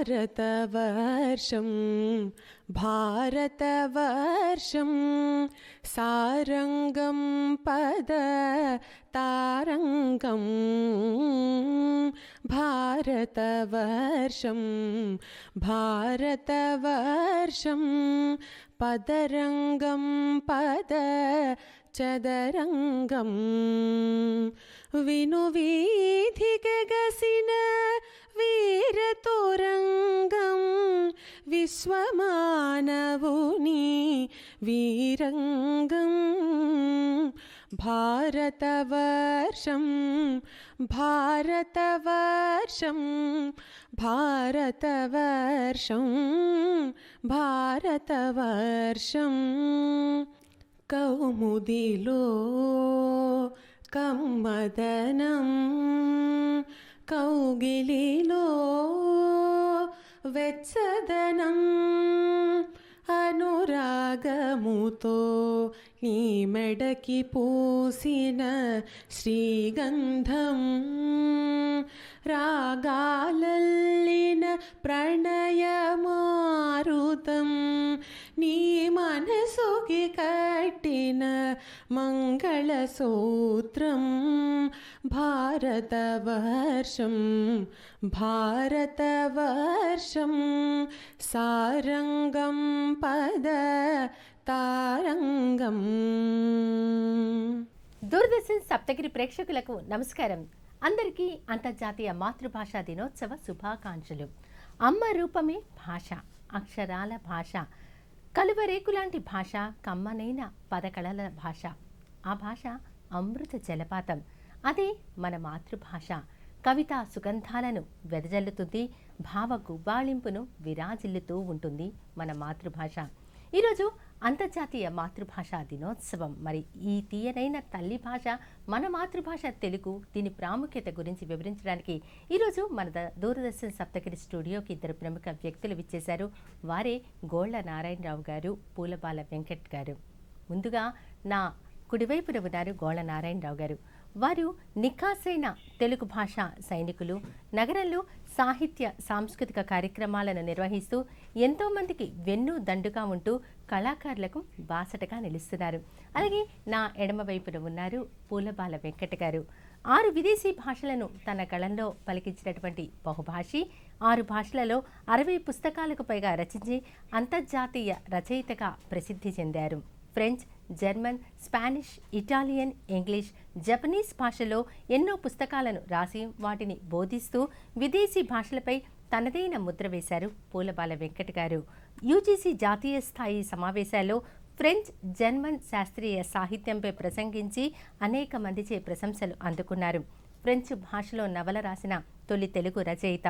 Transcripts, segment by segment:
భారతవర్షం భారతవర్షం సారంగం పద తారంగం భారతవర్షం భారతవర్షం పదరంగం పద చదరంగం వినువీధిగగసిన వీరతురంగం విశ్వమానవుని వీరంగం భారతవర్షం భారతవర్షం భారతవర్షం భారతవర్షం కౌముదిలో కమ్మదనం కౌగిలిలో వెచ్చదనం అనురాగముతో నీ మెడకి పూసిన శ్రీగంధం రాగాలల్లిన ప్రణయమారుతం నీ మనసుకి కట్టిన మంగళసూత్రం భారతవర్షం భారతవర్షం సారంగం పద తారంగం. దూరదర్శన్ సప్తగిరి ప్రేక్షకులకు నమస్కారం. అందరికీ అంతర్జాతీయ మాతృభాషా దినోత్సవ శుభాకాంక్షలు. అమ్మ రూపమే భాష, అక్షరాల భాష, కలువరేకులాంటి భాష, కమ్మనైన పదకళల భాష. ఆ భాష అమృత జలపాతం. అదే మన మాతృభాష. కవితా సుగంధాలను వెదజల్లుతుంది, భావ గుబాళింపును విరాజిల్లుతూ ఉంటుంది మన మాతృభాష. ఈరోజు అంతర్జాతీయ మాతృభాషా దినోత్సవం. మరి ఈ తీయనైన తల్లి భాష మన మాతృభాష తెలుగు, దీని ప్రాముఖ్యత గురించి వివరించడానికి ఈరోజు మన దూరదర్శన్ సప్తగిరి స్టూడియోకి ఇద్దరు ప్రముఖ వ్యక్తులు విచ్చేశారు. వారే గోళ్ల నారాయణరావు గారు, పూలబాల వెంకట్ గారు. ముందుగా నా కుడివైపున ఉన్నారు గోళ్ల నారాయణరావు గారు. వారు నిఖాసైన తెలుగు భాష సైనికులు. నగరంలో సాహిత్య సాంస్కృతిక కార్యక్రమాలను నిర్వహిస్తూ ఎంతోమందికి వెన్ను దండుగా ఉంటూ కళాకారులకు బాసటగా నిలుస్తున్నారు. అలాగే నా ఎడమ వైపున ఉన్నారు పూలబాల వెంకట గారు. 6 విదేశీ భాషలను తన గళంలో పలికించినటువంటి బహుభాషి. 6 భాషలలో 60 పుస్తకాలకు పైగా రచించి అంతర్జాతీయ రచయితగా ప్రసిద్ధి చెందారు. French, German, Spanish, Italian, English, Japanese భాషలో ఎన్నో పుస్తకాలను రాసి వాటిని బోధిస్తూ విదేశీ భాషలపై తనదైన ముద్ర వేశారు పూలబాల వెంకట గారు. యూజీసీ జాతీయ స్థాయి సమావేశాల్లో ఫ్రెంచ్, జర్మన్ శాస్త్రీయ సాహిత్యంపై ప్రసంగించి అనేక మందిచే ప్రశంసలు అందుకున్నారు. ఫ్రెంచ్ భాషలో నవల రాసిన తొలి తెలుగు రచయిత.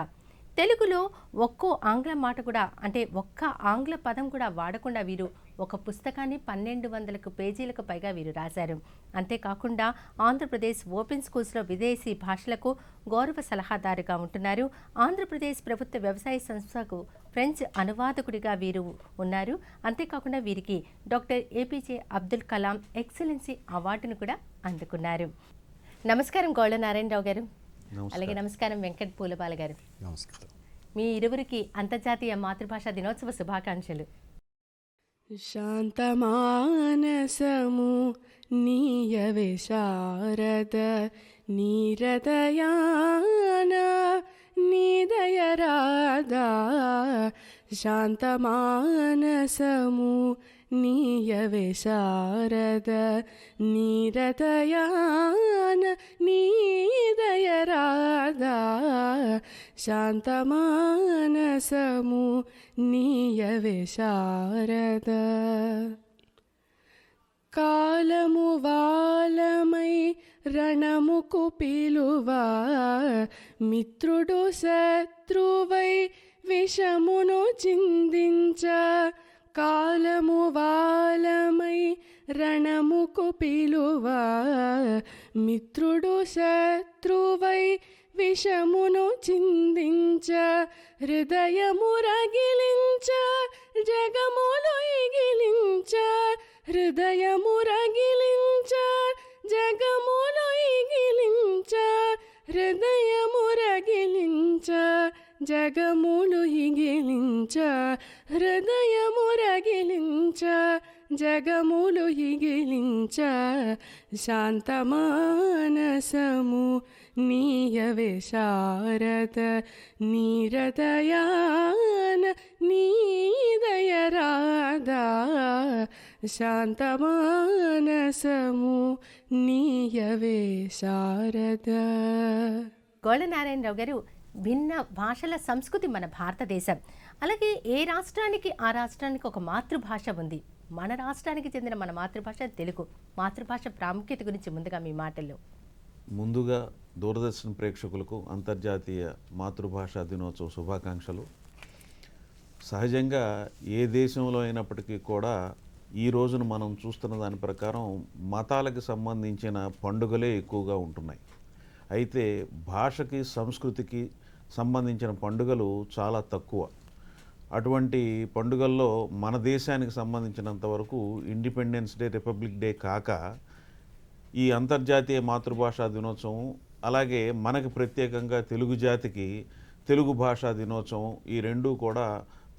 తెలుగులో ఒక్క ఆంగ్ల మాట కూడా, అంటే ఒక్క ఆంగ్ల పదం కూడా వాడకుండా వీరు ఒక పుస్తకాన్ని 1200 పేజీలకు పైగా వీరు రాశారు. అంతేకాకుండా ఆంధ్రప్రదేశ్ ఓపెన్ స్కూల్స్లో విదేశీ భాషలకు గౌరవ సలహాదారుగా ఉంటున్నారు. ఆంధ్రప్రదేశ్ ప్రభుత్వ వ్యవసాయ సంస్థకు ఫ్రెంచ్ అనువాదకుడిగా వీరు ఉన్నారు. అంతేకాకుండా వీరికి doctor APJ Abdul Kalam excellency అవార్డును కూడా అందుకున్నారు. నమస్కారం గోళ్ల నారాయణరావు గారు. అలాగే నమస్కారం వెంకట్ పూలబాల గారు. నమస్కారం. మీ ఇరువురికి అంతర్జాతీయ మాతృభాషా దినోత్సవ శుభాకాంక్షలు. శాంతమానసము నీయవే శారద నీరదయాన నీదయరాదా శాంతమానసము నీయవే శారద నీరదయాన నీదయరాదా శాంతమానసము నీయవే శారద. కాలము వాలమై రణముకు పిలువా మిత్రుడు శత్రువై విషమును చిందించ. కాలము వాలమై రణముకు పిలువా మిత్రుడు శత్రువై విషమును చిందించ. హృదయము రగిలించ జగములు ఇగిలించ. హృదయము రగిలించ జగములు ఇగిలించ. హృదయము రగిలించ జగములు హిగిలించ హృదయము రగిలించ జగములు హిగిలించ శాంతమానసము నీయవే శారద నీరదయాన నీదయరాధా శాంతమానసము నీయవే శారద. గోళ్ళ నారాయణరావు గారు, భిన్న భాషల సంస్కృతి మన భారతదేశం. అలాగే ఏ రాష్ట్రానికి ఆ రాష్ట్రానికి ఒక మాతృభాష ఉంది. మన రాష్ట్రానికి చెందిన మన మాతృభాష తెలుగు. మాతృభాష ప్రాముఖ్యత గురించి ముందుగా మీ మాటల్లో. ముందుగా దూరదర్శన్ ప్రేక్షకులకు అంతర్జాతీయ మాతృభాషా దినోత్సవ శుభాకాంక్షలు. సహజంగా ఏ దేశంలో అయినప్పటికీ కూడా ఈ రోజున మనం చూస్తున్న దాని ప్రకారం మతాలకు సంబంధించిన పండుగలే ఎక్కువగా ఉంటున్నాయి. అయితే భాషకి సంస్కృతికి సంబంధించిన పండుగలు చాలా తక్కువ. అటువంటి పండుగల్లో మన దేశానికి సంబంధించినంత వరకు ఇండిపెండెన్స్ డే, రిపబ్లిక్ డే కాక ఈ అంతర్జాతీయ మాతృభాషా దినోత్సవం, అలాగే మనకి ప్రత్యేకంగా తెలుగు జాతికి తెలుగు భాషా దినోత్సవం, ఈ రెండూ కూడా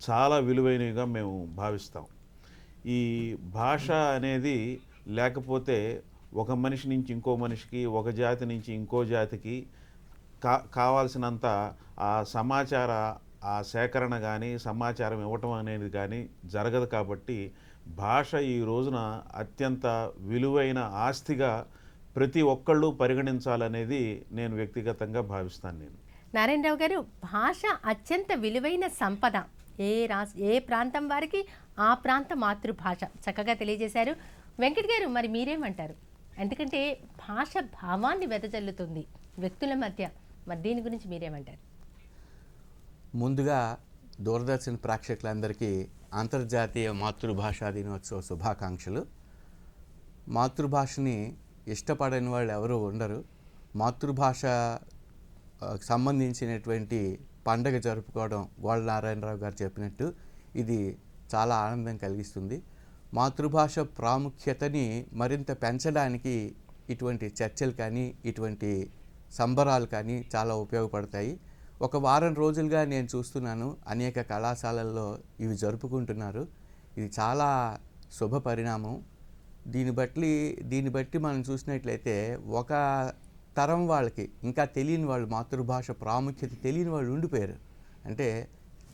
చాలా విలువైనవిగా మేము భావిస్తాం. ఈ భాష అనేది లేకపోతే ఒక మనిషి నుంచి ఇంకో మనిషికి, ఒక జాతి నుంచి ఇంకో జాతికి కావాల్సినంత ఆ సమాచార ఆ సేకరణ కానీ సమాచారం ఇవ్వటం అనేది కానీ జరగదు. కాబట్టి భాష ఈ రోజున అత్యంత విలువైన ఆస్తిగా ప్రతి ఒక్కళ్ళు పరిగణించాలనేది నేను వ్యక్తిగతంగా భావిస్తాను. నారాయణరావు గారు, భాష అత్యంత విలువైన సంపద. ఏ ప్రాంతం వారికి ఆ ప్రాంత మాతృభాష చక్కగా తెలియజేశారు. వెంకట్ గారు, మరి మీరేమంటారు? ఎందుకంటే భాష భావాన్ని వెదజల్లుతుంది వ్యక్తుల మధ్య. మరి దీని గురించి మీరేమంటారు? ముందుగా దూరదర్శన్ ప్రేక్షకులందరికీ అంతర్జాతీయ మాతృభాషా దినోత్సవ శుభాకాంక్షలు. మాతృభాషని ఇష్టపడని వాళ్ళు ఎవరు ఉండరు. మాతృభాష సంబంధించినటువంటి పండగ జరుపుకోవడం గోళ్ళ నారాయణరావు గారు చెప్పినట్టు ఇది చాలా ఆనందం కలిగిస్తుంది. మాతృభాష ప్రాముఖ్యతని మరింత పెంచడానికి ఇటువంటి చర్చలు కానీ ఇటువంటి సంబరాలు కానీ చాలా ఉపయోగపడతాయి. ఒక వారం రోజులుగా నేను చూస్తున్నాను అనేక కళాశాలల్లో ఇవి జరుపుకుంటున్నారు. ఇది చాలా శుభ పరిణామం. దీన్ని బట్టి మనం చూసినట్లయితే ఒక తరం వాళ్ళకి ఇంకా తెలియని వాళ్ళు, మాతృభాష ప్రాముఖ్యత తెలియని వాళ్ళు ఉండిపోయారు. అంటే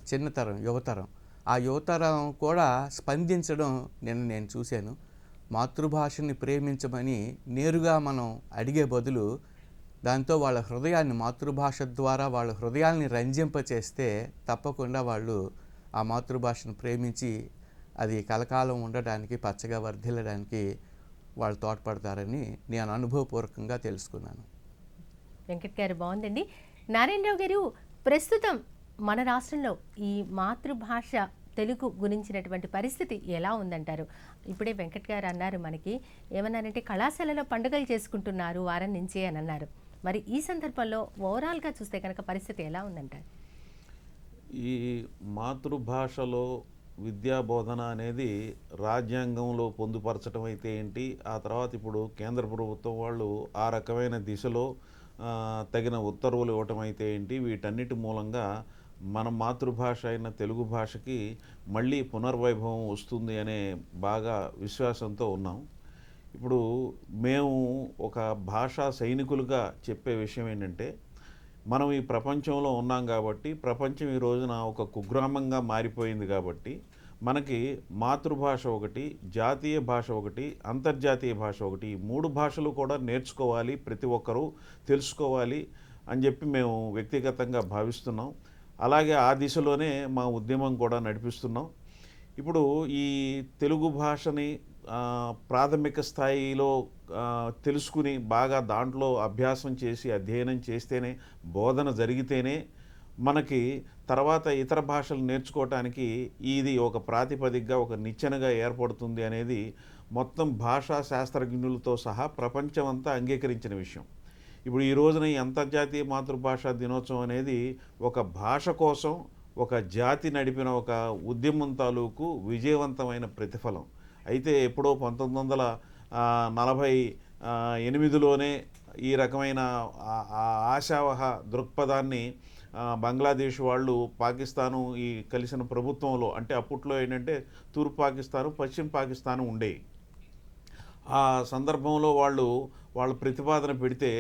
చిన్నతరం, యువతరం. ఆ యువతరం కూడా స్పందించడం నేను చూశాను. మాతృభాషని ప్రేమించమని నేరుగా మనం అడిగే బదులు దాంతో వాళ్ళ హృదయాన్ని, మాతృభాష ద్వారా వాళ్ళ హృదయాల్ని రంజింపచేస్తే తప్పకుండా వాళ్ళు ఆ మాతృభాషను ప్రేమించి అది కలకాలం ఉండడానికి, పచ్చగా వర్ధిల్లడానికి వాళ్ళు తోడ్పడతారని నేను అనుభవపూర్వకంగా తెలుసుకున్నాను. వెంకట్ గారు, బాగుందండి. నారాయణరావు గారు, ప్రస్తుతం మన రాష్ట్రంలో ఈ మాతృభాష తెలుగు గురించినటువంటి పరిస్థితి ఎలా ఉందంటారు? ఇప్పుడే వెంకట్ గారు అన్నారు, మనకి ఏమన్నారంటే కళాశాలలో పండుగలు చేసుకుంటున్నారు వారం నుంచి అని అన్నారు. మరి ఈ సందర్భంలో ఓవరాల్గా చూస్తే కనుక పరిస్థితి ఎలా ఉందంటారు? ఈ మాతృభాషలో విద్యాబోధన అనేది రాజ్యాంగంలో పొందుపరచడం అయితే ఏంటి, ఆ తర్వాత ఇప్పుడు కేంద్ర ప్రభుత్వం వాళ్ళు ఆ రకమైన దిశలో తగిన ఉత్తర్వులు ఇవ్వటం అయితే ఏంటి, వీటన్నిటి మూలంగా మన మాతృభాష అయిన తెలుగు భాషకి మళ్ళీ పునర్వైభవం వస్తుంది అనే బాగా విశ్వాసంతో ఉన్నాం. ఇప్పుడు మేము ఒక భాషా సైనికులుగా చెప్పే విషయం ఏంటంటే, మనం ఈ ప్రపంచంలో ఉన్నాం కాబట్టి, ప్రపంచం ఈ రోజున ఒక కుగ్రామంగా మారిపోయింది కాబట్టి మనకి మాతృభాష ఒకటి, జాతీయ భాష ఒకటి, అంతర్జాతీయ భాష ఒకటి, ఈ 3 భాషలు కూడా నేర్చుకోవాలి, ప్రతి ఒక్కరూ తెలుసుకోవాలి అని చెప్పి మేము వ్యక్తిగతంగా భావిస్తున్నాం. అలాగే ఆ దిశలోనే మా ఉద్యమం కూడా నడిపిస్తున్నాం. ఇప్పుడు ఈ తెలుగు భాషని ప్రాథమిక స్థాయిలో తెలుసుకుని బాగా దాంట్లో అభ్యాసం చేసి అధ్యయనం చేస్తేనే, బోధన జరిగితేనే మనకి తర్వాత ఇతర భాషలు నేర్చుకోవటానికి ఇది ఒక ప్రాతిపదికగా, ఒక నిచ్చెనగా ఏర్పడుతుంది అనేది మొత్తం భాషా శాస్త్రజ్ఞులతో సహా ప్రపంచమంతా అంగీకరించిన విషయం. ఇప్పుడు ఈ రోజున ఈ అంతర్జాతీయ మాతృభాషా దినోత్సవం అనేది ఒక భాష కోసం ఒక జాతి నడిపిన ఒక ఉద్యమం తాలూకు విజయవంతమైన ప్రతిఫలం. అయితే ఎప్పుడో 1948లోనే ఈ రకమైన ఆశావహ దృక్పథాన్ని బంగ్లాదేశ్ వాళ్ళు పాకిస్తాను ఈ కలిసిన ప్రభుత్వంలో, అంటే అప్పట్లో ఏంటంటే తూర్పు పాకిస్తాను పశ్చిమ పాకిస్తాను ఉండేవి. ఆ సందర్భంలో వాళ్ళ ప్రతిపాదన పెడితే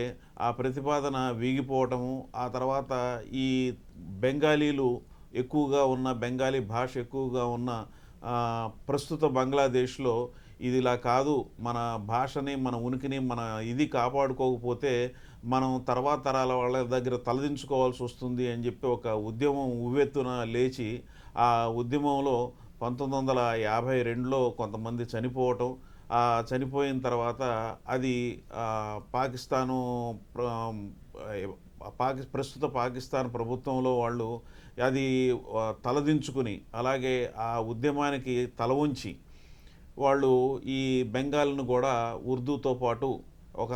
ఆ ప్రతిపాదన వీగిపోవటము, ఆ తర్వాత ఈ బెంగాలీలు ఎక్కువగా ఉన్న, బెంగాలీ భాష ఎక్కువగా ఉన్న ప్రస్తుత బంగ్లాదేశ్లో ఇది ఇలా కాదు, మన భాషని, మన ఉనికిని, మన ఇది కాపాడుకోకపోతే మనం తర్వాత తరాల వాళ్ళ దగ్గర తలదించుకోవాల్సి వస్తుంది అని చెప్పి ఒక ఉద్యమం ఉవ్వెత్తున లేచి, ఆ ఉద్యమంలో 1952లో కొంతమంది చనిపోవటం, చనిపోయిన తర్వాత అది పాకిస్తాను ప్రస్తుత పాకిస్తాన్ ప్రభుత్వంలో వాళ్ళు అది తలదించుకుని, అలాగే ఆ ఉద్యమానికి తల వంచి వాళ్ళు ఈ బెంగాల్ను కూడా ఉర్దూతో పాటు ఒక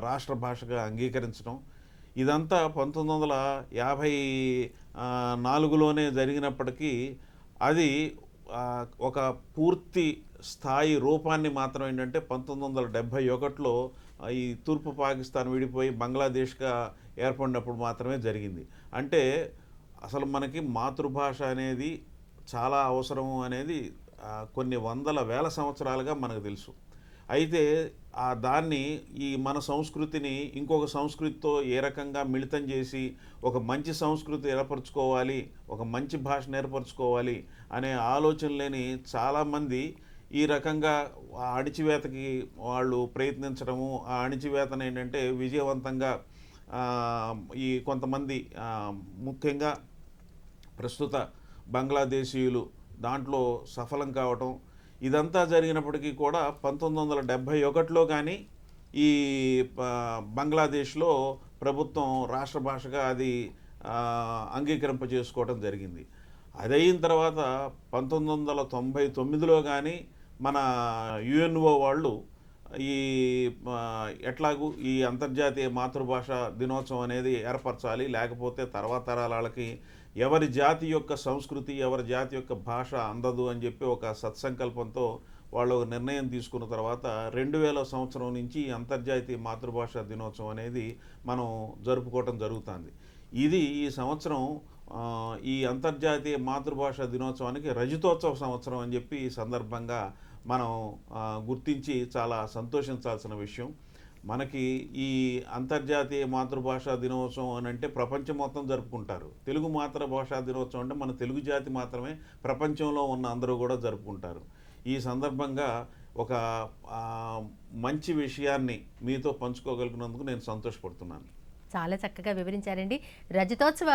రాష్ట్ర భాషగా అంగీకరించడం, ఇదంతా 1954లోనే జరిగినప్పటికీ అది ఒక పూర్తి స్థాయి రూపాన్ని మాత్రం ఏంటంటే 1971లో ఈ తూర్పు పాకిస్తాన్ విడిపోయి బంగ్లాదేశ్గా ఏర్పడినప్పుడు మాత్రమే జరిగింది. అంటే అసలు మనకి మాతృభాష అనేది చాలా అవసరము అనేది కొన్ని వందల వేల సంవత్సరాలుగా మనకు తెలుసు. అయితే దాన్ని ఈ మన సంస్కృతిని ఇంకొక సంస్కృతితో ఏ రకంగా మిళితం చేసి ఒక మంచి సంస్కృతి ఏర్పరచుకోవాలి, ఒక మంచి భాషను ఏర్పరచుకోవాలి అనే ఆలోచన లేని చాలామంది ఈ రకంగా అణిచివేతకి వాళ్ళు ప్రయత్నించడము, ఆ అణిచివేతను ఏంటంటే విజయవంతంగా ఈ కొంతమంది ముఖ్యంగా ప్రస్తుత బంగ్లాదేశీయులు దాంట్లో సఫలం కావటం, ఇదంతా జరిగినప్పటికీ కూడా 1971లో కానీ ఈ బంగ్లాదేశ్లో ప్రభుత్వం రాష్ట్ర భాషగా అది అంగీకరింపజేసుకోవడం జరిగింది. అదయిన తర్వాత 1999లో కానీ మన యుఎన్ఓ వాళ్ళు ఈ ఎట్లాగూ ఈ అంతర్జాతీయ మాతృభాష దినోత్సవం అనేది ఏర్పరచాలి, లేకపోతే తర్వాత తరాలకి ఎవరి జాతి యొక్క సంస్కృతి, ఎవరి జాతి యొక్క భాష అందదు అని చెప్పి ఒక సత్సంకల్పంతో వాళ్ళు ఒక నిర్ణయం తీసుకున్న తర్వాత 2000 సంవత్సరం నుంచి అంతర్జాతీయ మాతృభాష దినోత్సవం అనేది మనం జరుపుకోవటం జరుగుతుంది. ఇది ఈ సంవత్సరం ఈ అంతర్జాతీయ మాతృభాష దినోత్సవానికి రజతోత్సవ సంవత్సరం అని చెప్పి ఈ సందర్భంగా మనం గుర్తించి చాలా సంతోషించాల్సిన విషయం. మనకి ఈ అంతర్జాతీయ మాతృభాషా దినోత్సవం అని అంటే ప్రపంచం మొత్తం జరుపుకుంటారు. తెలుగు మాతృభాషా దినోత్సవం అంటే మన తెలుగు జాతి మాత్రమే ప్రపంచంలో ఉన్న అందరూ కూడా జరుపుకుంటారు. ఈ సందర్భంగా ఒక మంచి విషయాన్ని మీతో పంచుకోగలిగినందుకు నేను సంతోషపడుతున్నాను. చాలా చక్కగా వివరించారండి. రజతోత్సవ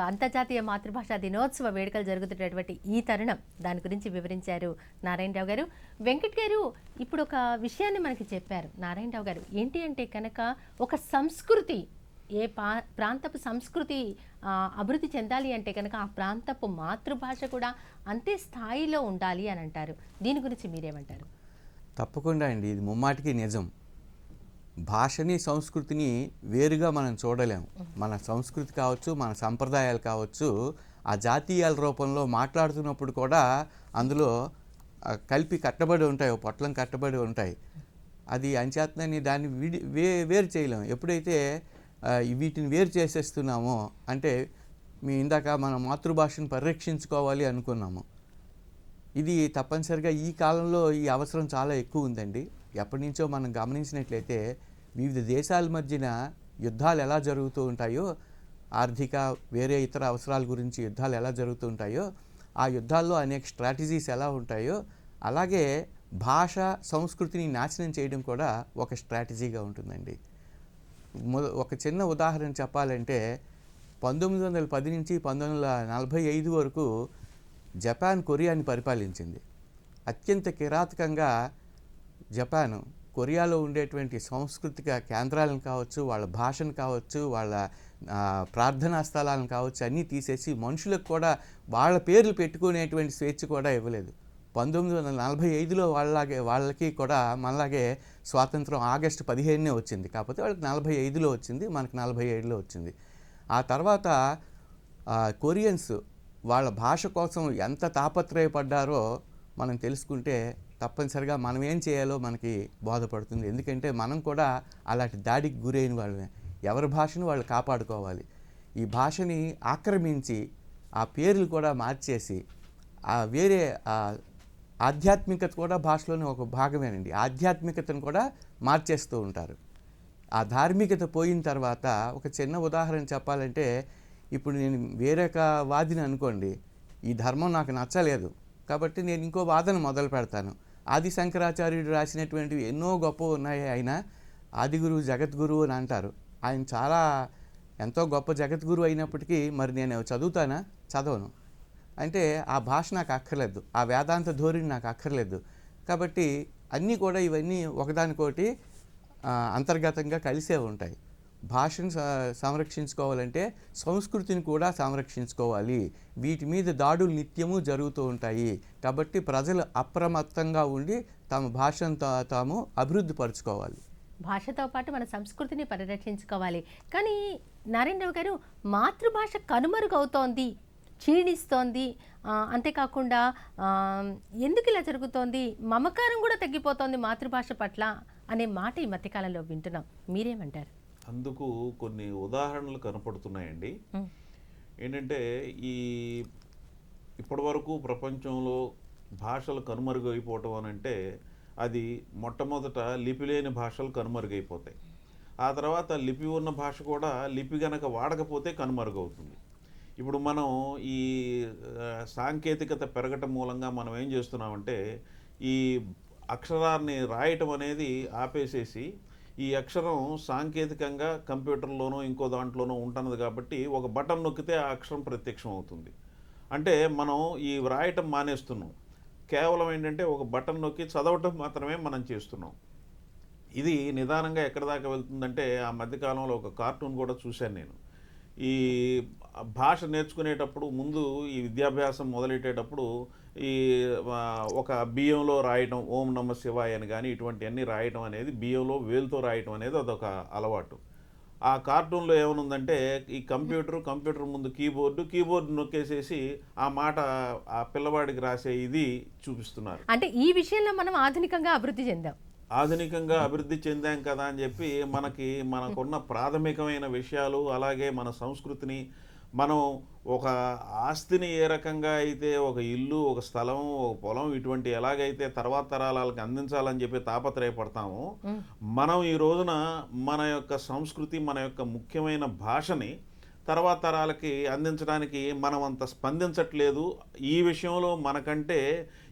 అంతర్జాతీయ మాతృభాషా దినోత్సవ వేడుకలు జరుగుతున్నటువంటి ఈ తరుణం, దాని గురించి వివరించారు నారాయణరావు గారు. వెంకట్ గారు ఇప్పుడు ఒక విషయాన్ని మనకి చెప్పారు నారాయణరావు గారు. ఏంటి అంటే కనుక ఒక సంస్కృతి, ఏ ప్రాంతపు సంస్కృతి అభివృద్ధి చెందాలి అంటే కనుక ఆ ప్రాంతపు మాతృభాష కూడా అంతే స్థాయిలో ఉండాలి అని అంటారు. దీని గురించి మీరేమంటారు? తప్పకుండా అండి, ఇది ముమ్మాటికి నిజం. భాషని సంస్కృతిని వేరుగా మనం చూడలేము. మన సంస్కృతి కావచ్చు, మన సంప్రదాయాలు కావచ్చు, ఆ జాతీయాల రూపంలో మాట్లాడుతున్నప్పుడు కూడా అందులో కలిపి కట్టబడి ఉంటాయి, పొట్లం కట్టబడి ఉంటాయి. అది అంచేతనని దాన్ని వేరు చేయలేము. ఎప్పుడైతే వీటిని వేరు చేసేస్తున్నామో అంటే ఇందాక మన మాతృభాషను పరిరక్షించుకోవాలి అనుకున్నాము. ఇది తప్పనిసరిగా ఈ కాలంలో ఈ అవసరం చాలా ఎక్కువ ఉందండి. ఎప్పటి నుంచో మనం గమనించినట్లయితే వివిధ దేశాల మధ్యన యుద్ధాలు ఎలా జరుగుతూ ఉంటాయో, ఆర్థిక వేరే ఇతర అవసరాల గురించి యుద్ధాలు ఎలా జరుగుతూ ఉంటాయో, ఆ యుద్ధాల్లో అనేక స్ట్రాటజీస్ ఎలా ఉంటాయో, అలాగే భాష సంస్కృతిని నాశనం చేయడం కూడా ఒక స్ట్రాటజీగా ఉంటుందండి. ఒక చిన్న ఉదాహరణ చెప్పాలంటే 1910 నుంచి 1945 వరకు జపాన్ కొరియాని పరిపాలించింది. అత్యంత కిరాతకంగా జపాను కొరియాలో ఉండేటువంటి సాంస్కృతిక కేంద్రాలను కావచ్చు, వాళ్ళ భాషను కావచ్చు, వాళ్ళ ప్రార్థనా స్థలాలను కావచ్చు అన్నీ తీసేసి మనుషులకు కూడా వాళ్ళ పేర్లు పెట్టుకునేటువంటి స్వేచ్ఛ కూడా ఇవ్వలేదు. 1945లో వాళ్ళకి కూడా మనలాగే స్వాతంత్రం ఆగస్టు 15నే వచ్చింది. కాకపోతే వాళ్ళకి 45లో వచ్చింది, మనకి 47లో వచ్చింది. ఆ తర్వాత కొరియన్స్ వాళ్ళ భాష కోసం ఎంత తాపత్రయపడ్డారో మనం తెలుసుకుంటే తప్పనిసరిగా మనం ఏం చేయాలో మనకి బోధపడుతుంది. ఎందుకంటే మనం కూడా అలాంటి దాడికి గురైన వాళ్ళమే. ఎవరి భాషను వాళ్ళు కాపాడుకోవాలి. ఈ భాషని ఆక్రమించి ఆ పేర్లు కూడా మార్చేసి వేరే ఆధ్యాత్మికత కూడా భాషలోని ఒక భాగమేనండి. ఆధ్యాత్మికతను కూడా మార్చేస్తూ ఉంటారు. ఆ ధార్మికత పోయిన తర్వాత ఒక చిన్న ఉదాహరణ చెప్పాలంటే, ఇప్పుడు నేను వేరొక వాదిని అనుకోండి, ఈ ధర్మం నాకు నచ్చలేదు కాబట్టి నేను ఇంకో వాదన మొదలు పెడతాను. ఆది శంకరాచార్యుడు రాసినటువంటివి ఎన్నో గొప్ప ఉన్నాయి. ఆయన ఆదిగురువు జగద్గురువు అని అంటారు. ఆయన చాలా ఎంతో గొప్ప జగద్గురువు అయినప్పటికీ మరి నేను చదువుతానా? చదవను. అంటే ఆ భాష నాకు అక్కర్లేదు, ఆ వేదాంత ధోరణి నాకు అక్కర్లేదు. కాబట్టి అన్నీ కూడా ఇవన్నీ ఒకదానికోటి అంతర్గతంగా కలిసే ఉంటాయి. భాషను సంరక్షించుకోవాలంటే సంస్కృతిని కూడా సంరక్షించుకోవాలి. వీటి మీద దాడులు నిత్యము జరుగుతూ ఉంటాయి. కాబట్టి ప్రజలు అప్రమత్తంగా ఉండి తమ భాషను తాము అభివృద్ధి పరుచుకోవాలి. భాషతో పాటు మన సంస్కృతిని పరిరక్షించుకోవాలి. కానీ నారాయణరావు గారు, మాతృభాష కనుమరుగవుతోంది, క్షీణిస్తోంది, అంతేకాకుండా ఎందుకు ఇలా జరుగుతోంది, మమకారం కూడా తగ్గిపోతోంది మాతృభాష పట్ల అనే మాట ఈ మధ్యకాలంలో వింటున్నాం. మీరేమంటారు? అందుకు కొన్ని ఉదాహరణలు కనపడుతున్నాయండి. ఏంటంటే ఇప్పటి వరకు ప్రపంచంలో భాషలు కనుమరుగైపోవటం అని అంటే అది మొట్టమొదట లిపి లేని భాషలు కనుమరుగైపోతాయి. ఆ తర్వాత లిపి ఉన్న భాష కూడా లిపి గనక వాడకపోతే కనుమరుగవుతుంది. ఇప్పుడు మనం ఈ సాంకేతికత పెరగటం మూలంగా మనం ఏం చేస్తున్నామంటే ఈ అక్షరాన్ని రాయటం అనేది ఆపేసేసి ఈ అక్షరం సాంకేతికంగా కంప్యూటర్లోనో ఇంకో దాంట్లోనో ఉంటున్నది కాబట్టి ఒక బటన్ నొక్కితే ఆ అక్షరం ప్రత్యక్షం అవుతుంది. అంటే మనం ఈ వ్రాయటం మానేస్తున్నాం. కేవలం ఏంటంటే ఒక బటన్ నొక్కి చదవటం మాత్రమే మనం చేస్తున్నాం. ఇది నిదానంగా ఎక్కడి దాకా వెళ్తుందంటే ఆ మధ్యకాలంలో ఒక కార్టూన్ కూడా చూశాను నేను. ఈ భాష నేర్చుకునేటప్పుడు ముందు ఈ విద్యాభ్యాసం మొదలెట్టేటప్పుడు ఈ ఒక బియ్యంలో రాయటం, ఓం నమ శివాయ అని కానీ ఇటువంటివన్నీ రాయటం అనేది, బియ్యంలో వేలుతో రాయటం అనేది అదొక అలవాటు. ఆ కార్టూన్లో ఏమనుందంటే ఈ కంప్యూటర్ ముందు కీబోర్డు నొక్కేసేసి ఆ మాట ఆ పిల్లవాడికి రాసే ఇది చూపిస్తున్నారు. అంటే ఈ విషయంలో మనం ఆధునికంగా అభివృద్ధి చెందాం కదా అని చెప్పి మనకున్న ప్రాథమికమైన విషయాలు, అలాగే మన సంస్కృతిని, మనం ఒక ఆస్తిని ఏ రకంగా అయితే ఒక ఇల్లు, ఒక స్థలం, ఒక పొలం ఇటువంటి ఎలాగైతే తర్వాత తరాలకు అందించాలని చెప్పి తాపత్రయపడతామో, మనం ఈ రోజున మన యొక్క సంస్కృతి, మన యొక్క ముఖ్యమైన భాషని తర్వాత తరాలకి అందించడానికి మనం అంత స్పందించట్లేదు. ఈ విషయంలో మనకంటే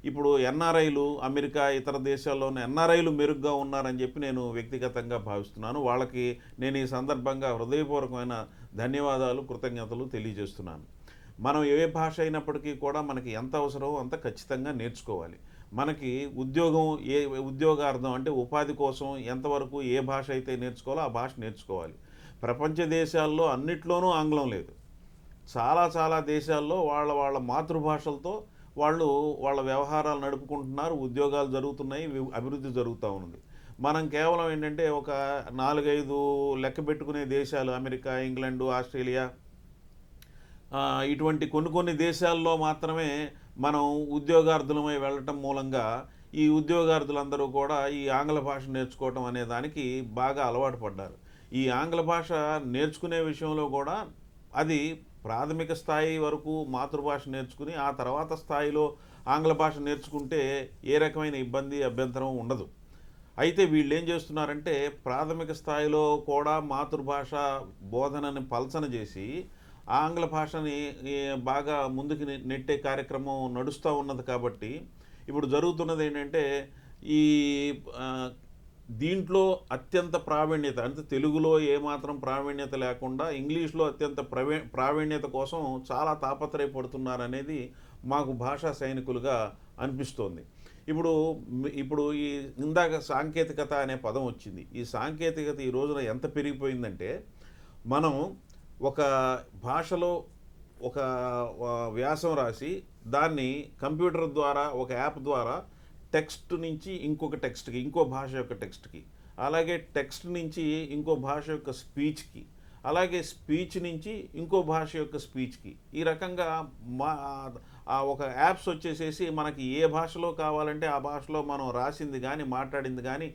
ఇప్పుడు ఎన్ఆర్ఐలు, అమెరికా ఇతర దేశాల్లోని ఎన్ఆర్ఐలు మెరుగ్గా ఉన్నారని చెప్పి నేను వ్యక్తిగతంగా భావిస్తున్నాను. వాళ్ళకి నేను ఈ సందర్భంగా హృదయపూర్వకమైన ధన్యవాదాలు, కృతజ్ఞతలు తెలియజేస్తున్నాను. మనం ఏ భాష అయినప్పటికీ కూడా మనకి ఎంత అవసరమో అంత ఖచ్చితంగా నేర్చుకోవాలి. మనకి ఉద్యోగార్థం అంటే ఉపాధి కోసం ఎంతవరకు ఏ భాష అయితే నేర్చుకోవాలో ఆ భాష నేర్చుకోవాలి. ప్రపంచ దేశాల్లో అన్నిట్లోనూ ఆంగ్లం లేదు. చాలా దేశాల్లో వాళ్ళ మాతృభాషలతో వాళ్ళ వ్యవహారాలు నడుపుకుంటున్నారు, ఉద్యోగాలు జరుగుతున్నాయి, అభివృద్ధి జరుగుతూ ఉంది. మనం కేవలం ఏంటంటే ఒక 4-5 లెక్క పెట్టుకునే దేశాలు, అమెరికా, ఇంగ్లాండు, ఆస్ట్రేలియా, ఇటువంటి కొన్ని దేశాల్లో మాత్రమే మనం ఉద్యోగార్థులమై వెళ్ళటం మూలంగా ఈ ఉద్యోగార్థులందరూ కూడా ఈ ఆంగ్ల భాష నేర్చుకోవటం అనే దానికి బాగా అలవాటు పడ్డారు. ఈ ఆంగ్ల భాష నేర్చుకునే విషయంలో కూడా అది ప్రాథమిక స్థాయి వరకు మాతృభాష నేర్చుకుని ఆ తర్వాత స్థాయిలో ఆంగ్ల భాష నేర్చుకుంటే ఏ రకమైన ఇబ్బంది, అభ్యంతరం ఉండదు. అయితే వీళ్ళు ఏం చేస్తున్నారంటే ప్రాథమిక స్థాయిలో కూడా మాతృభాష బోధనని పల్చన చేసి ఆంగ్ల భాషని బాగా ముందుకు నెట్టే కార్యక్రమం నడుస్తూ ఉన్నది. కాబట్టి ఇప్పుడు జరుగుతున్నది ఏంటంటే ఈ దీంట్లో అత్యంత ప్రావీణ్యత, అంటే తెలుగులో ఏమాత్రం ప్రావీణ్యత లేకుండా ఇంగ్లీష్లో అత్యంత ప్రావీణ్యత కోసం చాలా తాపత్రయపడుతున్నారనేది మాకు భాషా సైనికులుగా అనిపిస్తోంది. ఇప్పుడు ఈ ఇందాక సాంకేతికత అనే పదం వచ్చింది. ఈ సాంకేతికత ఈ రోజున ఎంత పెరిగిపోయిందంటే, మనం ఒక భాషలో ఒక వ్యాసం రాసి దాన్ని కంప్యూటర్ ద్వారా, ఒక యాప్ ద్వారా టెక్స్ట్ నుంచి ఇంకొక టెక్స్ట్కి, ఇంకో భాష యొక్క టెక్స్ట్కి, అలాగే టెక్స్ట్ నుంచి ఇంకో భాష యొక్క స్పీచ్కి, అలాగే స్పీచ్ నుంచి ఇంకో భాష యొక్క స్పీచ్కి, ఈ రకంగా ఒక యాప్స్ వచ్చేసేసి మనకి ఏ భాషలో కావాలంటే ఆ భాషలో మనం రాసింది కానీ మాట్లాడింది కానీ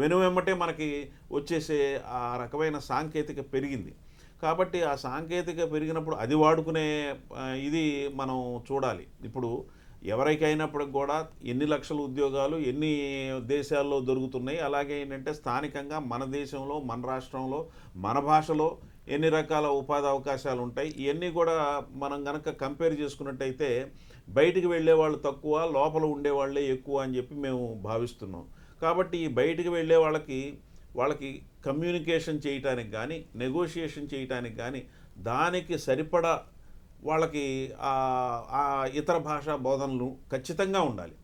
వెనువెమ్మటే మనకి వచ్చేసే ఆ రకమైన సాంకేతిక పెరిగింది. కాబట్టి ఆ సాంకేతిక పెరిగినప్పుడు అది వాడుకునే ఇది మనం చూడాలి. ఇప్పుడు ఎవరికైనప్పటికి కూడా ఎన్ని లక్షల ఉద్యోగాలు ఎన్ని దేశాల్లో దొరుకుతున్నాయి, అలాగే ఏంటంటే స్థానికంగా మన దేశంలో మన రాష్ట్రంలో మన భాషలో ఎన్ని రకాల ఉపాధి అవకాశాలు ఉంటాయి. ఇవన్నీ కూడా మనం కనుక కంపేర్ చేసుకున్నట్టయితే బయటికి వెళ్ళే వాళ్ళు తక్కువ, లోపల ఉండేవాళ్ళే ఎక్కువ అని చెప్పి మేము భావిస్తున్నాం. కాబట్టి ఈ బయటికి వెళ్ళే వాళ్ళకి కమ్యూనికేషన్ చేయటానికి కానీ, నెగోషియేషన్ చేయటానికి కానీ దానికి సరిపడా వాళ్ళకి ఇతర భాషా బోధనలు ఖచ్చితంగా ఉండాలి.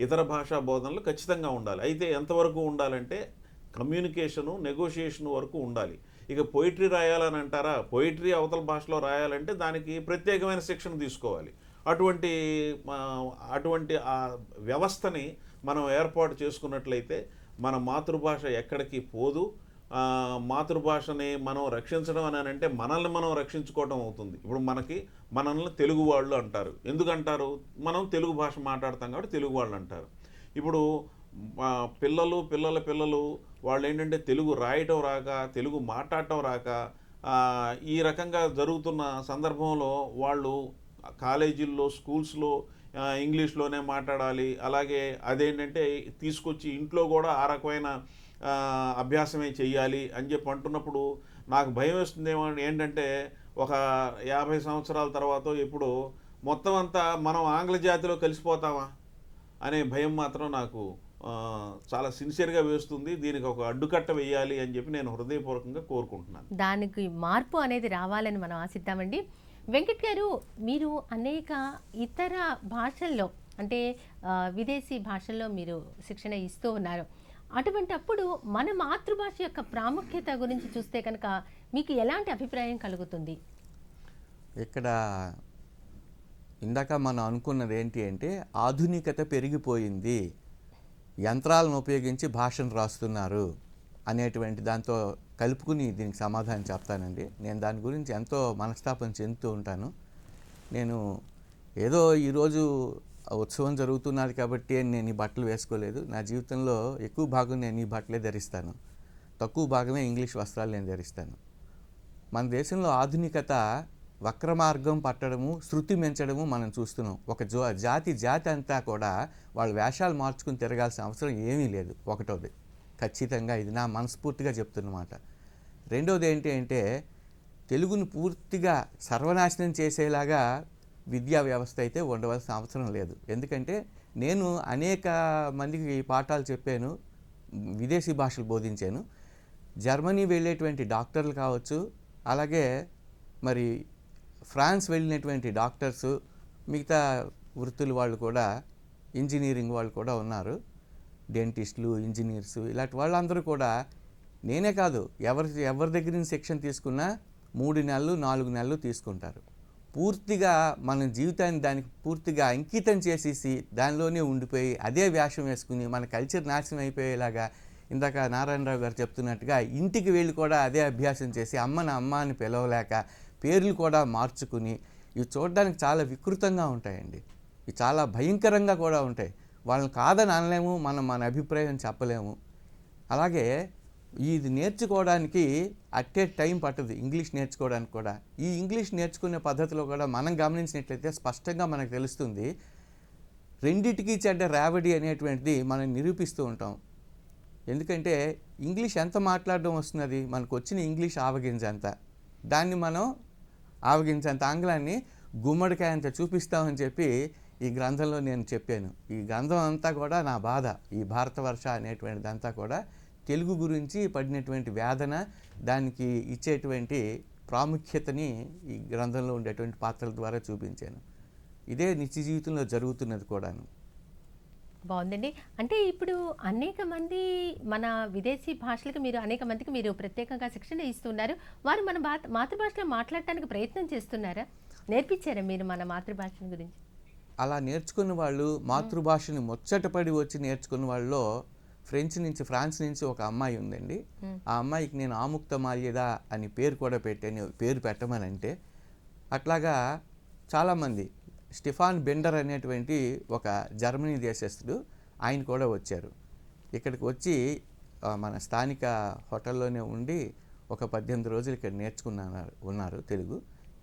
ఇతర భాషా బోధనలు ఖచ్చితంగా ఉండాలి. అయితే ఎంతవరకు ఉండాలంటే కమ్యూనికేషను, నెగోషియేషన్ వరకు ఉండాలి. ఇక పోయిటరీ రాయాలని అంటారా, పోయిటరీ అవతల భాషలో రాయాలంటే దానికి ప్రత్యేకమైన శిక్షణ తీసుకోవాలి. అటువంటి ఆ వ్యవస్థని మనం ఏర్పాటు చేసుకున్నట్లయితే మన మాతృభాష ఎక్కడికి పోదు. మాతృభాషని మనం రక్షించడం అని అంటే మనల్ని మనం రక్షించుకోవడం అవుతుంది. ఇప్పుడు మనల్ని తెలుగు వాళ్ళు అంటారు. ఎందుకంటారు? మనం తెలుగు భాష మాట్లాడతాం కాబట్టి తెలుగు వాళ్ళు అంటారు. ఇప్పుడు పిల్లలు వాళ్ళు ఏంటంటే తెలుగు రాయటం రాక, తెలుగు మాట్లాడటం రాక ఈ రకంగా జరుగుతున్న సందర్భంలో వాళ్ళు కాలేజీల్లో, స్కూల్స్లో ఇంగ్లీష్లోనే మాట్లాడాలి. అలాగే అదేంటంటే తీసుకొచ్చి ఇంట్లో కూడా ఆ రకమైన అభ్యాసమే చెయ్యాలి అని చెప్పి అంటున్నప్పుడు నాకు భయం వేస్తుందేమో. ఏంటంటే ఒక 50 సంవత్సరాల తర్వాత ఎప్పుడు మొత్తం అంతా మనం ఆంగ్ల జాతిలో కలిసిపోతామా అనే భయం మాత్రం నాకు చాలా సిన్సియర్గా వేస్తుంది. దీనికి ఒక అడ్డుకట్ట వేయాలి అని చెప్పి నేను హృదయపూర్వకంగా కోరుకుంటున్నాను. దానికి మార్పు అనేది రావాలని మనం ఆశిద్దామండి. వెంకట్ గారు, మీరు అనేక ఇతర భాషల్లో అంటే విదేశీ భాషల్లో మీరు శిక్షణ ఇస్తూ ఉన్నారు. అటువంటప్పుడు మన మాతృభాష యొక్క ప్రాముఖ్యత గురించి చూస్తే కనుక మీకు ఎలాంటి అభిప్రాయం కలుగుతుంది? ఇక్కడ ఇందాక మనం అనుకున్నది ఏంటి అంటే ఆధునికత పెరిగిపోయింది, యంత్రాలను ఉపయోగించి భాషను రాస్తున్నారు అనేటువంటి దాంతో కలుపుకుని దీనికి సమాధానం చెప్తానండి. నేను దాని గురించి ఎంతో మనస్తాపం చెందుతూ ఉంటాను. నేను ఏదో ఈరోజు ఉత్సవం జరుగుతున్నది కాబట్టి నేను ఈ బట్టలు వేసుకోలేదు. నా జీవితంలో ఎక్కువ భాగం నేను ఈ బట్టలే ధరిస్తాను, తక్కువ భాగమే ఇంగ్లీష్ వస్త్రాలు నేను ధరిస్తాను. మన దేశంలో ఆధునికత వక్రమార్గం పట్టడము, శృతి మించడము మనం చూస్తున్నాం. ఒక జాతి అంతా కూడా వాళ్ళ వేషాలు మార్చుకుని తిరగాల్సిన అవసరం ఏమీ లేదు. ఒకటోది ఖచ్చితంగా, ఇది నా మనస్ఫూర్తిగా చెప్తున్నమాట. రెండోది ఏంటి అంటే తెలుగును పూర్తిగా సర్వనాశనం చేసేలాగా విద్యా వ్యవస్థ అయితే ఉండవలసిన అవసరం లేదు. ఎందుకంటే నేను అనేక మందికి పాఠాలు చెప్పాను, విదేశీ భాషలు బోధించాను. జర్మనీ వెళ్ళేటువంటి డాక్టర్లు కావచ్చు, అలాగే మరి ఫ్రాన్స్ వెళ్ళినటువంటి డాక్టర్సు, మిగతా వృత్తుల వాళ్ళు కూడా, ఇంజనీరింగ్ వాళ్ళు కూడా ఉన్నారు, డెంటిస్టులు, ఇంజనీర్స్, ఇలాంటి వాళ్ళందరూ కూడా నేనే కాదు ఎవరి దగ్గర నుంచి శిక్షణ తీసుకున్నా 3 నెలలు 4 నెలలు తీసుకుంటారు. పూర్తిగా మన జీవితాన్ని దానికి పూర్తిగా అంకితం చేసేసి దానిలోనే ఉండిపోయి అదే వేషం వేసుకుని మన కల్చర్ నాశనం అయిపోయేలాగా, ఇందాక నారాయణరావు గారు చెప్తున్నట్టుగా ఇంటికి వెళ్ళి కూడా అదే అభ్యాసం చేసి అమ్మ అని పిలవలేక పేర్లు కూడా మార్చుకుని, ఇవి చూడడానికి చాలా వికృతంగా ఉంటాయండి. ఇవి చాలా భయంకరంగా కూడా ఉంటాయి. వాళ్ళని కాదని అనలేము, మన అభిప్రాయం చెప్పలేము. అలాగే ఇది నేర్చుకోవడానికి అట్టే టైం పట్టదు. ఇంగ్లీష్ నేర్చుకోవడానికి కూడా, ఈ ఇంగ్లీష్ నేర్చుకునే పద్ధతిలో కూడా మనం గమనించినట్లయితే స్పష్టంగా మనకు తెలుస్తుంది. రెండిటికి చెడ్డ రాబడి అనేటువంటిది మనం నిరూపిస్తూ ఉంటాం. ఎందుకంటే ఇంగ్లీష్ ఎంత మాట్లాడడం వస్తున్నది, మనకు వచ్చిన ఇంగ్లీష్ ఆవగింజంత, దాన్ని మనం ఆవగించంత ఆంగ్లాన్ని గుమ్మడికాయ అంత చూపిస్తామని చెప్పి ఈ గ్రంథంలో నేను చెప్పాను. ఈ గ్రంథం అంతా కూడా నా బాధ. ఈ భారతవర్ష అనేటువంటిదంతా కూడా తెలుగు గురించి పడినటువంటి వేదన, దానికి ఇచ్చేటువంటి ప్రాముఖ్యతని ఈ గ్రంథంలో ఉండేటువంటి పాత్రల ద్వారా చూపించాను. ఇదే నిత్య జీవితంలో జరుగుతున్నది కూడాను. బాగుందండి. అంటే ఇప్పుడు అనేక మంది మన విదేశీ భాషలకు మీరు అనేక మందికి మీరు ప్రత్యేకంగా శిక్షణ ఇస్తున్నారు. వారు మన మాతృభాషలో మాట్లాడటానికి ప్రయత్నం చేస్తున్నారా? నేర్పించారా మీరు మన మాతృభాష గురించి? అలా నేర్చుకున్న వాళ్ళు, మాతృభాషని ముచ్చటపడి వచ్చి నేర్చుకున్న వాళ్ళలో ఫ్రాన్స్ నుంచి ఒక అమ్మాయి ఉందండి. ఆ అమ్మాయికి నేను ఆముక్త మాల్యద అని పేరు కూడా పెట్టాను, పేరు పెట్టమనంటే. అట్లాగా చాలామంది, స్టిఫాన్ బెండర్ అనేటువంటి ఒక జర్మనీ దేశస్థుడు, ఆయన కూడా వచ్చారు. ఇక్కడికి వచ్చి మన స్థానిక హోటల్లోనే ఉండి ఒక 18 రోజులు ఇక్కడ ఉన్నారు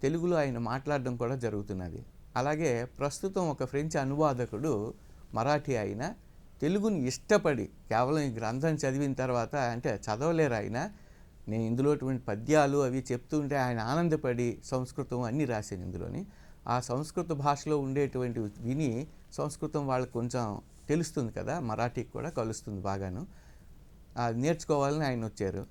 తెలుగులో ఆయన మాట్లాడడం కూడా జరుగుతున్నది. అలాగే ప్రస్తుతం ఒక ఫ్రెంచ్ అనువాదకుడు మరాఠీ ఆయన తెలుగుని ఇష్టపడి కేవలం ఈ గ్రంథం చదివిన తర్వాత, అంటే చదవలేరు ఆయన, నేను ఇందులోటువంటి పద్యాలు అవి చెప్తుంటే ఆయన ఆనందపడి సంస్కృతం అన్నీ రాశాను ఇందులోని. ఆ సంస్కృత భాషలో ఉండేటువంటి విని సంస్కృతం వాళ్ళకి కొంచెం తెలుస్తుంది కదా, మరాఠీకి కూడా కలుస్తుంది బాగాను. అది నేర్చుకోవాలని ఆయన వచ్చారు.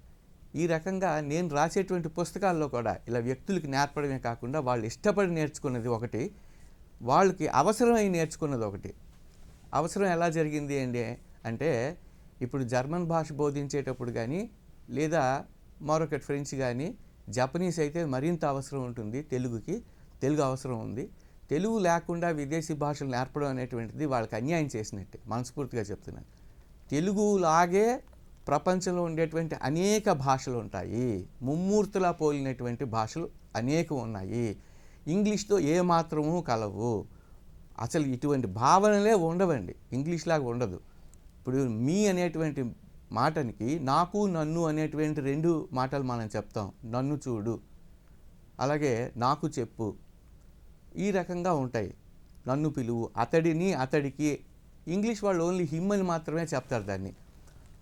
ఈ రకంగా నేను రాసేటువంటి పుస్తకాల్లో కూడా ఇలా వ్యక్తులకి నేర్పడమే కాకుండా వాళ్ళు ఇష్టపడి నేర్చుకున్నది ఒకటి, వాళ్ళకి అవసరమై నేర్చుకున్నది ఒకటి. అవసరం ఎలా జరిగింది అంటే ఇప్పుడు జర్మన్ భాష బోధించేటప్పుడు కానీ, లేదా మరొకటి ఫ్రెంచ్ కానీ, జపనీస్ అయితే మరింత అవసరం ఉంటుంది. తెలుగు అవసరం ఉంది. తెలుగు లేకుండా విదేశీ భాషలు నేర్పడం అనేటువంటిది వాళ్ళకి అన్యాయం చేసినట్టే, మనస్ఫూర్తిగా చెప్తున్నాను. తెలుగులాగే ప్రపంచంలో ఉండేటువంటి అనేక భాషలు ఉంటాయి, ముమ్మూర్తులా పోలినటువంటి భాషలు అనేకం ఉన్నాయి. ఇంగ్లీష్తో ఏమాత్రమూ కలవు. అసలు ఇటువంటి భావనలే ఉండవండి, ఇంగ్లీష్ లాగా ఉండదు. ఇప్పుడు మీ అనేటువంటి మాటనికి నాకు నన్ను అనేటువంటి 2 మాటలు మనం చెప్తాం. నన్ను చూడు, అలాగే నాకు చెప్పు, ఈ రకంగా ఉంటాయి. నన్ను పిలువు, అతడిని అతడికి. ఇంగ్లీష్ వాళ్ళు ఓన్లీ హిమ్ అని మాత్రమే చెప్తారు దాన్ని.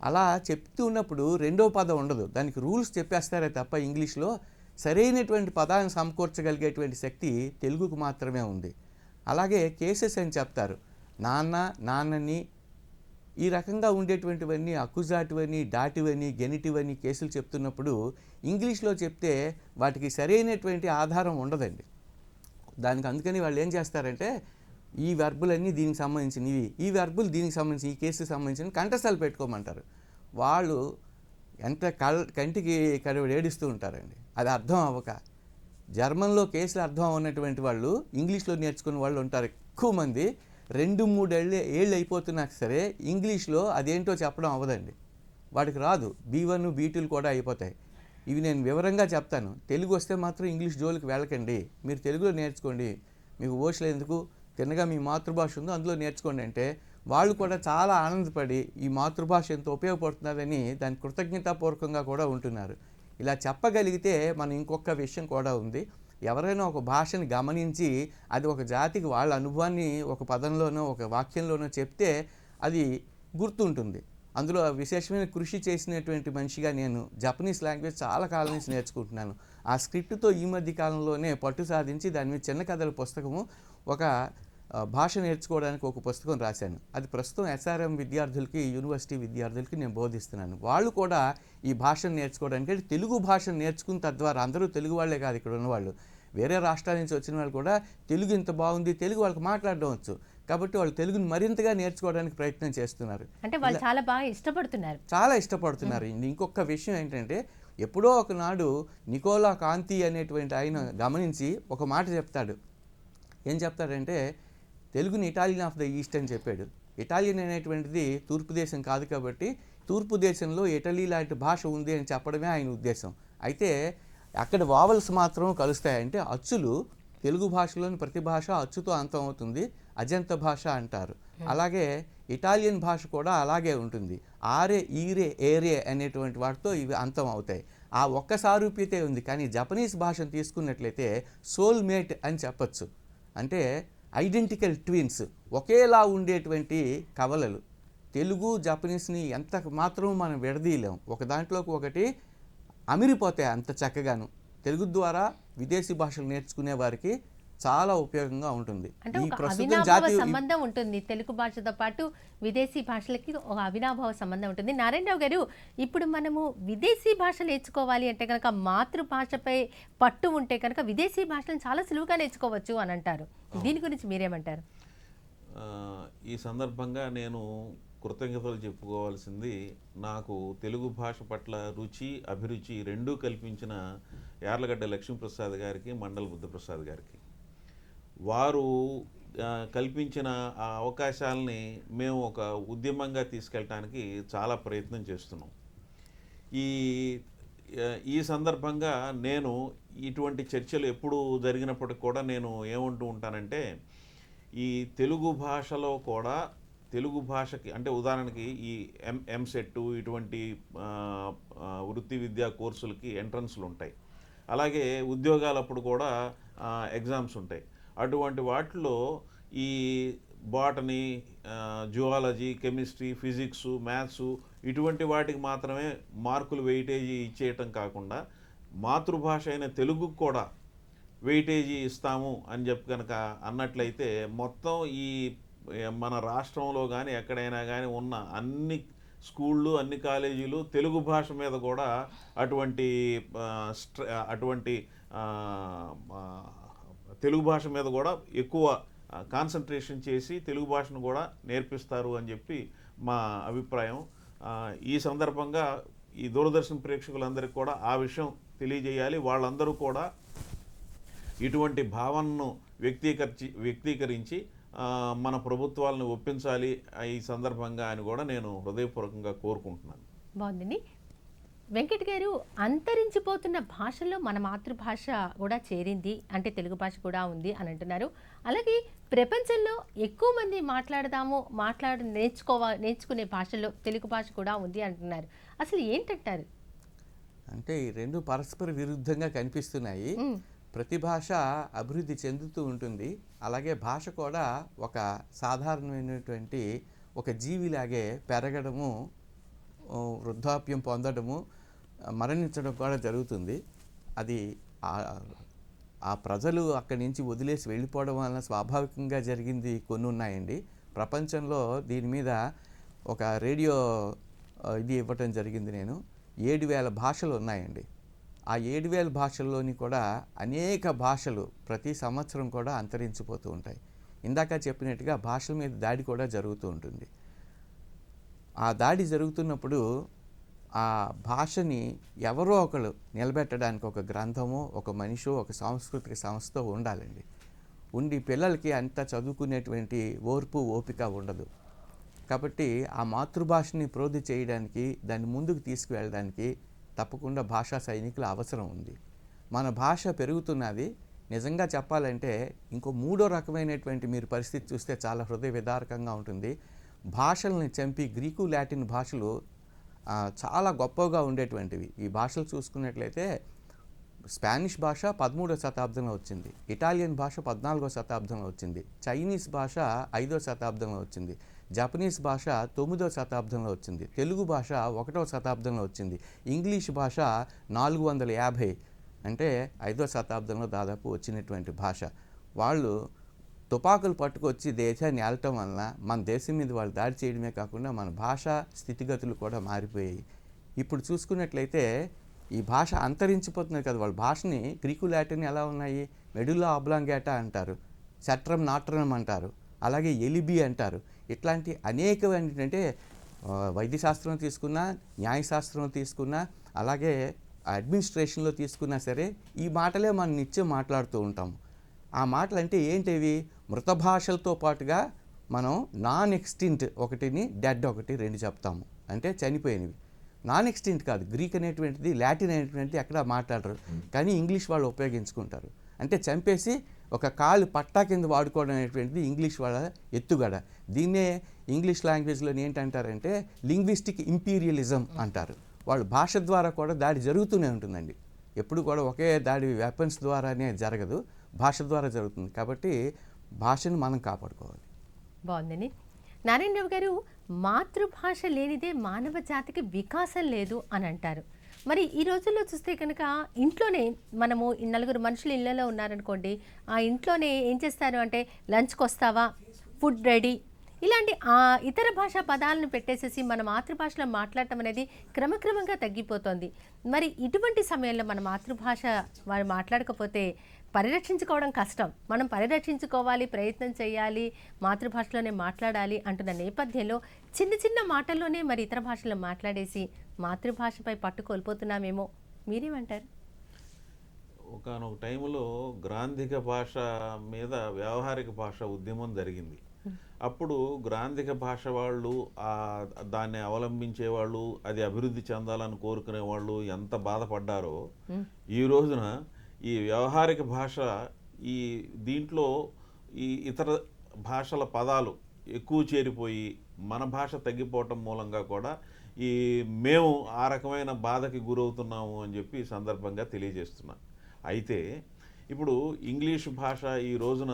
అలా చెప్తూ ఉన్నప్పుడు రెండో పదం ఉండదు, దానికి రూల్స్ చెప్పేస్తారే తప్ప ఇంగ్లీష్లో సరైనటువంటి పదాన్ని సమకూర్చగలిగేటువంటి శక్తి తెలుగుకు మాత్రమే ఉంది. అలాగే కేసెస్ అని చెప్తారు, నాన్నని, ఈ రకంగా ఉండేటువంటివన్నీ అకుజాటివని, డాటివని, గెనిటివని కేసులు చెప్తున్నప్పుడు ఇంగ్లీష్లో చెప్తే వాటికి సరైనటువంటి ఆధారం ఉండదండి. దానికి అందుకని వాళ్ళు ఏం చేస్తారంటే ఈ వెర్బులన్నీ దీనికి సంబంధించినవి, ఈ వెర్బులు దీనికి సంబంధించి, ఈ కేసుకి సంబంధించిన కంఠస్థాలు పెట్టుకోమంటారు. వాళ్ళు ఎంత కంటికి కడివడి ఏడుస్తూ ఉంటారండి, అది అర్థం అవ్వక. జర్మన్లో కేసులు అర్థం అవ్వనటువంటి వాళ్ళు ఇంగ్లీష్లో నేర్చుకున్న వాళ్ళు ఉంటారు ఎక్కువ మంది. 2-3 ఏళ్ళు అయిపోతున్నా సరే ఇంగ్లీష్లో అదేంటో చెప్పడం అవ్వదండి, వాడికి రాదు. B1 B2 కూడా అయిపోతాయి. ఇవి నేను వివరంగా చెప్తాను. తెలుగు వస్తే మాత్రం ఇంగ్లీష్ జోలికి వెళ్ళకండి, మీరు తెలుగులో నేర్చుకోండి, మీకు ఓషలు ఎందుకు, తిన్నగా మీ మాతృభాష ఉందో అందులో నేర్చుకోండి అంటే వాళ్ళు కూడా చాలా ఆనందపడి ఈ మాతృభాష ఎంత ఉపయోగపడుతున్నదని దాని కృతజ్ఞతాపూర్వకంగా కూడా ఉంటున్నారు. ఇలా చెప్పగలిగితే మనం ఇంకొక విషయం కూడా ఉంది, ఎవరైనా ఒక భాషని గమనించి అది ఒక జాతికి వాళ్ళ అనుభవాన్ని ఒక పదంలోనో ఒక వాక్యంలోనో చెప్తే అది గుర్తుంటుంది. అందులో విశేషమైన కృషి చేసినటువంటి మనిషిగా నేను జపనీస్ లాంగ్వేజ్ చాలా కాలం నుంచి నేర్చుకుంటున్నాను. ఆ స్క్రిప్ట్తో ఈ మధ్య కాలంలోనే పట్టు సాధించి దాని మీద చిన్న కథల పుస్తకము, ఒక భాష నేర్చుకోవడానికి ఒక పుస్తకం రాశాను. అది ప్రస్తుతం SRM విద్యార్థులకి, యూనివర్సిటీ విద్యార్థులకి నేను బోధిస్తున్నాను. వాళ్ళు కూడా ఈ భాషను నేర్చుకోవడానికి, అంటే తెలుగు భాషను నేర్చుకున్న తద్వారా, అందరూ తెలుగు వాళ్ళే కాదు ఇక్కడ ఉన్నవాళ్ళు, వేరే రాష్ట్రాల నుంచి వచ్చిన వాళ్ళు కూడా తెలుగు ఇంత బాగుంది, తెలుగు వాళ్ళకి మాట్లాడడం వచ్చు కాబట్టి వాళ్ళు తెలుగుని మరింతగా నేర్చుకోవడానికి ప్రయత్నం చేస్తున్నారు. అంటే వాళ్ళు చాలా బాగా ఇష్టపడుతున్నారు. ఇంకొక విషయం ఏంటంటే, ఎప్పుడో ఒకనాడు నికోలా కాంతి అనేటువంటి ఆయన గమనించి ఒక మాట చెప్తాడు. ఏం చెప్తాడంటే, తెలుగుని ఇటాలియన్ ఆఫ్ ద ఈస్ట్ అని చెప్పాడు. ఇటాలియన్ అనేటువంటిది తూర్పు దేశం కాదు కాబట్టి తూర్పు దేశంలో ఇటలీ లాంటి భాష ఉంది అని చెప్పడమే ఆయన ఉద్దేశం. అయితే అక్కడ వావల్స్ మాత్రం కలుస్తాయి. అంటే అచ్చులు, తెలుగు భాషలోని ప్రతి భాష అచ్చుతో అంతం అవుతుంది, అజంత భాష అంటారు. అలాగే ఇటాలియన్ భాష కూడా అలాగే ఉంటుంది. ఆరే, ఈరే, ఏరే అనేటువంటి వాటితో ఇవి అంతం అవుతాయి. ఆ ఒక్క సారూప్యతే ఉంది. కానీ జపనీస్ భాషను తీసుకున్నట్లయితే సోల్మేట్ అని చెప్పచ్చు. అంటే ఐడెంటికల్ ట్విన్స్, ఒకేలా ఉండేటువంటి కవలలు. తెలుగు జపనీస్ని ఎంత మాత్రం మనం విడదీయలేం, ఒక దాంట్లోకి ఒకటి అమిరిపోతాయి అంత చక్కగాను. తెలుగు ద్వారా విదేశీ భాషలు నేర్చుకునే వారికి చాలా ఉపయోగంగా ఉంటుంది. అంటే ఒక అవినాభావ సంబంధం ఉంటుంది, తెలుగు భాషతో పాటు విదేశీ భాషలకి ఒక అవినాభావ సంబంధం ఉంటుంది. నారాయణరావు గారు, ఇప్పుడు మనము విదేశీ భాష నేర్చుకోవాలి అంటే కనుక మాతృభాషపై పట్టు ఉంటే కనుక విదేశీ భాషలను చాలా సులువుగా నేర్చుకోవచ్చు అని అంటారు. దీని గురించి మీరేమంటారు? ఈ సందర్భంగా నేను కృతజ్ఞతలు చెప్పుకోవాల్సింది, నాకు తెలుగు భాష పట్ల రుచి, అభిరుచి రెండూ కల్పించిన యార్లగడ్డ లక్ష్మీప్రసాద్ గారికి, మండల బుద్ధప్రసాద్ గారికి. వారు కల్పించిన ఆ అవకాశాలని మేము ఒక ఉద్యమంగా తీసుకెళ్ళటానికి చాలా ప్రయత్నం చేస్తున్నాం. ఈ సందర్భంగా నేను ఇటువంటి చర్చలు ఎప్పుడు జరిగినప్పటికి కూడా నేను ఏమంటూ ఉంటానంటే, ఈ తెలుగు భాషలో కూడా తెలుగు భాషకి అంటే ఉదాహరణకి ఈ ఎంసెట్ ఇటువంటి వృత్తి విద్యా కోర్సులకి ఎంట్రన్స్లు ఉంటాయి. అలాగే ఉద్యోగాలప్పుడు కూడా ఎగ్జామ్స్ ఉంటాయి. అటువంటి వాటిలో ఈ botany, zoology, chemistry, physics, maths ఇటువంటి వాటికి మాత్రమే మార్కులు వెయిటేజీ ఇచ్చేయటం కాకుండా మాతృభాష అయిన తెలుగుకు కూడా వెయిటేజీ ఇస్తాము అని చెప్పి కనుక అన్నట్లయితే మొత్తం ఈ మన రాష్ట్రంలో కానీ ఎక్కడైనా కానీ ఉన్న అన్ని స్కూళ్ళు, అన్ని కాలేజీలు తెలుగు భాష మీద కూడా అటువంటి అటువంటి తెలుగు భాష మీద కూడా ఎక్కువ కాన్సన్ట్రేషన్ చేసి తెలుగు భాషను కూడా నేర్పిస్తారు అని చెప్పి మా అభిప్రాయం. ఈ సందర్భంగా ఈ దూరదర్శన్ ప్రేక్షకులందరికీ కూడా ఆ విషయం తెలియజేయాలి. వాళ్ళందరూ కూడా ఇటువంటి భావనను వ్యక్తీకరించి మన ప్రభుత్వాలను ఒప్పించాలి ఈ సందర్భంగా అని కూడా నేను హృదయపూర్వకంగా కోరుకుంటున్నాను. బాగుందండి. వెంకట్ గారు, అంతరించిపోతున్న భాషల్లో మన మాతృభాష కూడా చేరింది అంటే తెలుగు భాష కూడా ఉంది అని అంటున్నారు. అలాగే ప్రపంచంలో ఎక్కువ మంది నేర్చుకునే భాషల్లో తెలుగు భాష కూడా ఉంది అంటున్నారు. అసలు ఏంటంటారు? అంటే ఈ రెండు పరస్పర విరుద్ధంగా కనిపిస్తున్నాయి. ప్రతి భాష అభివృద్ధి చెందుతూ ఉంటుంది. అలాగే భాష కూడా ఒక సాధారణమైనటువంటి ఒక జీవిలాగే పెరగడము, వృద్ధాప్యం పొందడము, మరణించడం కూడా జరుగుతుంది. అది ఆ ప్రజలు అక్కడి నుంచి వదిలేసి వెళ్ళిపోవడం వలన స్వాభావికంగా జరిగింది కొన్ని ఉన్నాయండి. ప్రపంచంలో దీని మీద ఒక రేడియో ఇది ఇవ్వటం జరిగింది. నేను 7,000 భాషలు ఉన్నాయండి. ఆ 7,000 భాషల్లోని కూడా అనేక భాషలు ప్రతి సంవత్సరం కూడా అంతరించిపోతూ ఉంటాయి. ఇందాక చెప్పినట్టుగా భాషల మీద దాడి కూడా జరుగుతూ ఉంటుంది. ఆ దాడి జరుగుతున్నప్పుడు ఆ భాషని ఎవరో ఒకరు నిలబెట్టడానికి ఒక గ్రంథమో, ఒక మనిషో, ఒక సాంస్కృతిక సంస్థ ఉండాలండి. ఉండి పిల్లలకి అంత చదువుకునేటువంటి ఓర్పు, ఓపిక ఉండదు. కాబట్టి ఆ మాతృభాషని ప్రోధి చేయడానికి, దాన్ని ముందుకు తీసుకువెళ్ళడానికి తప్పకుండా భాషా సైనికుల అవసరం ఉంది. మన భాష పెరుగుతున్నది. నిజంగా చెప్పాలంటే ఇంకో మూడో రకమైనటువంటి మీరు పరిస్థితి చూస్తే చాలా హృదయ విదారకంగా ఉంటుంది. భాషల్ని చంపి గ్రీకు, లాటిన్ భాషలు చాలా గొప్పగా ఉండేటువంటివి. ఈ భాషలు చూసుకున్నట్లయితే స్పానిష్ భాష 13వ శతాబ్దంలో వచ్చింది, ఇటాలియన్ భాష 14వ శతాబ్దంలో వచ్చింది, చైనీస్ భాష 5వ శతాబ్దంలో వచ్చింది, జపనీస్ భాష 9వ శతాబ్దంలో వచ్చింది, తెలుగు భాష 1వ శతాబ్దంలో వచ్చింది, ఇంగ్లీష్ భాష 450 అంటే 5వ శతాబ్దంలో దాదాపు వచ్చినటువంటి భాష. వాళ్ళు తుపాకులు పట్టుకొచ్చి దేశాన్ని ఏలటం వలన మన దేశం మీద వాళ్ళు దాడి చేయడమే కాకుండా మన భాషా స్థితిగతులు కూడా మారిపోయాయి. ఇప్పుడు చూసుకున్నట్లయితే ఈ భాష అంతరించిపోతుంది కదా. వాళ్ళ భాషని గ్రీకు, లాటిన్ ఎలా ఉన్నాయి? మెడులా ఆబ్లాంగేటా అంటారు, సెట్రం నాట్రనం అంటారు, అలాగే ఎలిబి అంటారు. ఇట్లాంటి అనేక ఏంటంటే వైద్యశాస్త్రం తీసుకున్నా, న్యాయశాస్త్రం తీసుకున్నా, అలాగే అడ్మినిస్ట్రేషన్లో తీసుకున్నా సరే ఈ మాటలే మనం నిత్యం మాట్లాడుతూ ఉంటాము. ఆ మాటలు అంటే ఏంటివి? మృత భాషలతో పాటుగా మనం నాన్ ఎక్స్టింట్ ఒకటిని, డెడ్ ఒకటి, రెండు చెప్తాము. అంటే చనిపోయినవి. నాన్ ఎక్స్టింట్ కాదు, గ్రీక్ అనేటువంటిది, లాటిన్ అనేటువంటిది ఎక్కడ మాట్లాడరు, కానీ ఇంగ్లీష్ వాళ్ళు ఉపయోగించుకుంటారు. అంటే చంపేసి ఒక కాలు పట్టా కింద వాడుకోవడం అనేటువంటిది ఇంగ్లీష్ వాళ్ళ ఎత్తుగడ. దీన్నే ఇంగ్లీష్ లాంగ్వేజ్లో ఏంటంటారంటే లింగ్విస్టిక్ ఇంపీరియలిజం అంటారు. వాళ్ళు భాష ద్వారా కూడా దాడి జరుగుతూనే ఉంటుందండి. ఎప్పుడు కూడా ఒకే దాడి వెపన్స్ ద్వారానే జరగదు, భాష ద్వారా జరుగుతుంది. కాబట్టి భాషను మనం కాపాడుకోవాలి. బాగుందండి. నారాయణరావు గారు, మాతృభాష లేనిదే మానవ జాతికి వికాసం లేదు అని అంటారు. మరి ఈ రోజుల్లో చూస్తే కనుక ఇంట్లోనే మనము నలుగురు మనుషులు ఇళ్ళలో ఉన్నారనుకోండి, ఆ ఇంట్లోనే ఏం చేస్తారు అంటే లంచ్కి వస్తావా, ఫుడ్ రెడీ, ఇలాంటి ఇతర భాషా పదాలను పెట్టేసేసి మన మాతృభాషలో మాట్లాడటం అనేది క్రమక్రమంగా తగ్గిపోతుంది. మరి ఇటువంటి సమయంలో మన మాతృభాష వారు మాట్లాడకపోతే పరిరక్షించుకోవడం కష్టం. మనం పరిరక్షించుకోవాలి, ప్రయత్నం చేయాలి, మాతృభాషలోనే మాట్లాడాలి అంటున్న నేపథ్యంలో చిన్న చిన్న మాటల్లోనే మరి ఇతర భాషలో మాట్లాడేసి మాతృభాషపై పట్టు కోల్పోతున్నామేమో, మీరేమంటారు? ఒకనొక టైంలో గ్రాంధిక భాష మీద వ్యవహారిక భాష ఉద్యమం జరిగింది. అప్పుడు గ్రాంధిక భాష వాళ్ళు దాన్ని అవలంబించేవాళ్ళు, అది అభివృద్ధి చెందాలని కోరుకునే వాళ్ళు ఎంత బాధపడ్డారో, ఈ రోజున ఈ వ్యవహారిక భాష దీంట్లో ఈ ఇతర భాషల పదాలు ఎక్కువ చేరిపోయి మన భాష తగ్గిపోవటం మూలంగా కూడా మేము ఆ రకమైన బాధకి గురవుతున్నాము అని చెప్పి ఈ సందర్భంగా తెలియజేస్తున్నా. అయితే ఇప్పుడు ఇంగ్లీష్ భాష ఈ రోజున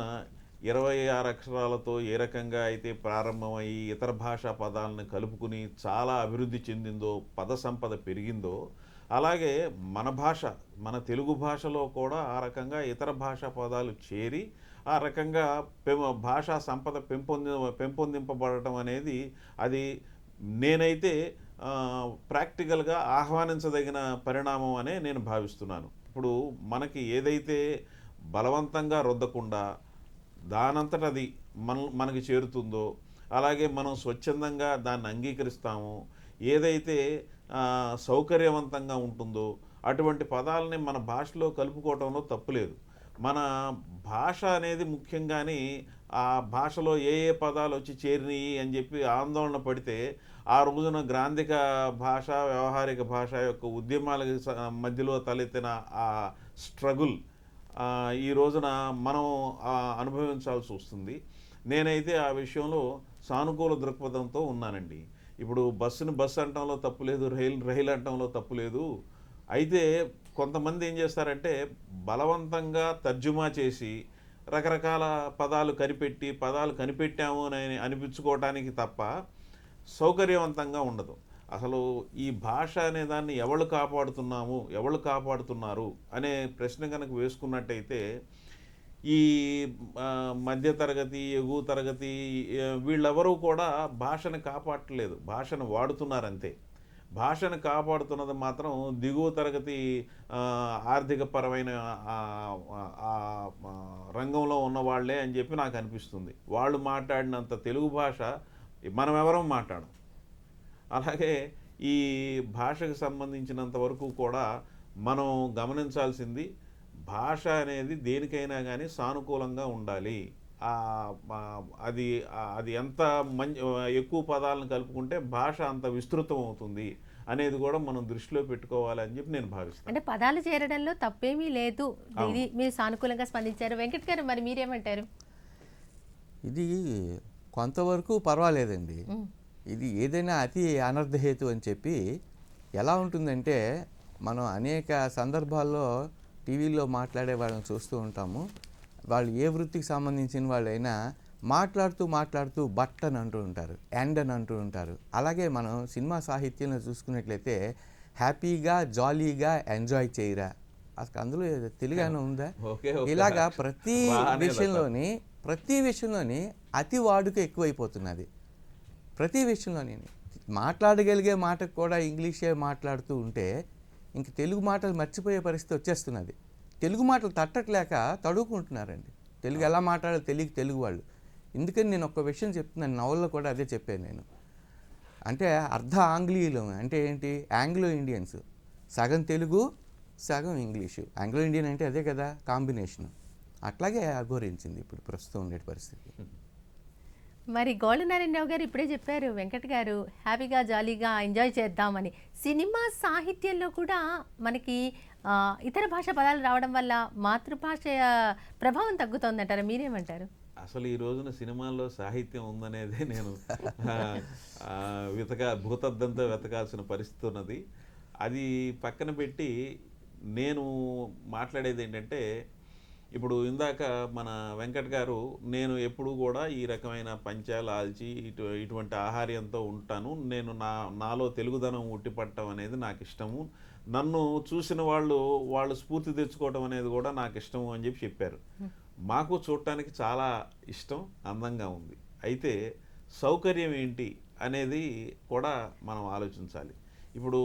26 అక్షరాలతో ఏ రకంగా అయితే ప్రారంభమయ్యి ఇతర భాషా పదాలను కలుపుకుని చాలా అభివృద్ధి చెందిందో, పద సంపద పెరిగిందో, అలాగే మన భాష, మన తెలుగు భాషలో కూడా ఆ రకంగా ఇతర భాషా పదాలు చేరి ఆ రకంగా భాషా సంపద పెంపొందింపబడటం అనేది అది నేనైతే ప్రాక్టికల్గా ఆహ్వానించదగిన పరిణామం అనే నేను భావిస్తున్నాను. ఇప్పుడు మనకి ఏదైతే బలవంతంగా రుద్దకుండా దానంతట అది మనకి చేరుతుందో, అలాగే మనం స్వచ్ఛందంగా దాన్ని అంగీకరిస్తామో, ఏదైతే సౌకర్యవంతంగా ఉంటుందో అటువంటి పదాలని మన భాషలో కలుపుకోవటంలో తప్పులేదు. మన భాష అనేది ముఖ్యంగాని ఆ భాషలో ఏ ఏ పదాలు వచ్చి చేరినాయి అని చెప్పి ఆందోళన పడితే ఆ రోజున గ్రాంధిక భాష, వ్యవహారిక భాష యొక్క ఉద్యమాల మధ్యలో తలెత్తిన ఆ స్ట్రగుల్ ఈ రోజున మనం అనుభవించాల్సి వస్తుంది. నేనైతే ఆ విషయంలో సానుకూల దృక్పథంతో ఉన్నానండి. ఇప్పుడు బస్సును బస్సు అనటంలో తప్పు లేదు, రైలు అనటంలో తప్పు లేదు. అయితే కొంతమంది ఏం చేస్తారంటే బలవంతంగా తర్జుమా చేసి రకరకాల పదాలు కనిపెట్టాము అని అనిపించుకోవటానికి తప్ప సౌకర్యవంతంగా ఉండదు. అసలు ఈ భాష అనే దాన్ని ఎవరు కాపాడుతున్నారు అనే ప్రశ్న కనుక వేసుకున్నట్టయితే ఈ మధ్యతరగతి, ఎగువ తరగతి వీళ్ళెవరూ కూడా భాషను కాపాడట్లేదు, భాషను వాడుతున్నారంతే. భాషను కాపాడుతున్నది మాత్రం దిగువ తరగతి ఆర్థికపరమైన రంగంలో ఉన్న వాళ్ళే అని చెప్పి నాకు అనిపిస్తుంది. వాళ్ళు మాట్లాడినంత తెలుగు భాష మనం ఎవరం మాట్లాడం. అలాగే ఈ భాషకు సంబంధించినంత వరకు కూడా మనం గమనించాల్సింది భాష అనేది దేనికైనా కానీ సానుకూలంగా ఉండాలి. అది ఎంత ఎక్కువ పదాలను కలుపుకుంటే భాష అంత విస్తృతం అవుతుంది అనేది కూడా మనం దృష్టిలో పెట్టుకోవాలని చెప్పి నేను భావిస్తాను. అంటే పదాలు చేరడంలో తప్పేమీ లేదు. ఇది మీరు సానుకూలంగా స్పందించారు. వెంకట్ గారు మరి మీరేమంటారు? ఇది కొంతవరకు పర్వాలేదండి. ఇది ఏదైనా అతి అనర్థహేతు అని చెప్పి ఎలా ఉంటుందంటే మనం అనేక సందర్భాల్లో టీవీలో మాట్లాడే వాళ్ళని చూస్తూ ఉంటాము. వాళ్ళు ఏ వృత్తికి సంబంధించిన వాళ్ళైనా మాట్లాడుతూ బట్ అని అంటూ ఉంటారు, ఎండ్ అని అంటూ ఉంటారు. అలాగే మనం సినిమా సాహిత్యంలో చూసుకున్నట్లయితే హ్యాపీగా, జాలీగా ఎంజాయ్ చేయరా, అసలు అందులో తెలుగానే ఉందా? ఇలాగా ప్రతి విషయంలోని అతి వాడుక ఎక్కువైపోతున్నది. ప్రతి విషయంలోని మాట్లాడగలిగే మాటకు కూడా ఇంగ్లీషే మాట్లాడుతూ ఉంటే ఇంక తెలుగు మాటలు మర్చిపోయే పరిస్థితి వచ్చేస్తున్నది. తెలుగు మాటలు తట్టట్లేక తడువుకుంటున్నారండి. తెలుగు ఎలా మాట్లాడాలో తెలియక తెలుగు వాళ్ళు. ఎందుకని నేను ఒక విషయం చెప్తున్నాను, నవల్లో కూడా అదే చెప్పాను నేను. అంటే అర్ధ ఆంగ్లీయులు అంటే ఏంటి, ఆంగ్లో ఇండియన్స్, సగం తెలుగు సగం ఇంగ్లీషు. ఆంగ్లో ఇండియన్ అంటే అదే కదా కాంబినేషను. అట్లాగే అఘోరించింది ఇప్పుడు ప్రస్తుతం ఉండే పరిస్థితి. మరి గోల్డ్ నారాయణరావు గారు ఇప్పుడే చెప్పారు, వెంకట్ గారు హ్యాపీగా జాలీగా ఎంజాయ్ చేద్దామని. సినిమా సాహిత్యంలో కూడా మనకి ఇతర భాష పదాలు రావడం వల్ల మాతృభాష ప్రభావం తగ్గుతోందంటారా? మీరేమంటారు? అసలు ఈ రోజున సినిమాల్లో సాహిత్యం ఉందనేదే నేను భూతద్దంతో వెతకాల్సిన పరిస్థితి ఉన్నది. అది పక్కన పెట్టి నేను మాట్లాడేది ఏంటంటే, ఇప్పుడు ఇందాక మన వెంకట్ గారు, నేను ఎప్పుడు కూడా ఈ రకమైన పంచాలు ఆల్చి ఇటువంటి ఆహార్యంతో ఉంటాను, నేను నాలో తెలుగుదనం ఉట్టిపట్టడం అనేది నాకు ఇష్టము, నన్ను చూసిన వాళ్ళు స్ఫూర్తి తెచ్చుకోవడం అనేది కూడా నాకు ఇష్టము అని చెప్పారు. మాకు చూడటానికి చాలా ఇష్టం, అందంగా ఉంది. అయితే సౌకర్యం ఏంటి అనేది కూడా మనం ఆలోచించాలి. ఇప్పుడు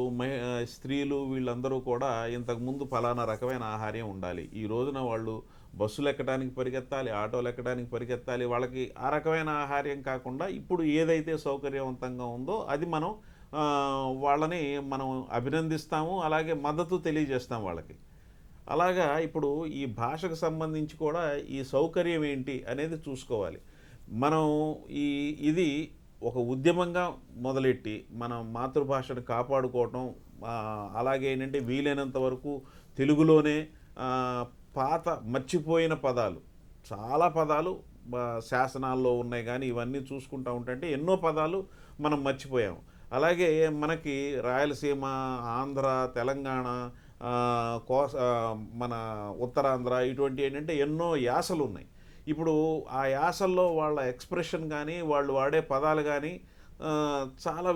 స్త్రీలు వీళ్ళందరూ కూడా ఇంతకుముందు ఫలానా రకమైన ఆహార్యం ఉండాలి, ఈ రోజున వాళ్ళు బస్సులు ఎక్కడానికి పరిగెత్తాలి, ఆటోలు ఎక్కడానికి పరిగెత్తాలి, వాళ్ళకి ఆ రకమైన ఆహార్యం కాకుండా ఇప్పుడు ఏదైతే సౌకర్యవంతంగా ఉందో అది వాళ్ళని మనం అభినందిస్తాము, అలాగే మద్దతు తెలియజేస్తాం వాళ్ళకి. అలాగా ఇప్పుడు ఈ భాషకు సంబంధించి కూడా ఈ సౌకర్యం ఏంటి అనేది చూసుకోవాలి. మనం ఇది ఒక ఉద్యమంగా మొదలెట్టి మన మాతృభాషను కాపాడుకోవటం, అలాగే ఏంటంటే వీలైనంత వరకు తెలుగులోనే మర్చిపోయిన పదాలు, చాలా పదాలు శాసనాల్లో ఉన్నాయి కానీ ఇవన్నీ చూసుకుంటా ఉంటే ఎన్నో పదాలు మనం మర్చిపోయాం. అలాగే మనకి రాయలసీమ, ఆంధ్ర, తెలంగాణ, మన ఉత్తరాంధ్ర ఇటువంటి ఏంటంటే ఎన్నో యాసలు ఉన్నాయి. ఇప్పుడు ఆ యాసల్లో వాళ్ళ ఎక్స్ప్రెషన్ కానీ వాళ్ళు వాడే పదాలు కానీ చాలా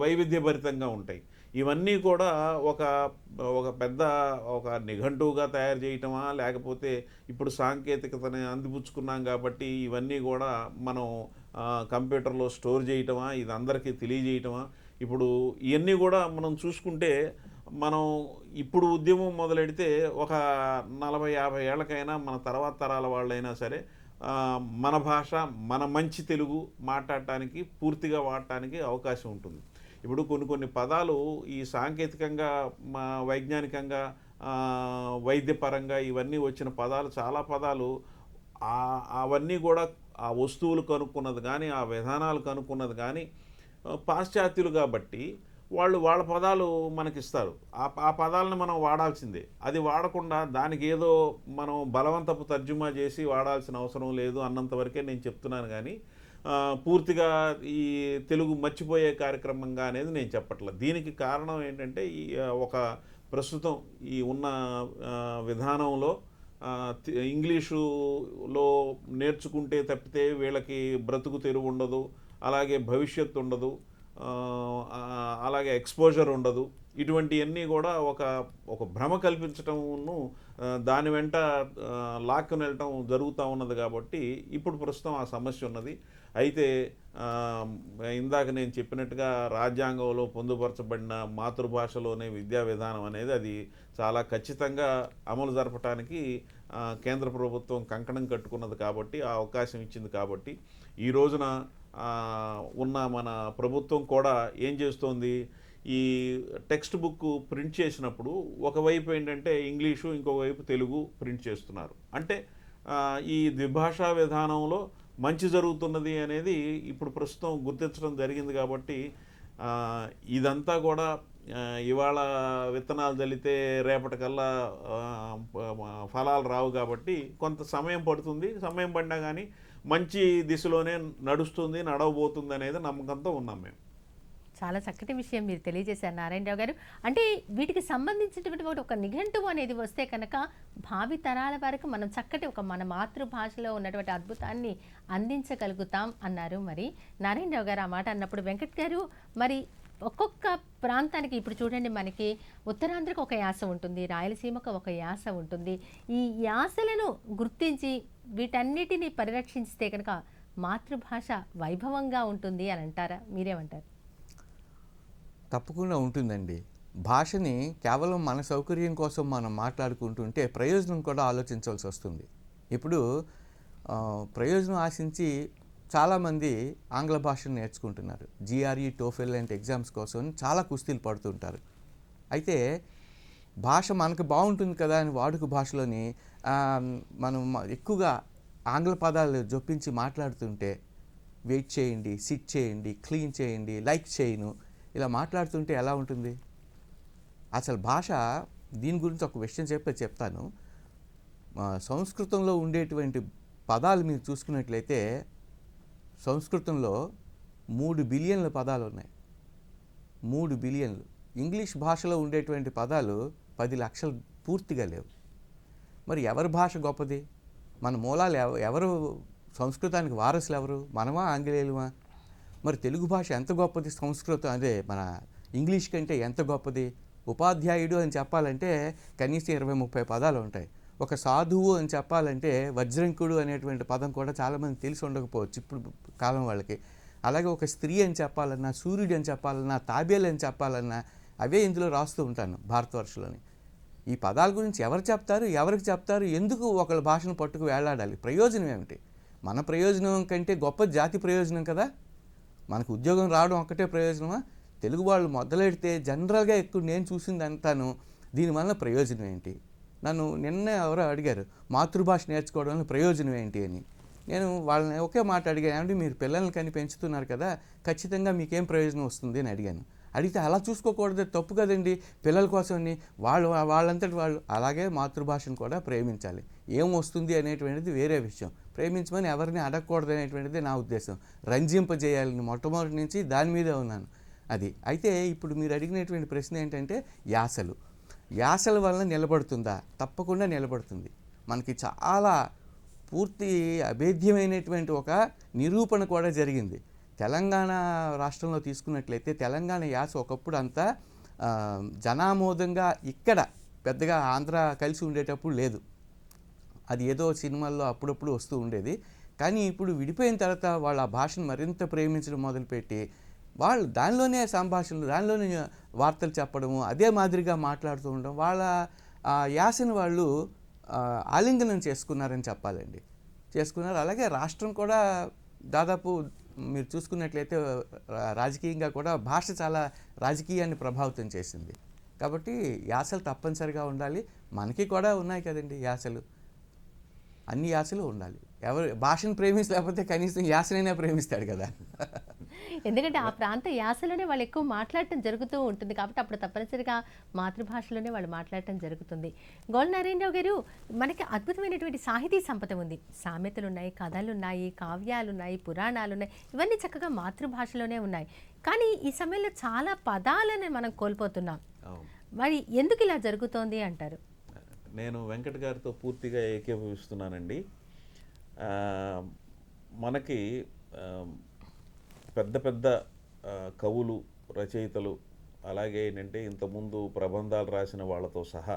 వైవిధ్యభరితంగా ఉంటాయి. ఇవన్నీ కూడా ఒక ఒక పెద్ద ఒక నిఘంటువుగా తయారు చేయటమా, లేకపోతే ఇప్పుడు సాంకేతికతని అందిపుచ్చుకున్నాం కాబట్టి ఇవన్నీ కూడా మనం కంప్యూటర్లో స్టోర్ చేయటమా, ఇది అందరికీ తెలియజేయటమా? ఇప్పుడు ఇవన్నీ కూడా మనం చూసుకుంటే మనం ఇప్పుడు ఉద్యమం మొదలెడితే ఒక 40-50 ఏళ్ళకైనా మన తర్వాత తరాల వాళ్ళైనా సరే మన భాష, మన మంచి తెలుగు మాట్లాడటానికి, పూర్తిగా వాడటానికి అవకాశం ఉంటుంది. ఇప్పుడు కొన్ని పదాలు ఈ సాంకేతికంగా, వైజ్ఞానికంగా, వైద్యపరంగా ఇవన్నీ వచ్చిన పదాలు, చాలా పదాలు అవన్నీ కూడా ఆ వస్తువులు కనుక్కున్నది కానీ, ఆ విధానాలు కనుక్కున్నది కానీ పాశ్చాత్యులు కాబట్టి వాళ్ళ పదాలు మనకిస్తారు. ఆ పదాలను మనం వాడాల్సిందే. అది వాడకుండా దానికి ఏదో మనం బలవంతపు తర్జుమా చేసి వాడాల్సిన అవసరం లేదు అన్నంత వరకే నేను చెప్తున్నాను కానీ పూర్తిగా ఈ తెలుగు మర్చిపోయే కార్యక్రమంగా అనేది నేను చెప్పట్లేదు. దీనికి కారణం ఏంటంటే ఈ ఒక ప్రస్తుతం ఈ ఉన్న విధానంలో ఇంగ్లీషులో నేర్చుకుంటే తప్పితే వీళ్ళకి బ్రతుకు తెరువు ఉండదు, అలాగే భవిష్యత్తు ఉండదు, అలాగే ఎక్స్పోజర్ ఉండదు. ఇటువంటివన్నీ కూడా ఒక భ్రమ కల్పించటమును దాని వెంట లాక్కుని వెళ్ళటం జరుగుతూ ఉన్నది. కాబట్టి ఇప్పుడు ప్రస్తుతం ఆ సమస్య ఉన్నది. అయితే ఇందాక నేను చెప్పినట్టుగా రాజ్యాంగంలో పొందుపరచబడిన మాతృభాషలోనే విద్యా విధానం అనేది అది చాలా ఖచ్చితంగా అమలు జరపడానికి కేంద్ర ప్రభుత్వం కంకణం కట్టుకున్నది కాబట్టి, ఆ అవకాశం ఇచ్చింది కాబట్టి ఈ రోజున ఉన్న మన ప్రభుత్వం కూడా ఏం చేస్తోంది, ఈ టెక్స్ట్ బుక్ ప్రింట్ చేసినప్పుడు ఒకవైపు ఏంటంటే ఇంగ్లీషు, ఇంకోవైపు తెలుగు ప్రింట్ చేస్తున్నారు. అంటే ఈ ద్విభాషా విధానంలో మంచి జరుగుతున్నది అనేది ఇప్పుడు ప్రస్తుతం గుర్తించడం జరిగింది. కాబట్టి ఇదంతా కూడా ఇవాళ విత్తనాలు చల్లితే రేపటికల్లా ఫలాలు రావు కాబట్టి కొంత సమయం పడుతుంది. సమయం పడినా కానీ మంచి దిశలోనే నడుస్తుంది, నడవబోతుంది అనేది నమ్మకంతో ఉన్నాం మేము. చాలా చక్కటి విషయం మీరు తెలియజేశారు నారాయణరావు గారు. అంటే వీటికి సంబంధించినటువంటి ఒక నిఘంటువు అనేది వస్తే కనుక భావి తరాల వరకు మనం చక్కటి మన మాతృభాషలో ఉన్నటువంటి అద్భుతాన్ని అందించగలుగుతాం అన్నారు. మరి నారాయణరావు గారు ఆ మాట అన్నప్పుడు వెంకట్ గారు, మరి ఒక్కొక్క ప్రాంతానికి ఇప్పుడు చూడండి, మనకి ఉత్తరాంధ్రకు ఒక యాస ఉంటుంది, రాయలసీమకు ఒక యాస ఉంటుంది. ఈ యాసలను గుర్తించి వీటన్నిటిని పరిరక్షిస్తే కనుక మాతృభాష వైభవంగా ఉంటుంది అని అంటారా? మీరేమంటారు? తప్పకుండా ఉంటుందండి. భాషని కేవలం మన సౌకర్యం కోసం మనం మాట్లాడుకుంటుంటే ప్రయోజనం కూడా ఆలోచించాల్సి వస్తుంది. ఇప్పుడు ప్రయోజనం ఆశించి చాలామంది ఆంగ్ల భాషను నేర్చుకుంటున్నారు. GRE, TOEFL లాంటి ఎగ్జామ్స్ కోసం చాలా కుస్తీలు పడుతుంటారు. అయితే భాష మనకు బాగుంటుంది కదా అని వాడుక భాషలోని మనం ఎక్కువగా ఆంగ్ల పదాలు జొప్పించి మాట్లాడుతుంటే వెయిట్ చేయండి, సిట్ చేయండి, క్లీన్ చేయండి, లైక్ చేయను ఇలా మాట్లాడుతుంటే ఎలా ఉంటుంది? అసలు భాష దీని గురించి ఒక విషయం చెప్తాను. సంస్కృతంలో ఉండేటువంటి పదాలు మీరు చూసుకున్నట్లయితే సంస్కృతంలో 3 బిలియన్ల పదాలు ఉన్నాయి. 3 బిలియన్లు. ఇంగ్లీష్ భాషలో ఉండేటువంటి పదాలు 10 లక్షలు పూర్తిగా లేవు. మరి ఎవరి భాష గొప్పది? మన మూలాలు ఎవరు సంస్కృతానికి వారసులు ఎవరు? మనమా, ఆంగ్లేయులమా? మరి తెలుగు భాష ఎంత గొప్పది? సంస్కృతం అదే మన ఇంగ్లీష్ కంటే ఎంత గొప్పది? ఉపాధ్యాయుడు అని చెప్పాలంటే కనీసం 20-30 పదాలు ఉంటాయి. ఒక సాధువు అని చెప్పాలంటే వజ్రంకుడు అనేటువంటి పదం కూడా చాలామంది తెలిసి ఉండకపోవచ్చు ఇప్పుడు కాలం వాళ్ళకి. అలాగే ఒక స్త్రీ అని చెప్పాలన్నా, సూర్యుడు అని చెప్పాలన్నా, తాబేలు అని చెప్పాలన్నా అవే ఇందులో రాస్తూ ఉంటాను భారతవర్షంలోని. ఈ పదాల గురించి ఎవరు చెప్తారు, ఎవరికి చెప్తారు, ఎందుకు ఒకళ్ళ భాషను పట్టుకు వేలాడాలి? ప్రయోజనం ఏమిటి? మన ప్రయోజనం కంటే గొప్ప జాతి ప్రయోజనం కదా. మనకు ఉద్యోగం రావడం ఒక్కటే ప్రయోజనమా? తెలుగు వాళ్ళు మొదలెడితే జనరల్గా ఎక్కువ నేను చూసింది అంతాను దీనివల్ల ప్రయోజనం ఏంటి? నన్ను నిన్న ఎవరో అడిగారు మాతృభాష నేర్చుకోవడం వల్ల ప్రయోజనం ఏంటి అని. నేను వాళ్ళని ఒకే మాట అడిగాను, ఏమంటే మీరు పిల్లల్ని కని పెంచుతున్నారు కదా, ఖచ్చితంగా మీకేం ప్రయోజనం వస్తుంది అని అడిగాను. అడిగితే అలా చూసుకోకూడదు, తప్పు కదండి, పిల్లల కోసమని వాళ్ళంతటి వాళ్ళు. అలాగే మాతృభాషను కూడా ప్రేమించాలి. ఏం వస్తుంది అనేటువంటిది వేరే విషయం. ప్రేమించమని ఎవరిని అడగకూడదు అనేటువంటిది నా ఉద్దేశం. రంజింపజేయాలని మొట్టమొదటి నుంచి దాని మీదే ఉన్నాను. అది అయితే ఇప్పుడు మీరు అడిగినటువంటి ప్రశ్న ఏంటంటే యాసల వలన నిలబడుతుందా? తప్పకుండా నిలబడుతుంది. మనకి చాలా పూర్తి అభేద్యమైనటువంటి ఒక నిరూపణ కూడా జరిగింది. తెలంగాణ రాష్ట్రంలో తీసుకున్నట్లయితే తెలంగాణ యాస ఒకప్పుడు అంతా జనామోదంగా ఇక్కడ పెద్దగా ఆంధ్ర కలిసి ఉండేటప్పుడు లేదు. అది ఏదో సినిమాల్లో అప్పుడప్పుడు వస్తూ ఉండేది. కానీ ఇప్పుడు విడిపోయిన తర్వాత వాళ్ళు ఆ భాషను మరింత ప్రేమించడం మొదలుపెట్టి వాళ్ళు దానిలోనే సంభాషణలు, దానిలోనే వార్తలు చెప్పడము, అదే మాదిరిగా మాట్లాడుతూ ఉండడం, వాళ్ళ యాసను వాళ్ళు ఆలింగనం చేసుకున్నారని చెప్పాలండి. చేసుకున్నారు. అలాగే రాష్ట్రం కూడా దాదాపు మీరు చూసుకున్నట్లయితే రాజకీయంగా కూడా భాష చాలా రాజకీయాన్ని ప్రభావితం చేసింది. కాబట్టి యాసలు తప్పనిసరిగా ఉండాలి. మనకి కూడా ఉన్నాయి కదండి యాసలు, అన్ని యాసలు ఉండాలి. ఎవరు భాషను ప్రేమించలేకపోతే కనీసం యాసనైనా ప్రేమిస్తాడు కదా. ఎందుకంటే ఆ ప్రాంత యాసలోనే వాళ్ళు ఎక్కువ మాట్లాడటం జరుగుతూ ఉంటుంది కాబట్టి అప్పుడు తప్పనిసరిగా మాతృభాషలోనే వాళ్ళు మాట్లాడటం జరుగుతుంది. గోల్ నారాయణరావు గారు, మనకి అద్భుతమైనటువంటి సాహితీ సంపద ఉంది. సామెతలు ఉన్నాయి, కథలు ఉన్నాయి, కావ్యాలు ఉన్నాయి, పురాణాలు ఉన్నాయి. ఇవన్నీ చక్కగా మాతృభాషలోనే ఉన్నాయి. కానీ ఈ సమయంలో చాలా పదాలను మనం కోల్పోతున్నాం. మరి ఎందుకు ఇలా జరుగుతోంది అంటారు? నేను వెంకట్ గారితో పూర్తిగా ఏకీభవిస్తున్నానండి. మనకి పెద్ద పెద్ద కవులు, రచయితలు, అలాగే ఏంటంటే ఇంతకుముందు ప్రబంధాలు రాసిన వాళ్ళతో సహా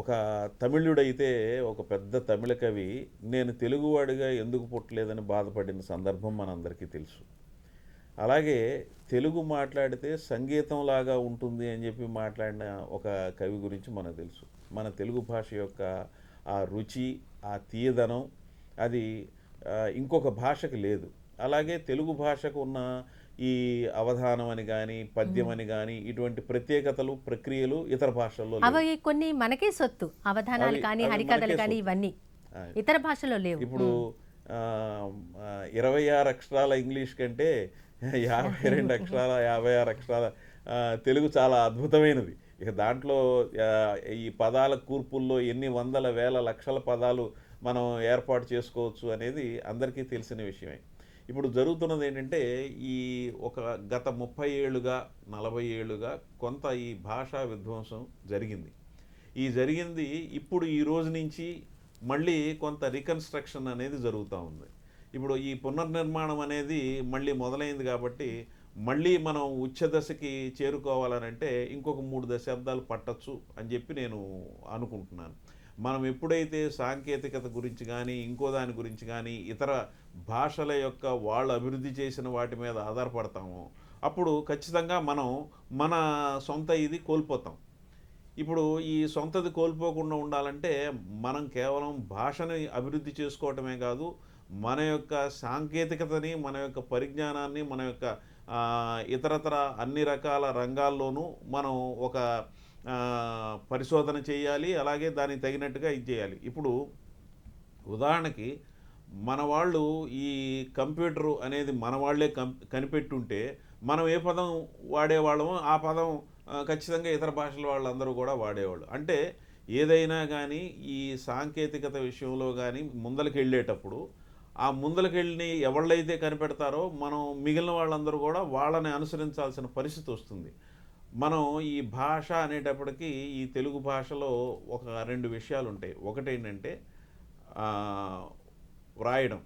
ఒక తమిళుడైతే ఒక పెద్ద తమిళ కవి నేను తెలుగువాడిగా ఎందుకు పుట్టలేదని బాధపడిన సందర్భం మనందరికీ తెలుసు. అలాగే తెలుగు మాట్లాడితే సంగీతంలాగా ఉంటుంది అని చెప్పి మాట్లాడిన ఒక కవి గురించి మనకు తెలుసు. మన తెలుగు భాష యొక్క ఆ రుచి, ఆ తీయదనం అది ఇంకొక భాషకి లేదు. అలాగే తెలుగు భాషకు ఉన్న ఈ అవధానం అని కానీ, పద్యం అని కానీ, ఇటువంటి ప్రత్యేకతలు, ప్రక్రియలు ఇతర భాషల్లో అవి కొన్ని మనకే సొత్తు. అవధానాలు కానీ, హరికథలు కానీ ఇవన్నీ ఇతర భాషలో లేవు. ఇప్పుడు 26 అక్షరాల ఇంగ్లీష్ కంటే 52 అక్షరాల 56 అక్షరాల తెలుగు చాలా అద్భుతమైనది. ఇక దాంట్లో ఈ పదాల కూర్పుల్లో ఎన్ని వందల వేల లక్షల పదాలు మనం ఏర్పాటు చేసుకోవచ్చు అనేది అందరికీ తెలిసిన విషయమే. ఇప్పుడు జరుగుతున్నది ఏంటంటే ఈ ఒక గత 30 ఏళ్ళుగా 40 ఏళ్ళుగా కొంత ఈ భాషా విధ్వంసం జరిగింది. ఈ జరిగింది ఇప్పుడు ఈ రోజు నుంచి మళ్ళీ కొంత రికన్స్ట్రక్షన్ అనేది జరుగుతూ ఉంది. ఇప్పుడు ఈ పునర్నిర్మాణం అనేది మళ్ళీ మొదలైంది కాబట్టి మళ్ళీ మనం ఉచ్చ దశకి చేరుకోవాలనంటే ఇంకొక 3 దశాబ్దాలు పట్టచ్చు అని చెప్పి నేను అనుకుంటున్నాను. మనం ఎప్పుడైతే సాంకేతికత గురించి కానీ, ఇంకో దాని గురించి కానీ, ఇతర భాషల యొక్క వాళ్ళు అభివృద్ధి చేసిన వాటి మీద ఆధారపడతామో అప్పుడు ఖచ్చితంగా మనం మన సొంత ఇది కోల్పోతాం. ఇప్పుడు ఈ సొంతది కోల్పోకుండా ఉండాలంటే మనం కేవలం భాషని అభివృద్ధి చేసుకోవటమే కాదు, మన యొక్క సాంకేతికతని, మన యొక్క పరిజ్ఞానాన్ని, మన యొక్క ఇతరతర అన్ని రకాల రంగాల్లోనూ మనం ఒక పరిశోధన చేయాలి. అలాగే దానికి తగినట్టుగా ఇది చేయాలి. ఇప్పుడు ఉదాహరణకి మన వాళ్ళు ఈ కంప్యూటరు అనేది మన వాళ్ళే కనిపెట్టుంటే మనం ఏ పదం వాడేవాళ్ళమో ఆ పదం ఖచ్చితంగా ఇతర భాషల వాళ్ళందరూ కూడా వాడేవాళ్ళు. అంటే ఏదైనా కానీ ఈ సాంకేతికత విషయంలో కానీ ముందరికి వెళ్ళేటప్పుడు ఆ ముందలకెళ్ళి ఎవళ్ళైతే కనిపెడతారో మనం మిగిలిన వాళ్ళందరూ కూడా వాళ్ళని అనుసరించాల్సిన పరిస్థితి వస్తుంది. మనం ఈ భాష అనేటప్పటికీ ఈ తెలుగు భాషలో ఒక 2 విషయాలు ఉంటాయి. ఒకటి ఏంటంటే వ్రాయడం,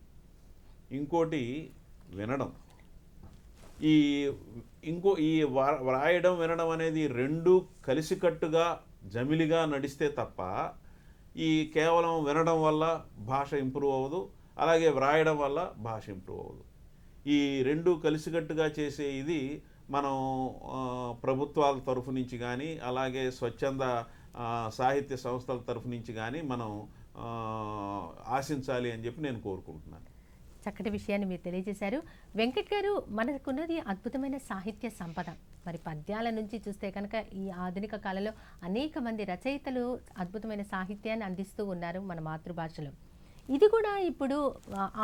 ఇంకోటి వినడం. ఈ వ్రాయడం, వినడం అనేది 2 కలిసికట్టుగా జమిలిగా నడిస్తే తప్ప ఈ కేవలం వినడం వల్ల భాష ఇంప్రూవ్ అవ్వదు, అలాగే వ్రాయడం వల్ల భాష ఇంప్రూవ్ అవ్వదు. ఈ 2 కలిసికట్టుగా చేసే ఇది మనం ప్రభుత్వాల తరఫు నుంచి కానీ, అలాగే స్వచ్ఛంద సాహిత్య సంస్థల తరఫు నుంచి కానీ మనం ఆశించాలి అని చెప్పి నేను కోరుకుంటున్నాను. చక్కటి విషయాన్ని మీరు తెలియజేశారు. వెంకట్ గారు, మనకున్నది అద్భుతమైన సాహిత్య సంపద. మరి పద్యాల నుంచి చూస్తే కనుక ఈ ఆధునిక కాలంలో అనేక మంది రచయితలు అద్భుతమైన సాహిత్యాన్ని అందిస్తూ ఉన్నారు మన మాతృభాషలో. ఇది కూడా ఇప్పుడు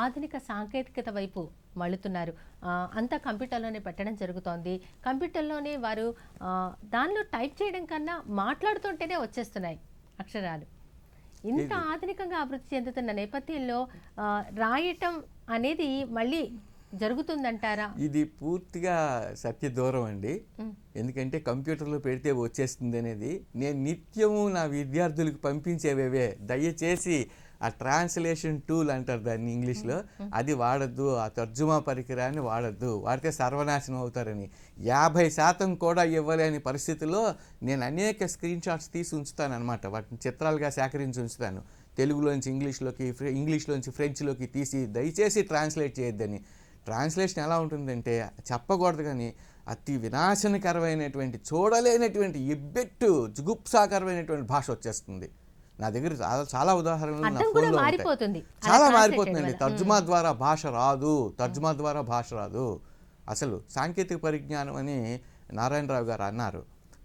ఆధునిక సాంకేతికత వైపు మళ్ళుతున్నారు. అంతా కంప్యూటర్లోనే పెట్టడం జరుగుతోంది. కంప్యూటర్లోనే వారు దానిలో టైప్ చేయడం కన్నా మాట్లాడుతుంటేనే వచ్చేస్తున్నాయి అక్షరాలు. ఇంత ఆధునికంగా అభివృద్ధి చెందుతున్న నేపథ్యంలో రాయటం అనేది మళ్ళీ జరుగుతుందంటారా? ఇది పూర్తిగా సత్య దూరం అండి. ఎందుకంటే కంప్యూటర్లో పెడితే వచ్చేస్తుంది అనేది నేను నిత్యము నా విద్యార్థులకు పంపించేవేవే. దయచేసి ఆ ట్రాన్స్లేషన్ టూల్ అంటారు దాన్ని ఇంగ్లీష్లో, అది వాడద్దు. ఆ తర్జుమా పరికరాన్ని వాడద్దు, వాడితే సర్వనాశనం అవుతారని 50% కూడా ఇవ్వలేని పరిస్థితుల్లో నేను అనేక స్క్రీన్ షాట్స్ తీసి ఉంచుతాను అనమాట. వాటిని చిత్రాలుగా సేకరించి ఉంచుతాను. తెలుగులోంచి ఇంగ్లీష్లోకి, ఇంగ్లీష్లోంచి ఫ్రెంచ్లోకి తీసి దయచేసి ట్రాన్స్లేట్ చేయొద్దని. ట్రాన్స్లేషన్ ఎలా ఉంటుందంటే చెప్పకూడదు కానీ అతి వినాశనకరమైనటువంటి, చూడలేనటువంటి, ఎబ్బెట్టు జుగుప్సాకరమైనటువంటి భాష వచ్చేస్తుంది. నా దగ్గర చాలా ఉదాహరణలు నా ఫోన్లో ఉంటాయి. చాలా మారిపోతుందండి. తర్జుమా ద్వారా భాష రాదు, తర్జుమా ద్వారా భాష రాదు. అసలు సాంకేతిక పరిజ్ఞానం అని నారాయణరావు గారు అన్నారు.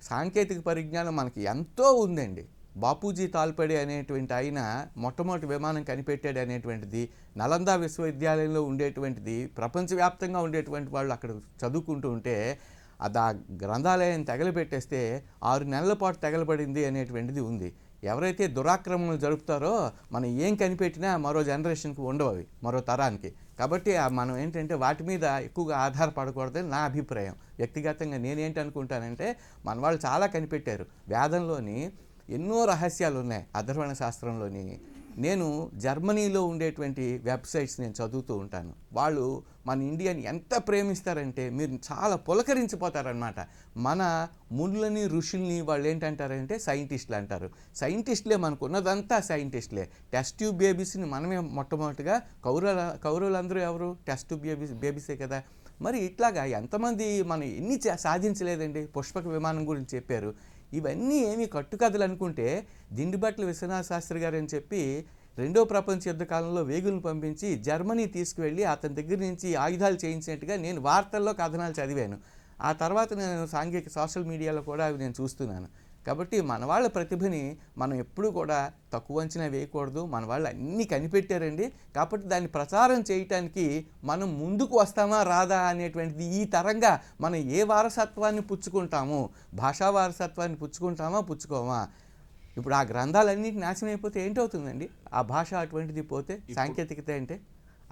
సాంకేతిక పరిజ్ఞానం మనకి ఎంతో ఉందండి. బాపూజీ తాల్పడే అనేటువంటి ఆయన మొట్టమొదటి విమానం కనిపెట్టాడు అనేటువంటిది, నలందా విశ్వవిద్యాలయంలో ఉండేటువంటిది, ప్రపంచవ్యాప్తంగా ఉండేటువంటి వాళ్ళు అక్కడ చదువుకుంటూ ఉంటే అది ఆ గ్రంథాలయం తగలబెట్టేస్తే 6 నెలల పాటు తగలబడింది అనేటువంటిది ఉంది. ఎవరైతే దురాక్రమణలు జరుపుతారో మనం ఏం కనిపెట్టినా మరో జనరేషన్కి ఉండవు అవి, మరో తరానికి. కాబట్టి మనం ఏంటంటే వాటి మీద ఎక్కువగా ఆధారపడకూడదని నా అభిప్రాయం. వ్యక్తిగతంగా నేనేంటి అనుకుంటానంటే, మన వాళ్ళు చాలా కనిపెట్టారు. వేదంలోని ఎన్నో రహస్యాలు ఉన్నాయి, అధర్వణ శాస్త్రంలోని. నేను జర్మనీలో ఉండేటువంటి వెబ్సైట్స్ నేను చదువుతూ ఉంటాను. వాళ్ళు మన ఇండియాని ఎంత ప్రేమిస్తారంటే మీరు చాలా పులకరించిపోతారనమాట. మన మునులని, ఋషుల్ని వాళ్ళు ఏంటంటారంటే సైంటిస్టులు అంటారు. సైంటిస్టులే, మనకు ఉన్నదంతా సైంటిస్టులే. టెస్ట్ ట్యూబ్ బేబీస్ని మనమే మొట్టమొదటిగా, కౌరవులందరూ ఎవరు? టెస్ట్ ట్యూబ్ బేబీసే కదా. మరి ఇట్లాగా ఎంతమంది మనం ఎన్ని సాధించలేదండి. పుష్పక విమానం గురించి చెప్పారు. ఇవన్నీ ఏమి కట్టుకథలు అనుకుంటే, దిండిబట్ల విశ్వనాథ శాస్త్రి గారు అని చెప్పి 2వ ప్రపంచ యుద్ధ కాలంలో వేగులను పంపించి జర్మనీ తీసుకువెళ్ళి అతని దగ్గర నుంచి ఆయుధాలు చేయించినట్టుగా నేను వార్తల్లో కథనాలు చదివాను. ఆ తర్వాత నేను సోషల్ మీడియాలో కూడా అవి నేను చూస్తున్నాను. కాబట్టి మన వాళ్ళ ప్రతిభని మనం ఎప్పుడూ కూడా తక్కువ అంచనా వేయకూడదు. మన వాళ్ళు అన్నీ కనిపెట్టారండి. కాబట్టి దాన్ని ప్రచారం చేయటానికి మనం ముందుకు వస్తామా రాదా అనేటువంటిది ఈ తరంగా మనం ఏ వారసత్వాన్ని పుచ్చుకుంటాము, భాషా వారసత్వాన్ని పుచ్చుకోమా. ఇప్పుడు ఆ గ్రంథాలన్నింటి నాశనం అయిపోతే ఏంటవుతుందండి? ఆ భాష అటువంటిది పోతే, సాంకేతికత అంటే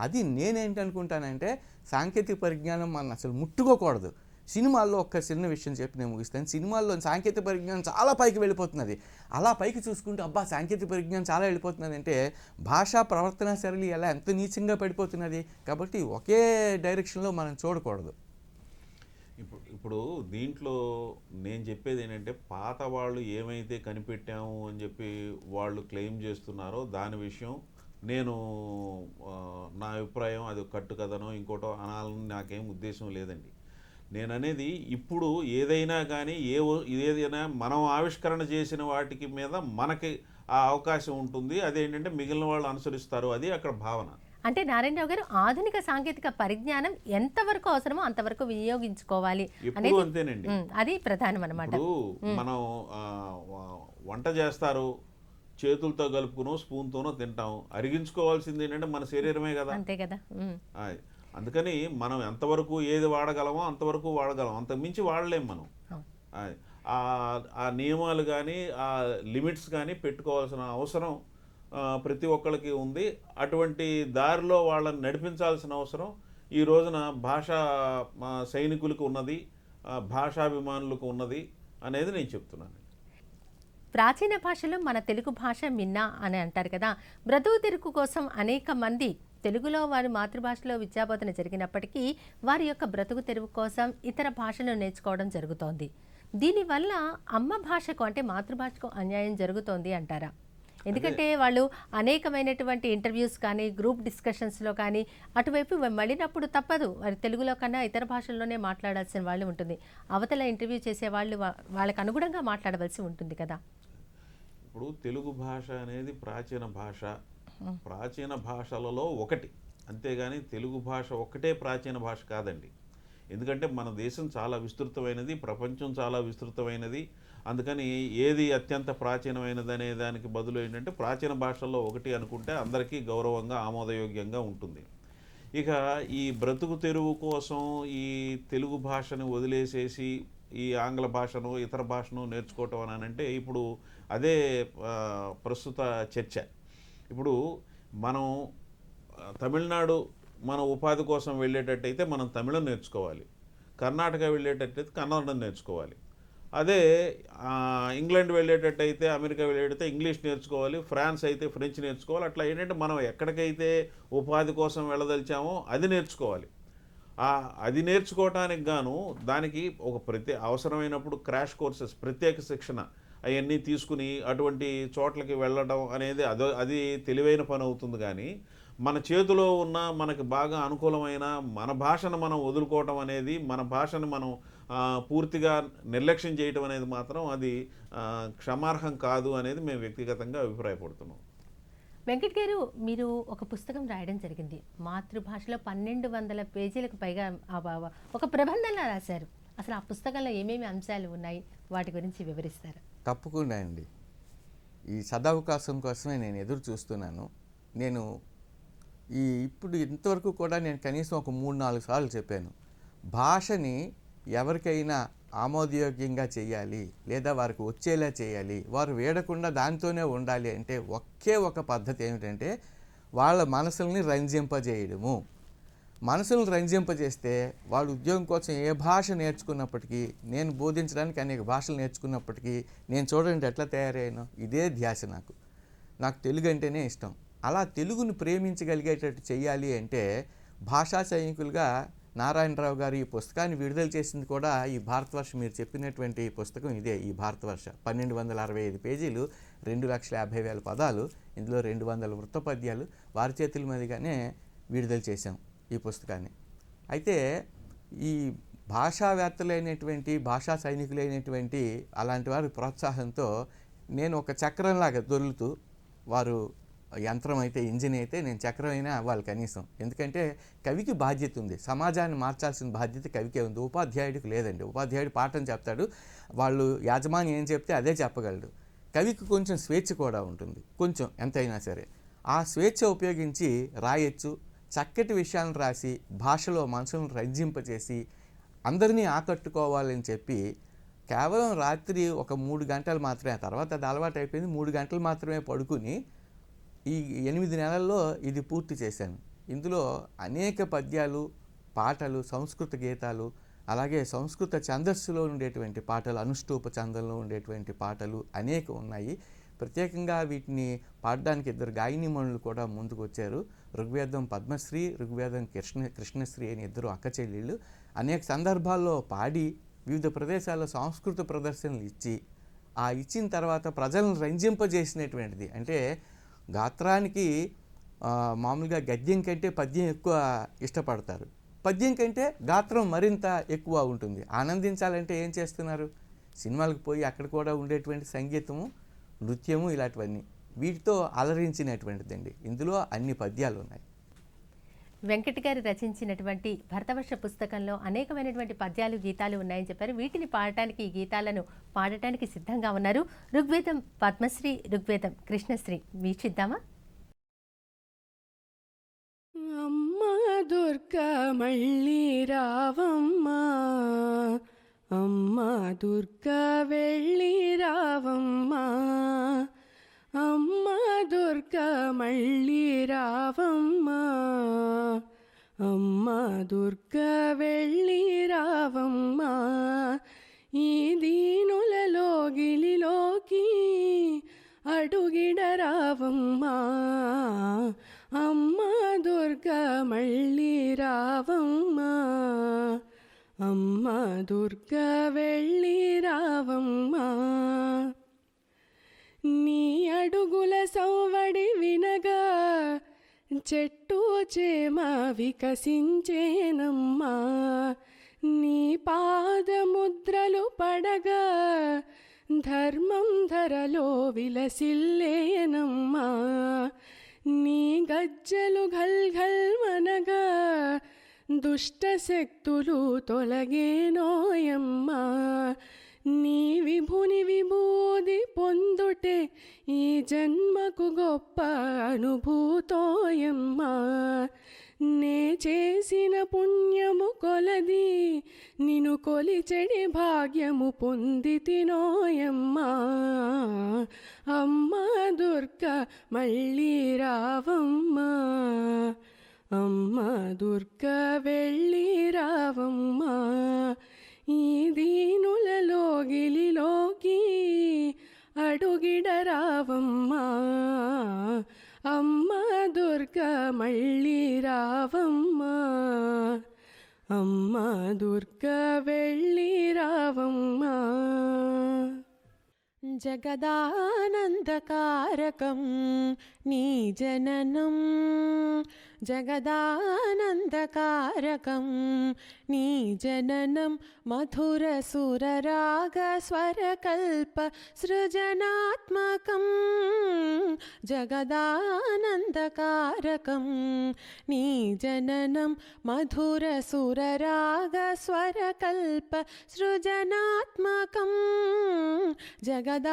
అది నేనేంటనుకుంటానంటే, సాంకేతిక పరిజ్ఞానం మనం అసలు ముట్టుకోకూడదు. సినిమాల్లో ఒక్క చిన్న విషయం చెప్పి నేను ముగిస్తాను. సినిమాల్లో సాంకేతిక పరిజ్ఞానం చాలా పైకి వెళ్ళిపోతున్నది. అలా పైకి చూసుకుంటే అబ్బా సాంకేతిక పరిజ్ఞానం చాలా వెళ్ళిపోతున్నది అంటే భాషా ప్రవర్తన శైలి ఎలా ఎంత నీచంగా పడిపోతున్నది. కాబట్టి ఒకే డైరెక్షన్లో మనం చూడకూడదు. ఇప్పుడు దీంట్లో నేను చెప్పేది ఏంటంటే, పాత వాళ్ళు ఏమైతే కనిపెట్టాము అని చెప్పి వాళ్ళు క్లెయిమ్ చేస్తున్నారో దాని విషయం నేను నా అభిప్రాయం అది కట్టుకథనో ఇంకోటో అనాలని నాకేం ఉద్దేశం లేదండి. నేను అనేది ఇప్పుడు ఏదైనా కానీ ఏదైనా మనం ఆవిష్కరణ చేసిన వాటికి మీద మనకి ఆ అవకాశం ఉంటుంది. అదేంటంటే మిగిలిన వాళ్ళు అనుసరిస్తారు, అది అక్కడ భావన. అంటే నారాయణరావు గారు, ఆధునిక సాంకేతిక పరిజ్ఞానం ఎంతవరకు అవసరమో అంతవరకు వినియోగించుకోవాలి అనేది అంతేనండి, అది ప్రధానం అన్నమాట. మనం వంట చేస్తారు, చేతులతో కలుపుకునో స్పూన్తోనో తింటాం. అరిగించుకోవాల్సింది ఏంటంటే మన శరీరమే కదా. అంతే కదా. అందుకని మనం ఎంతవరకు ఏది వాడగలమో అంతవరకు వాడగలం, అంతకుమించి వాడలేం మనం. ఆ నియమాలు కానీ ఆ లిమిట్స్ కానీ పెట్టుకోవాల్సిన అవసరం ప్రతి ఒక్కరికి ఉంది. అటువంటి దారిలో వాళ్ళని నడిపించాల్సిన అవసరం ఈ రోజున భాషా సైనికులకు ఉన్నది, భాషాభిమానులకు ఉన్నది అనేది నేను చెప్తున్నాను. ప్రాచీన భాషలో మన తెలుగు భాష మిన్నా అని అంటారు కదా. బ్రతుకు తెరుకు కోసం అనేక మంది తెలుగులో వారి మాతృభాషలో విద్యాబోధన జరిగినప్పటికీ వారి యొక్క బ్రతుకు తెరువు కోసం ఇతర భాషలు నేర్చుకోవడం జరుగుతోంది. దీనివల్ల అమ్మ భాషకు అంటే మాతృభాషకు అన్యాయం జరుగుతోంది అంటారా? ఎందుకంటే వాళ్ళు అనేకమైనటువంటి ఇంటర్వ్యూస్ కానీ గ్రూప్ డిస్కషన్స్లో కానీ అటువైపు మళ్ళినప్పుడు తప్పదు, వారి తెలుగులో కన్నా ఇతర భాషల్లోనే మాట్లాడాల్సిన వాళ్ళు ఉంటుంది. అవతల ఇంటర్వ్యూ చేసే వాళ్ళు వాళ్ళకు అనుగుణంగా మాట్లాడవలసి ఉంటుంది కదా. ఇప్పుడు తెలుగు భాష అనేది ప్రాచీన భాష, ప్రాచీన భాషలలో ఒకటి, అంతేగాని తెలుగు భాష ఒక్కటే ప్రాచీన భాష కాదండి. ఎందుకంటే మన దేశం చాలా విస్తృతమైనది, ప్రపంచం చాలా విస్తృతమైనది. అందుకని ఏది అత్యంత ప్రాచీనమైనదనే దానికి బదులు ఏంటంటే ప్రాచీన భాషల్లో ఒకటి అనుకుంటే అందరికీ గౌరవంగా ఆమోదయోగ్యంగా ఉంటుంది. ఇక ఈ బ్రతుకు తెరువు కోసం ఈ తెలుగు భాషను వదిలేసేసి ఈ ఆంగ్ల భాషను ఇతర భాషను నేర్చుకోవటం అని అంటే ఇప్పుడు అదే ప్రస్తుత చర్చ. ఇప్పుడు మనం తమిళనాడు మన ఉపాధి కోసం వెళ్ళేటట్టయితే మనం తమిళం నేర్చుకోవాలి, కర్ణాటక వెళ్ళేటట్టయితే కన్నడం నేర్చుకోవాలి, అదే ఇంగ్లాండ్ వెళ్ళేటట్టయితే అమెరికా వెళ్ళేటైతే ఇంగ్లీష్ నేర్చుకోవాలి, ఫ్రాన్స్ అయితే ఫ్రెంచ్ నేర్చుకోవాలి. అట్లా ఏంటంటే మనం ఎక్కడికైతే ఉపాధి కోసం వెళ్ళదలిచామో అది నేర్చుకోవాలి. అది నేర్చుకోవటానికి గాను దానికి ఒక అవసరమైనప్పుడు క్రాష్ కోర్సెస్, ప్రత్యేక శిక్షణ అవన్నీ తీసుకుని అటువంటి చోట్లకి వెళ్ళడం అనేది అది తెలివైన పని అవుతుంది. కానీ మన చేతిలో ఉన్న మనకి బాగా అనుకూలమైన మన భాషను మనం వదులుకోవటం అనేది, మన భాషను మనం పూర్తిగా నిర్లక్ష్యం చేయటం అనేది మాత్రం అది క్షమార్హం కాదు అనేది మేము వ్యక్తిగతంగా అభిప్రాయపడుతున్నాం. వెంకట్ గారు, మీరు ఒక పుస్తకం రాయడం జరిగింది. మాతృభాషలో 1200 పేజీలకు పైగా ఒక ప్రబంధంలా రాశారు. అసలు ఆ పుస్తకంలో ఏమేమి అంశాలు ఉన్నాయి, వాటి గురించి వివరిస్తారు? తప్పకుండా అండి. ఈ సదవకాశం కోసమే నేను ఎదురు చూస్తున్నాను. నేను ఇప్పుడు ఇంతవరకు కూడా నేను కనీసం ఒక 3-4 సార్లు చెప్పాను, భాషని ఎవరికైనా ఆమోదయోగ్యంగా చేయాలి లేదా వారికి వచ్చేలా చేయాలి, వారు వేడకుండా దాంతోనే ఉండాలి అంటే ఒకే ఒక పద్ధతి ఏమిటంటే వాళ్ళ మనసుల్ని రంజింపజేయడము. మనసులను రంజింపజేస్తే వాళ్ళు ఉద్యోగం కోసం ఏ భాష నేర్చుకున్నప్పటికీ, నేను బోధించడానికి అనేక భాషలు నేర్చుకున్నప్పటికీ నేను చూడండి ఎట్లా తయారయ్యాను, ఇదే ధ్యాస. నాకు తెలుగు అంటేనే ఇష్టం. అలా తెలుగును ప్రేమించగలిగేటట్టు చేయాలి అంటే భాషా సైనికులుగా నారాయణరావు గారు ఈ పుస్తకాన్ని విడుదల చేసింది కూడా ఈ భారతవర్ష, మీరు చెప్పినటువంటి పుస్తకం ఇదే. ఈ భారతవర్ష 1265 పేజీలు, 2,50,000 పదాలు, ఇందులో 200 వృత్తపద్యాలు వారి చేతుల మీదుగానే విడుదల చేశాం ఈ పుస్తకాన్ని. అయితే ఈ భాషావేత్తలైనటువంటి, భాషా సైనికులైనటువంటి అలాంటి వారి ప్రోత్సాహంతో నేను ఒక చక్రంలాగా దొర్లుతూ, వారు యంత్రం అయితే, ఇంజిన్ అయితే, నేను చక్రం అయినా అవ్వాలి కనీసం. ఎందుకంటే కవికి బాధ్యత ఉంది, సమాజాన్ని మార్చాల్సిన బాధ్యత కవికే ఉంది, ఉపాధ్యాయుడికి లేదండి. ఉపాధ్యాయుడు పాఠం చెప్తాడు, వాళ్ళు యాజమాన్యం ఏం చెప్తే అదే చెప్పగలడు. కవికి కొంచెం స్వేచ్ఛ కూడా ఉంటుంది, కొంచెం ఎంతైనా సరే. ఆ స్వేచ్ఛ ఉపయోగించి రాయొచ్చు, చక్కటి విషయాలను రాసి భాషలో మనసులను రంజింపచేసి అందరినీ ఆకట్టుకోవాలని చెప్పి కేవలం రాత్రి ఒక 3 గంటలు మాత్రమే, తర్వాత అది అలవాటు అయిపోయింది, 3 గంటలు మాత్రమే పడుకుని ఈ 8 నెలల్లో ఇది పూర్తి చేశాను. ఇందులో అనేక పద్యాలు, పాటలు, సంస్కృత గీతాలు, అలాగే సంస్కృత ఛందస్సులో ఉండేటువంటి పాటలు, అనుష్ఠూప ఛందంలో ఉండేటువంటి పాటలు అనేక ఉన్నాయి. ప్రత్యేకంగా వీటిని పాడడానికి 2 గాయనీమణులు కూడా ముందుకు వచ్చారు. ఋగ్వేదం పద్మశ్రీ, ఋగ్వేదం కృష్ణశ్రీ అని 2 అక్క చెల్లెళ్ళు అనేక సందర్భాల్లో పాడి వివిధ ప్రదేశాల్లో సంస్కృత ప్రదర్శనలు ఇచ్చి, ఆ ఇచ్చిన తర్వాత ప్రజలను రంజింపజేసినటువంటిది. అంటే గాత్రానికి మామూలుగా గద్యం కంటే పద్యం ఎక్కువ ఇష్టపడతారు, పద్యం కంటే గాత్రం మరింత ఎక్కువ ఉంటుంది. ఆనందించాలంటే ఏం చేస్తున్నారు, సినిమాలకు పోయి అక్కడ కూడా ఉండేటువంటి సంగీతము, నృత్యము, ఇలాంటివన్నీ వీటితో అలరించినటువంటిదండి. ఇందులో అన్ని పద్యాలు ఉన్నాయి. వెంకట్ గారు రచించినటువంటి భరతవర్ష పుస్తకంలో అనేకమైనటువంటి పద్యాలు, గీతాలు ఉన్నాయని చెప్పారు. వీటిని పాడటానికి, ఈ గీతాలను పాడటానికి సిద్ధంగా ఉన్నారు. ఋగ్వేదం పద్మశ్రీ, ఋగ్వేదం కృష్ణశ్రీ వీక్షిద్దామా? అమ్మా దుర్గా మళ్ళీ రావమ్మా, అమ్మా దుర్గా వెళ్ళి రావమ్మా, అమ్మా దుర్గా మళ్ళీ రావమ్మా, అమ్మా దుర్గా వెళ్ళి రావమ్మా, ఈ దీనులలో గిలిలోకి అడుగిడరావమ్మా, అమ్మా దుర్గా మళ్ళీ రావమ్మా, అమ్మా దుర్గా వెళ్ళి రావమ్మా, నీ అడుగుల సవ్వడి వినగా చెట్టు చేమ వికసించేనమ్మా, నీ పాదముద్రలు పడగా ధర్మం ధరలో విలసిల్లేనమ్మా, నీ గజ్జలు ఘల్ ఘల్ మనగా దుష్ట శక్తులు తొలగేనోయమ్మా, నీ విభుని విభూది పొందుటే ఈ జన్మకు గొప్ప అనుభూతోయమ్మా. నే చేసిన పుణ్యము కొలది నిన్ను కొలిచెడి భాగ్యము పొందితినోయమ్మా. అమ్మ దుర్గ మళ్ళీ రావమ్మా, అమ్మ దుర్గ వెళ్ళి రావమ్మా. ఈ దీనులలో గిలిలోకి అడుగిడరావమ్మా, అమ్మ దుర్గ మళ్ళీ రావమ్మా, అమ్మ దుర్గ వెళ్ళి రావమ్మా. జగదానందకారకం నీ జననం, జగదానందకారకం నీ జననం. మధుర సురరాగ స్వరకల్ప సృజనాత్మకం, జగదానందకారకం నీ జననం. మధుర సురరాగ స్వరకల్ప సృజనాత్మకం, జగదానందకారకం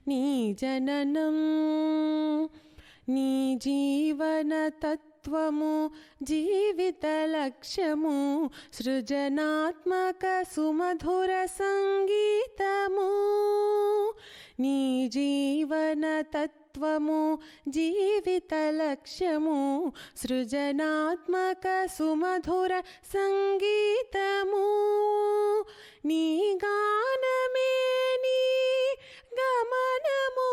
నీ జననం. నీ జీవన తత్వము జీవిత లక్ష్యము సృజనాత్మక సుమధుర సంగీతము. నీ జీవన తత్వము జీవిత లక్ష్యము సృజనాత్మక సుమధుర సంగీతము. నీ గానమే నీ గమనము,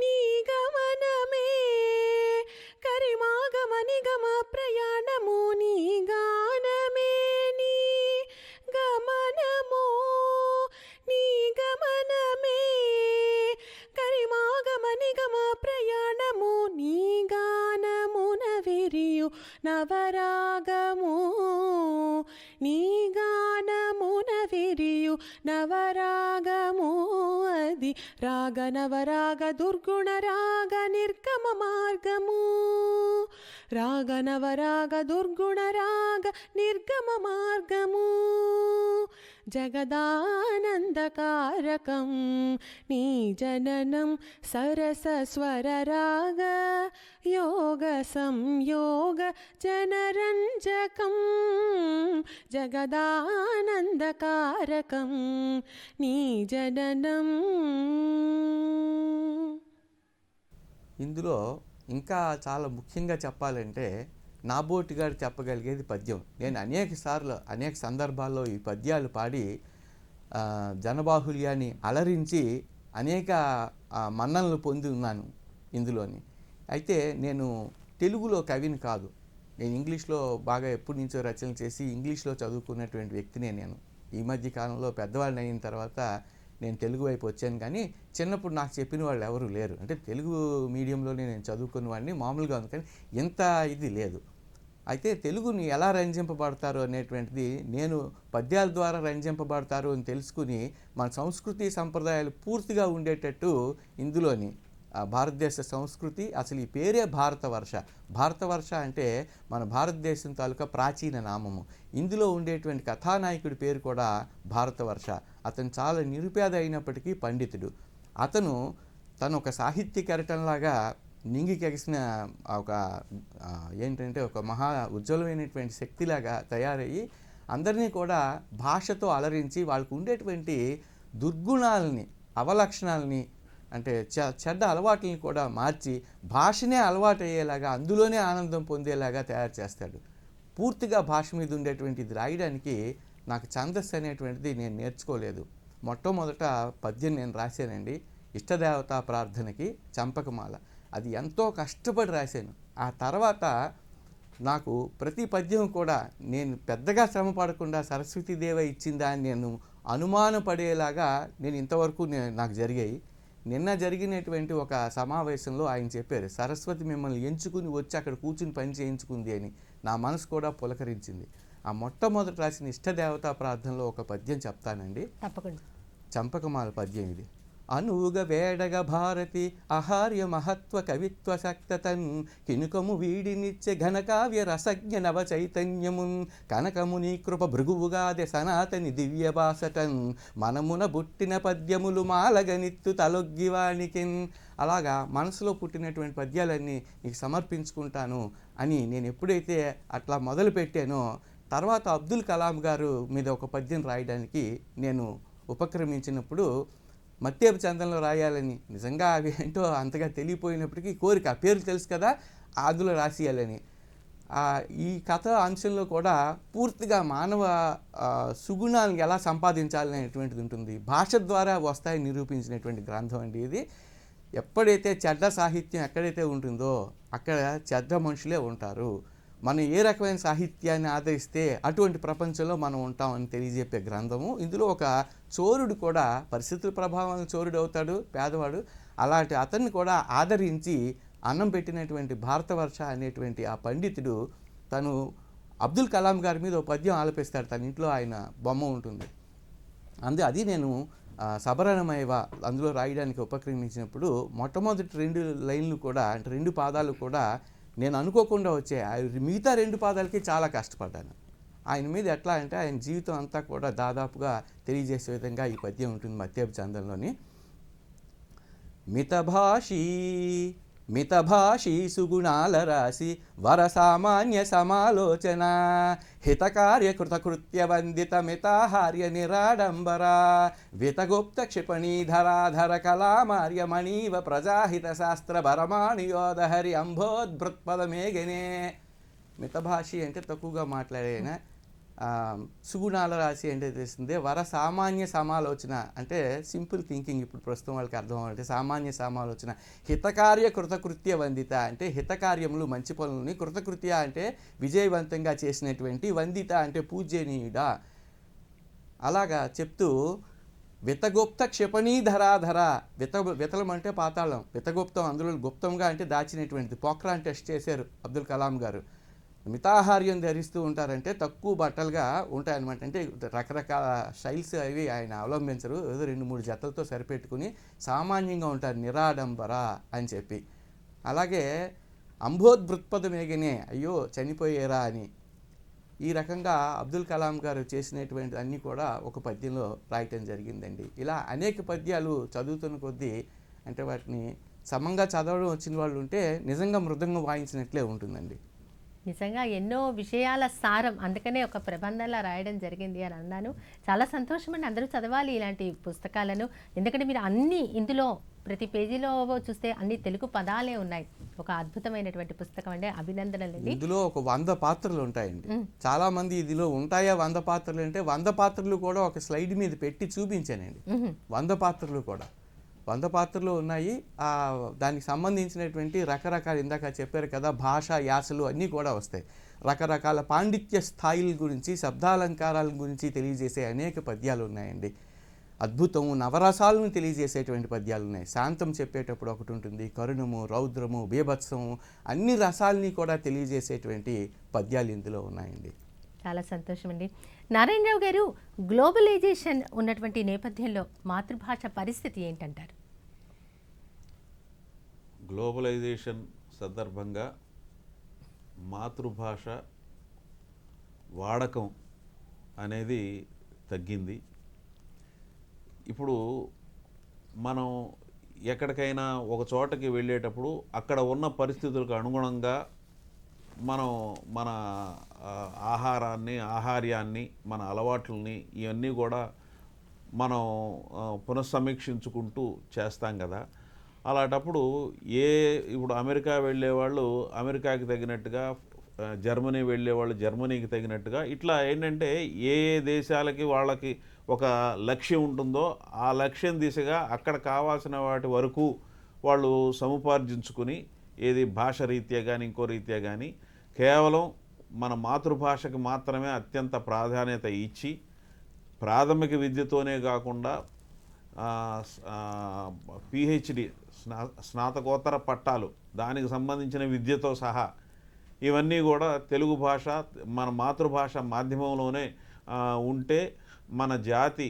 నీ గమనమే కరిమాగమనిగమ ప్రయాణము. నీ గానమే నీ గమనము, నీ గమనమే కరిమాగమనిగమ ప్రయాణము. నీ గానమున విరియు నవరాగము, నీ గానమున విరియు నవరాగము. అది రాగ నవరాగ దుర్గుణ రాగ నిర్గమ మార్గము, రాగ నవరాగ దుర్గుణ రాగ నిర్గమ మార్గము. జగదానందకారకం నీ జననం. సరస స్వర రాగ యోగ సంయోగ జనరంజకం, జగదానందకారకం నీ జననం. ఇందులో ఇంకా చాలా ముఖ్యంగా చెప్పాలంటే నాబోటి గారు చెప్పగలిగేది పద్యం. నేను అనేక సందర్భాల్లో ఈ పద్యాలు పాడి జనబాహుల్యాన్ని అలరించి అనేక మన్ననలు పొంది ఉన్నాను ఇందులోని. అయితే నేను తెలుగులో కవిని కాదు, నేను ఇంగ్లీష్లో బాగా ఎప్పటి నుంచో రచనలు చేసి ఇంగ్లీష్లో చదువుకున్నటువంటి వ్యక్తినే నేను. ఈ మధ్య కాలంలో పెద్దవాళ్ళని అయిన తర్వాత నేను తెలుగు వైపు వచ్చాను, కానీ చిన్నప్పుడు నాకు చెప్పిన వాళ్ళు ఎవరు లేరు. అంటే తెలుగు మీడియంలోనే నేను చదువుకున్న వాడిని మామూలుగా ఉంది, కానీ ఇంత ఇది లేదు. అయితే తెలుగుని ఎలా రంజింపబడతారు అనేటువంటిది నేను పద్యాల ద్వారా రంజింపబడతారు అని తెలుసుకుని మన సంస్కృతి సంప్రదాయాలు పూర్తిగా ఉండేటట్టు ఇందులోని భారతదేశ సంస్కృతి, అసలు ఈ పేరే భారతవర్ష. భారతవర్ష అంటే మన భారతదేశం తాలూకా ప్రాచీన నామము. ఇందులో ఉండేటువంటి కథానాయకుడి పేరు కూడా భారతవర్ష. అతను చాలా నిరుపేద అయినప్పటికీ పండితుడు. తను ఒక సాహిత్య కెరటంలాగా నింగికెగిసిన ఒక ఏంటంటే ఒక మహా ఉజ్వలమైనటువంటి శక్తిలాగా తయారయ్యి అందరినీ కూడా భాషతో అలరించి వాళ్ళకు ఉండేటువంటి దుర్గుణాలని, అవలక్షణాలని, అంటే చెడ్డ అలవాట్లని కూడా మార్చి భాషనే అలవాటు అయ్యేలాగా, అందులోనే ఆనందం పొందేలాగా తయారు చేస్తాడు. పూర్తిగా భాష మీద ఉండేటువంటిది రాయడానికి నాకు ఛందస్సు అనేటువంటిది నేను నేర్చుకోలేదు. మొట్టమొదట పద్యం నేను రాశానండి, ఇష్టదేవతా ప్రార్థనకి చంపకమాల. అది ఎంతో కష్టపడి రాశాను. ఆ తర్వాత నాకు ప్రతి పద్యం కూడా నేను పెద్దగా శ్రమ పడకుండా సరస్వతీదేవి ఇచ్చిందా అని నేను అనుమానపడేలాగా నేను ఇంతవరకు నాకు జరిగాయి. నిన్న జరిగినటువంటి ఒక సమావేశంలో ఆయన చెప్పారు, సరస్వతి మిమ్మల్ని ఎంచుకుని వచ్చి అక్కడ కూర్చుని పని చేయించుకుంది అని. నా మనసు కూడా పులకరించింది. ఆ మొట్టమొదటి రాసిన ఇష్టదేవతా ప్రార్థనలో ఒక పద్యం చెప్తానండి. తప్పకుండా. చంపకమాల పద్యం ఇది. అనువుగ వేడగ భారతి అహార్య మహత్వ కవిత్వ శక్తతన్ కినుకము వీడినిచ్చే ఘనకావ్య రసజ్ఞ నవ చైతన్యమున్ కనకముని కృప భృగువుగాదె సనాతని దివ్య బాసటన్ మనమున పుట్టిన పద్యములు మాలగనిత్తు తలొగ్గివాణికిన్. అలాగా మనసులో పుట్టినటువంటి పద్యాలన్నీ నీకు సమర్పించుకుంటాను అని నేను ఎప్పుడైతే అట్లా మొదలు పెట్టానో, తర్వాత అబ్దుల్ కలాం గారు మీద ఒక పద్యం రాయడానికి నేను ఉపక్రమించినప్పుడు మత్తేపు చందంలో రాయాలని, నిజంగా అవి ఏంటో అంతగా తెలియపోయినప్పటికీ కోరిక, ఆ పేరు తెలుసు కదా, అందులో రాసియాలని. ఈ కథ అంశంలో కూడా పూర్తిగా మానవ సుగుణాలను ఎలా సంపాదించాలనేటువంటిది ఉంటుంది. భాష ద్వారా వస్తాయని నిరూపించినటువంటి గ్రంథం అండి ఇది. ఎప్పుడైతే చెడ్డ సాహిత్యం ఎక్కడైతే ఉంటుందో అక్కడ చెడ్డ మనుషులే ఉంటారు. మనం ఏ రకమైన సాహిత్యాన్ని ఆదరిస్తే అటువంటి ప్రపంచంలో మనం ఉంటామని తెలియజెప్పే గ్రంథము. ఇందులో ఒక చోరుడు కూడా పరిస్థితుల ప్రభావం చోరుడు అవుతాడు, పేదవాడు. అలాంటి అతన్ని కూడా ఆదరించి అన్నం పెట్టినటువంటి భారతవర్ష అనేటువంటి ఆ పండితుడు తను అబ్దుల్ కలాం గారి మీద ఒక పద్యం ఆలపిస్తాడు. తన ఇంట్లో ఆయన బొమ్మ ఉంటుంది. అది నేను సబరణమయవ అందులో రాయడానికి ఉపక్రమించినప్పుడు మొట్టమొదటి 2 లైన్లు కూడా, అంటే 2 పాదాలు కూడా నేను అనుకోకుండా వచ్చాయి. మిగతా 2 పాదాలకి చాలా కష్టపడ్డాను. ఆయన మీద ఎట్లా అంటే ఆయన జీవితం అంతా కూడా దాదాపుగా తెలియజేసే విధంగా ఈ పద్యం ఉంటుంది మత్తేపు చందంలోని. మితభాషీ సుగుణాల రాశి వరసామాన్య సమాలోచన హితకార్య కృతకృత్య వందిత మితాహార్య నిరాడంబరా వితగుప్త క్షిపణీధరాధర కళామార్యమణీవ ప్రజాహిత శాస్త్ర భరమాణియోదహరి అంభోద్భృత్పదమేగనే. మితభాషి అంటే తక్కువగా మాట్లాడేనా, సుగుణాల రాశి అంటే తెలిసిందే. వర సామాన్య సమాలోచన అంటే సింపుల్ థింకింగ్, ఇప్పుడు ప్రస్తుతం వాళ్ళకి అర్థం అవ్వాలంటే సామాన్య సమాలోచన. హితకార్య కృతకృత్య వందిత అంటే హితకార్యములు మంచి పనులని, కృతకృత్య అంటే విజయవంతంగా చేసినటువంటి, వందిత అంటే పూజ్యనీయుడా. అలాగా చెప్తూ వితగుప్త క్షిపణీధరాధర, వితలం అంటే పాతాళం, వితగుప్తం అందులో గుప్తంగా అంటే దాచినటువంటిది. పోఖ్రాన్ టెస్ట్ చేశారు అబ్దుల్ కలాం గారు. మితాహార్యం ధరిస్తూ ఉంటారంటే తక్కువ బట్టలుగా ఉంటాయన్నమాట. అంటే రకరకాల స్టైల్స్ అవి ఆయన అవలంబించరు, ఏదో 2-3 జతలతో సరిపెట్టుకుని సామాన్యంగా ఉంటారు, నిరాడంబర అని చెప్పి. అలాగే అంభోద్భృత్పదమేగనే, అయ్యో చనిపోయేరా అని. ఈ రకంగా అబ్దుల్ కలాం గారు చేసినటువంటి అన్నీ కూడా ఒక పద్యంలో రాయటం జరిగిందండి. ఇలా అనేక పద్యాలు చదువుతున్న కొద్దీ, అంటే వాటిని సమంగా చదవడం వచ్చిన వాళ్ళు ఉంటే నిజంగా మృదంగం వాయించినట్లే ఉంటుందండి. నిజంగా ఎన్నో విషయాల సారం, అందుకనే ఒక ప్రబంధంలా రాయడం జరిగింది అని అన్నాను. చాలా సంతోషం అండి, అందరూ చదవాలి ఇలాంటి పుస్తకాలను. ఎందుకంటే మీరు అన్నీ ఇందులో ప్రతి పేజీలో చూస్తే అన్ని తెలుగు పదాలే ఉన్నాయి. ఒక అద్భుతమైనటువంటి పుస్తకం అండి, అభినందనలండి. ఇందులో ఒక 100 పాత్రలు ఉంటాయండి. చాలా మంది ఇదిలో ఉంటాయా 100 పాత్రలు అంటే 100 పాత్రలు కూడా ఒక స్లైడ్ మీద పెట్టి చూపించానండి. 100 పాత్రలు కూడా 100 పాత్రలు ఉన్నాయి. దానికి సంబంధించినటువంటి రకరకాల, ఇందాక చెప్పారు కదా, భాష యాసలు అన్నీ కూడా వస్తాయి. రకరకాల పాండిత్య స్థాయిల గురించి, శబ్దాలంకారాల గురించి తెలియజేసే అనేక పద్యాలు ఉన్నాయండి. అద్భుతము, నవరసాలను తెలియజేసేటువంటి పద్యాలు ఉన్నాయి. శాంతం చెప్పేటప్పుడు ఒకటి ఉంటుంది, కరుణము, రౌద్రము, బీభత్సము, అన్ని రసాలని కూడా తెలియజేసేటువంటి పద్యాలు ఇందులో ఉన్నాయండి. చాలా సంతోషం అండి. నారాయణరావు గారు, గ్లోబలైజేషన్ ఉన్నటువంటి నేపథ్యంలో మాతృభాష పరిస్థితి ఏంటంటారు? గ్లోబలైజేషన్ సందర్భంగా మాతృభాష వాడకం అనేది తగ్గింది. ఇప్పుడు మనం ఎక్కడికైనా ఒక చోటకి వెళ్ళేటప్పుడు అక్కడ ఉన్న పరిస్థితులకు అనుగుణంగా మనం మన ఆహార్యాన్ని, మన అలవాట్లని, ఇవన్నీ కూడా మనం పునఃసమీక్షించుకుంటూ చేస్తాం కదా. అలాంటప్పుడు ఇప్పుడు అమెరికా వెళ్ళేవాళ్ళు అమెరికాకి తగినట్టుగా, జర్మనీ వెళ్ళేవాళ్ళు జర్మనీకి తగినట్టుగా, ఇట్లా ఏంటంటే ఏ దేశాలకి వాళ్ళకి ఒక లక్ష్యం ఉంటుందో ఆ లక్ష్యం దిశగా అక్కడ కావాల్సిన వాటి వరకు వాళ్ళు సముపార్జించుకుని, ఏది భాష రీత్యా కానీ ఇంకో రీత్యా కానీ కేవలం మన మాతృభాషకి మాత్రమే అత్యంత ప్రాధాన్యత ఇచ్చి, ప్రాథమిక విద్యతోనే కాకుండా పిహెచ్డి, స్నాతకోత్తర పట్టాలు, దానికి సంబంధించిన విద్యతో సహా ఇవన్నీ కూడా తెలుగు భాష, మన మాతృభాష మాధ్యమంలోనే ఉంటే మన జాతి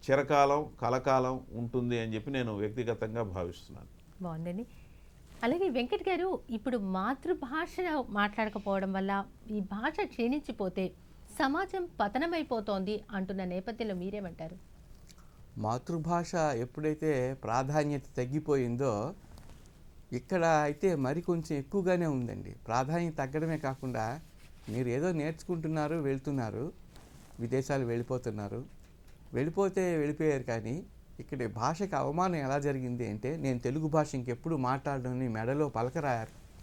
చిరకాలం కలకాలం ఉంటుంది అని చెప్పి నేను వ్యక్తిగతంగా భావిస్తున్నాను. బాగుందండి. అలాగే వెంకట్ గారు, ఇప్పుడు మాతృభాష మాట్లాడకపోవడం వల్ల ఈ భాష క్షీణించిపోతే సమాజం పతనమైపోతోంది అంటున్న నేపథ్యంలో మీరేమంటారు? మాతృభాష ఎప్పుడైతే ప్రాధాన్యత తగ్గిపోయిందో ఇక్కడ అయితే మరి కొంచెం ఎక్కువగానే ఉందండి. ప్రాధాన్యత తగ్గడమే కాకుండా మీరు ఏదో నేర్చుకుంటున్నారు, వెళ్తున్నారు, విదేశాలు వెళ్ళిపోతున్నారు, వెళ్ళిపోతే వెళ్ళిపోయారు. కానీ ఇక్కడ భాషకి అవమానం ఎలా జరిగింది అంటే, నేను తెలుగు భాష ఇంకెప్పుడు మాట్లాడడం మెడలో పలకరా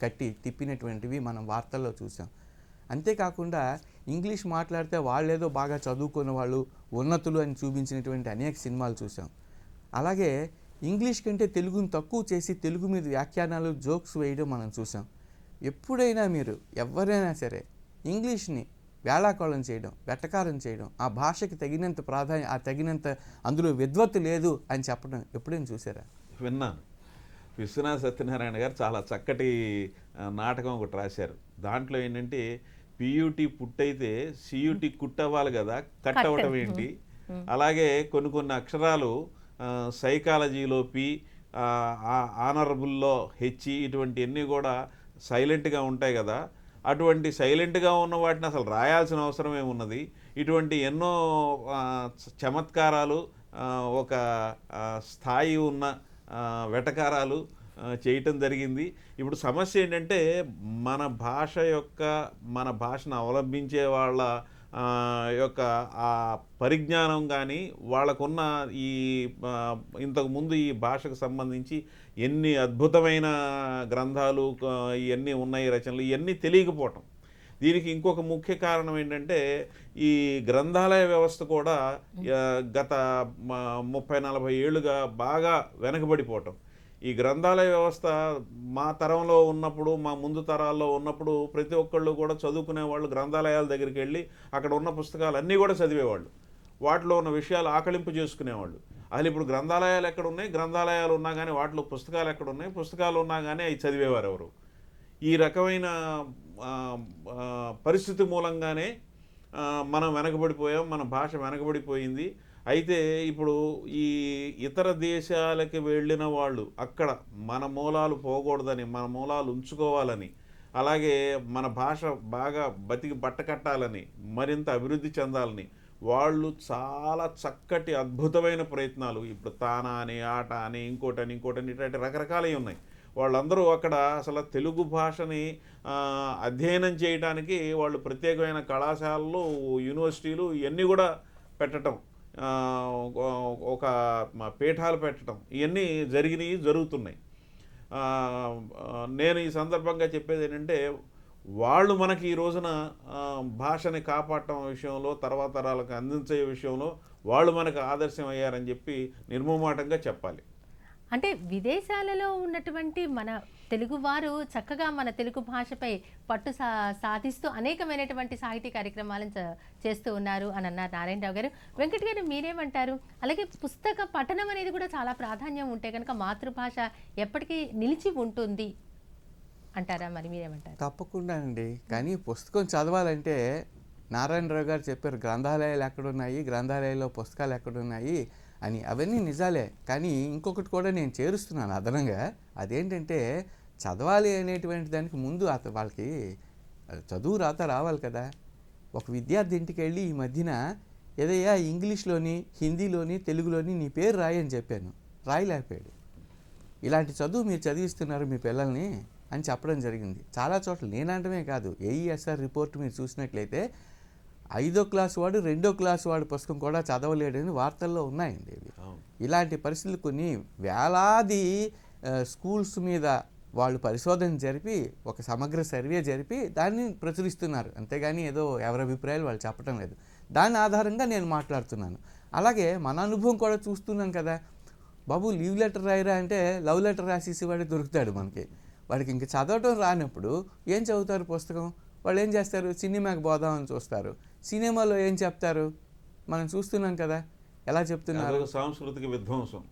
కట్టి తిప్పినటువంటివి మనం వార్తల్లో చూసాం. అంతేకాకుండా ఇంగ్లీష్ మాట్లాడితే వాళ్ళేదో బాగా చదువుకున్న వాళ్ళు, ఉన్నతులు అని చూపించినటువంటి అనేక సినిమాలు చూసాం. అలాగే ఇంగ్లీష్ కంటే తెలుగుని తక్కువ చేసి తెలుగు మీద వ్యాఖ్యానాలు, జోక్స్ వేయడం మనం చూసాం. ఎప్పుడైనా మీరు ఎవరైనా సరే ఇంగ్లీష్ని వేళాకోళం చేయడం, వెటకారం చేయడం, ఆ భాషకి తగినంత తగినంత అందులో విద్వత్తు లేదు అని చెప్పడం ఎప్పుడైనా చూసారా? విన్నాను. విశ్వనాథ సత్యనారాయణ గారు చాలా చక్కటి నాటకం ఒకటి రాశారు. దాంట్లో ఏంటంటే పియూటీ పుట్టయితే సియూటీ కుట్టవ్వాలి కదా, కట్ అవ్వటం ఏంటి. అలాగే కొన్ని కొన్ని అక్షరాలు సైకాలజీలో పి, ఆనరబుల్లో హెచ్చి, ఇటువంటివన్నీ కూడా సైలెంట్గా ఉంటాయి కదా, అటువంటి సైలెంట్గా ఉన్న వాటిని అసలు రాయాల్సిన అవసరం ఏమున్నది. ఇటువంటి ఎన్నో చమత్కారాలు, ఒక స్థాయి ఉన్న వెటకారాలు చేయటం జరిగింది. ఇప్పుడు సమస్య ఏంటంటే మన భాషను అవలంబించే వాళ్ళ యొక్క ఆ పరిజ్ఞానం కానీ, వాళ్ళకున్న ఈ ఇంతకుముందు ఈ భాషకు సంబంధించి ఎన్ని అద్భుతమైన గ్రంథాలు ఇవన్నీ ఉన్నాయి, రచనలు, ఇవన్నీ తెలియకపోవటం. దీనికి ఇంకొక ముఖ్య కారణం ఏంటంటే ఈ గ్రంథాలయ వ్యవస్థ కూడా గత 30-40 ఏళ్ళుగా బాగా వెనకబడిపోవటం. ఈ గ్రంథాలయ వ్యవస్థ మా తరంలో ఉన్నప్పుడు, మా ముందు తరాల్లో ఉన్నప్పుడు ప్రతి ఒక్కళ్ళు కూడా చదువుకునే వాళ్ళు గ్రంథాలయాల దగ్గరికి వెళ్ళి అక్కడ ఉన్న పుస్తకాలు అన్నీ కూడా చదివేవాళ్ళు, వాటిలో ఉన్న విషయాలు ఆకలింపు చేసుకునేవాళ్ళు. అసలు ఇప్పుడు గ్రంథాలయాలు ఎక్కడ ఉన్నాయి, గ్రంథాలయాలు ఉన్నా కానీ వాటిలో పుస్తకాలు ఎక్కడ ఉన్నాయి, పుస్తకాలు ఉన్నా కానీ అవి చదివేవారు ఎవరు? ఈ రకమైన పరిస్థితి మూలంగానే మనం వెనకబడిపోయాం, మన భాష వెనకబడిపోయింది. అయితే ఇప్పుడు ఈ ఇతర దేశాలకి వెళ్ళిన వాళ్ళు అక్కడ మన మూలాలు పోకూడదని, మన మూలాలు ఉంచుకోవాలని, అలాగే మన భాష బాగా బతికి బట్టకట్టాలని, మరింత అభివృద్ధి చెందాలని వాళ్ళు చాలా చక్కటి అద్భుతమైన ప్రయత్నాలు, ఇప్పుడు తానా అని, ఆట అని, ఇంకోటని ఇట్లాంటి రకరకాలవి ఉన్నాయి. వాళ్ళందరూ అక్కడ అసలు తెలుగు భాషని అధ్యయనం చేయడానికి వాళ్ళు ప్రత్యేకమైన కళాశాలలు, యూనివర్సిటీలు ఇవన్నీ కూడా పెట్టడం, ఒక పీఠాలు పెట్టడం, ఇవన్నీ జరుగుతున్నాయి. నేను ఈ సందర్భంగా చెప్పేది ఏంటంటే, వాళ్ళు మనకి ఈ రోజున భాషని కాపాడటం విషయంలో, తర్వాత తరాలకు అందించే విషయంలో వాళ్ళు మనకు ఆదర్శం అయ్యారని చెప్పి నిర్మోమాటంగా చెప్పాలి. అంటే విదేశాలలో ఉన్నటువంటి మన తెలుగువారు చక్కగా మన తెలుగు భాషపై పట్టు సాధిస్తూ అనేకమైనటువంటి సాహితీ కార్యక్రమాలను చేస్తూ ఉన్నారు అని అన్నారు నారాయణరావు గారు. వెంకట్ గారు, మీరేమంటారు? అలాగే పుస్తక పఠనం అనేది కూడా చాలా ప్రాధాన్యం ఉంటే కనుక మాతృభాష ఎప్పటికీ నిలిచి ఉంటుంది అంటారా? మరి మీరేమంటారు? తప్పకుండా అండి. కానీ పుస్తకం చదవాలంటే నారాయణరావు గారు చెప్పారు, గ్రంథాలయాలు ఎక్కడున్నాయి, గ్రంథాలయాల్లో పుస్తకాలు ఎక్కడున్నాయి అని. అవన్నీ నిజాలే. కానీ ఇంకొకటి కూడా నేను చేరుస్తున్నాను అదనంగా. అదేంటంటే, చదవాలి అనేటువంటి దానికి ముందు వాళ్ళకి చదువు రాత రావాలి కదా. ఒక విద్యార్థి ఇంటికి వెళ్ళి ఈ మధ్యన ఏదయ్యా ఇంగ్లీష్లోని, హిందీలోని, తెలుగులోని నీ పేరు రాయని చెప్పాను, రాయలేకపోయాడు. ఇలాంటి చదువు మీరు చదివిస్తున్నారు మీ పిల్లల్ని అని చెప్పడం జరిగింది. చాలా చోట్ల నేనంటమే కాదు, ఏఈఎస్ఆర్ రిపోర్ట్ మీరు చూసినట్లయితే 5వ క్లాసు వాడు 2వ క్లాసు వాడు పుస్తకం కూడా చదవలేడని వార్తల్లో ఉన్నాయండి ఇవి. ఇలాంటి పరిస్థితులు కొన్ని వేలాది స్కూల్స్ మీద వాళ్ళు పరిశోధన జరిపి ఒక సమగ్ర సర్వే జరిపి దాన్ని ప్రచురిస్తున్నారు. అంతేగాని ఏదో ఎవరి అభిప్రాయాలు వాళ్ళు చెప్పడం లేదు. దాని ఆధారంగా నేను మాట్లాడుతున్నాను. అలాగే మన అనుభవం కూడా చూస్తున్నాం కదా. బాబు లీవ్ లెటర్ రాయరా అంటే లవ్ లెటర్ రాసేసి వాడు దొరుకుతాడు మనకి. వాడికి ఇంక చదవటం రానప్పుడు ఏం చదువుతారు పుస్తకం? వాళ్ళు ఏం చేస్తారు? సినిమాకి పోదామని చూస్తారు. సినిమాలో ఏం చెప్తారు మనం చూస్తున్నాం కదా, ఎలా చెప్తున్నారు? సాంస్కృతిక విధ్వంసం.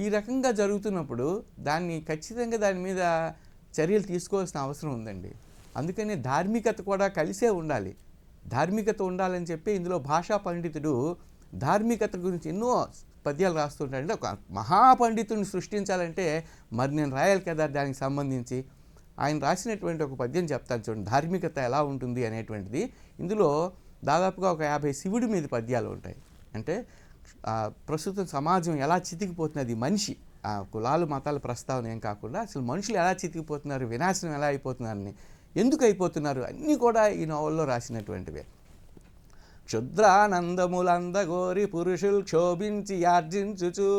ఈ రకంగా జరుగుతున్నప్పుడు ఖచ్చితంగా దాని మీద చర్యలు తీసుకోవాల్సిన అవసరం ఉందండి. అందుకని ధార్మికత కూడా కలిసే ఉండాలి. ధార్మికత ఉండాలని చెప్పి ఇందులో భాషా పండితుడు ధార్మికత గురించి ఎన్నో పద్యాలు రాస్తుంటాడంటే ఒక మహాపండితుడిని సృష్టించాలంటే మరి నేను రాయాలి కదా దానికి సంబంధించి. ఆయన రాసినటువంటి ఒక పద్యం చెప్తాను చూడండి, ధార్మికత ఎలా ఉంటుంది అనేటువంటిది. ఇందులో దాదాపుగా ఒక 50 శివుడి మీద పద్యాలు ఉంటాయి. అంటే ప్రస్తుతం సమాజం ఎలా చితికిపోతున్నది, మనిషి కులాలు మతాల ప్రస్తావన ఏం కాకుండా అసలు మనుషులు ఎలా చితికిపోతున్నారు, వినాశనం ఎలా అయిపోతున్నారని, ఎందుకు అయిపోతున్నారు అన్నీ కూడా ఈ నవల్లో రాసినటువంటివే. క్షుద్రానందములందగోరి పురుషులు క్షోభించి యార్జించుచు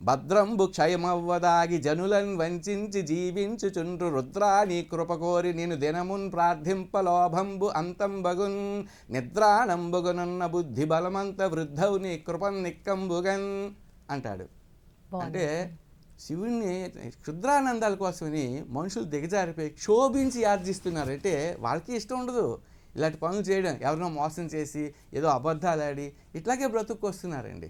భద్రంబు క్షయమవ్వదాగి జనులను వంచించి జీవించుచుండ్రు రుద్రా నీ కృపకోరి నేను దినమున్ ప్రార్థింపలోభంబు అంతంబగున్ నిద్రానంబుగునున్న బుద్ధి బలమంత వృద్ధవు నీ కృపన్ నిక్కంబుగన్ అంటాడు. అంటే శివుణ్ణి క్షుద్రానందాల కోసమని మనుషులు దిగజారిపోయి క్షోభించి యార్జిస్తున్నారంటే వాళ్ళకి ఇష్టం ఉండదు ఇలాంటి పనులు చేయడం, ఎవరినో మోసం చేసి ఏదో అబద్ధాలు ఆడి ఇట్లాగే బ్రతుక్కొస్తున్నారండి.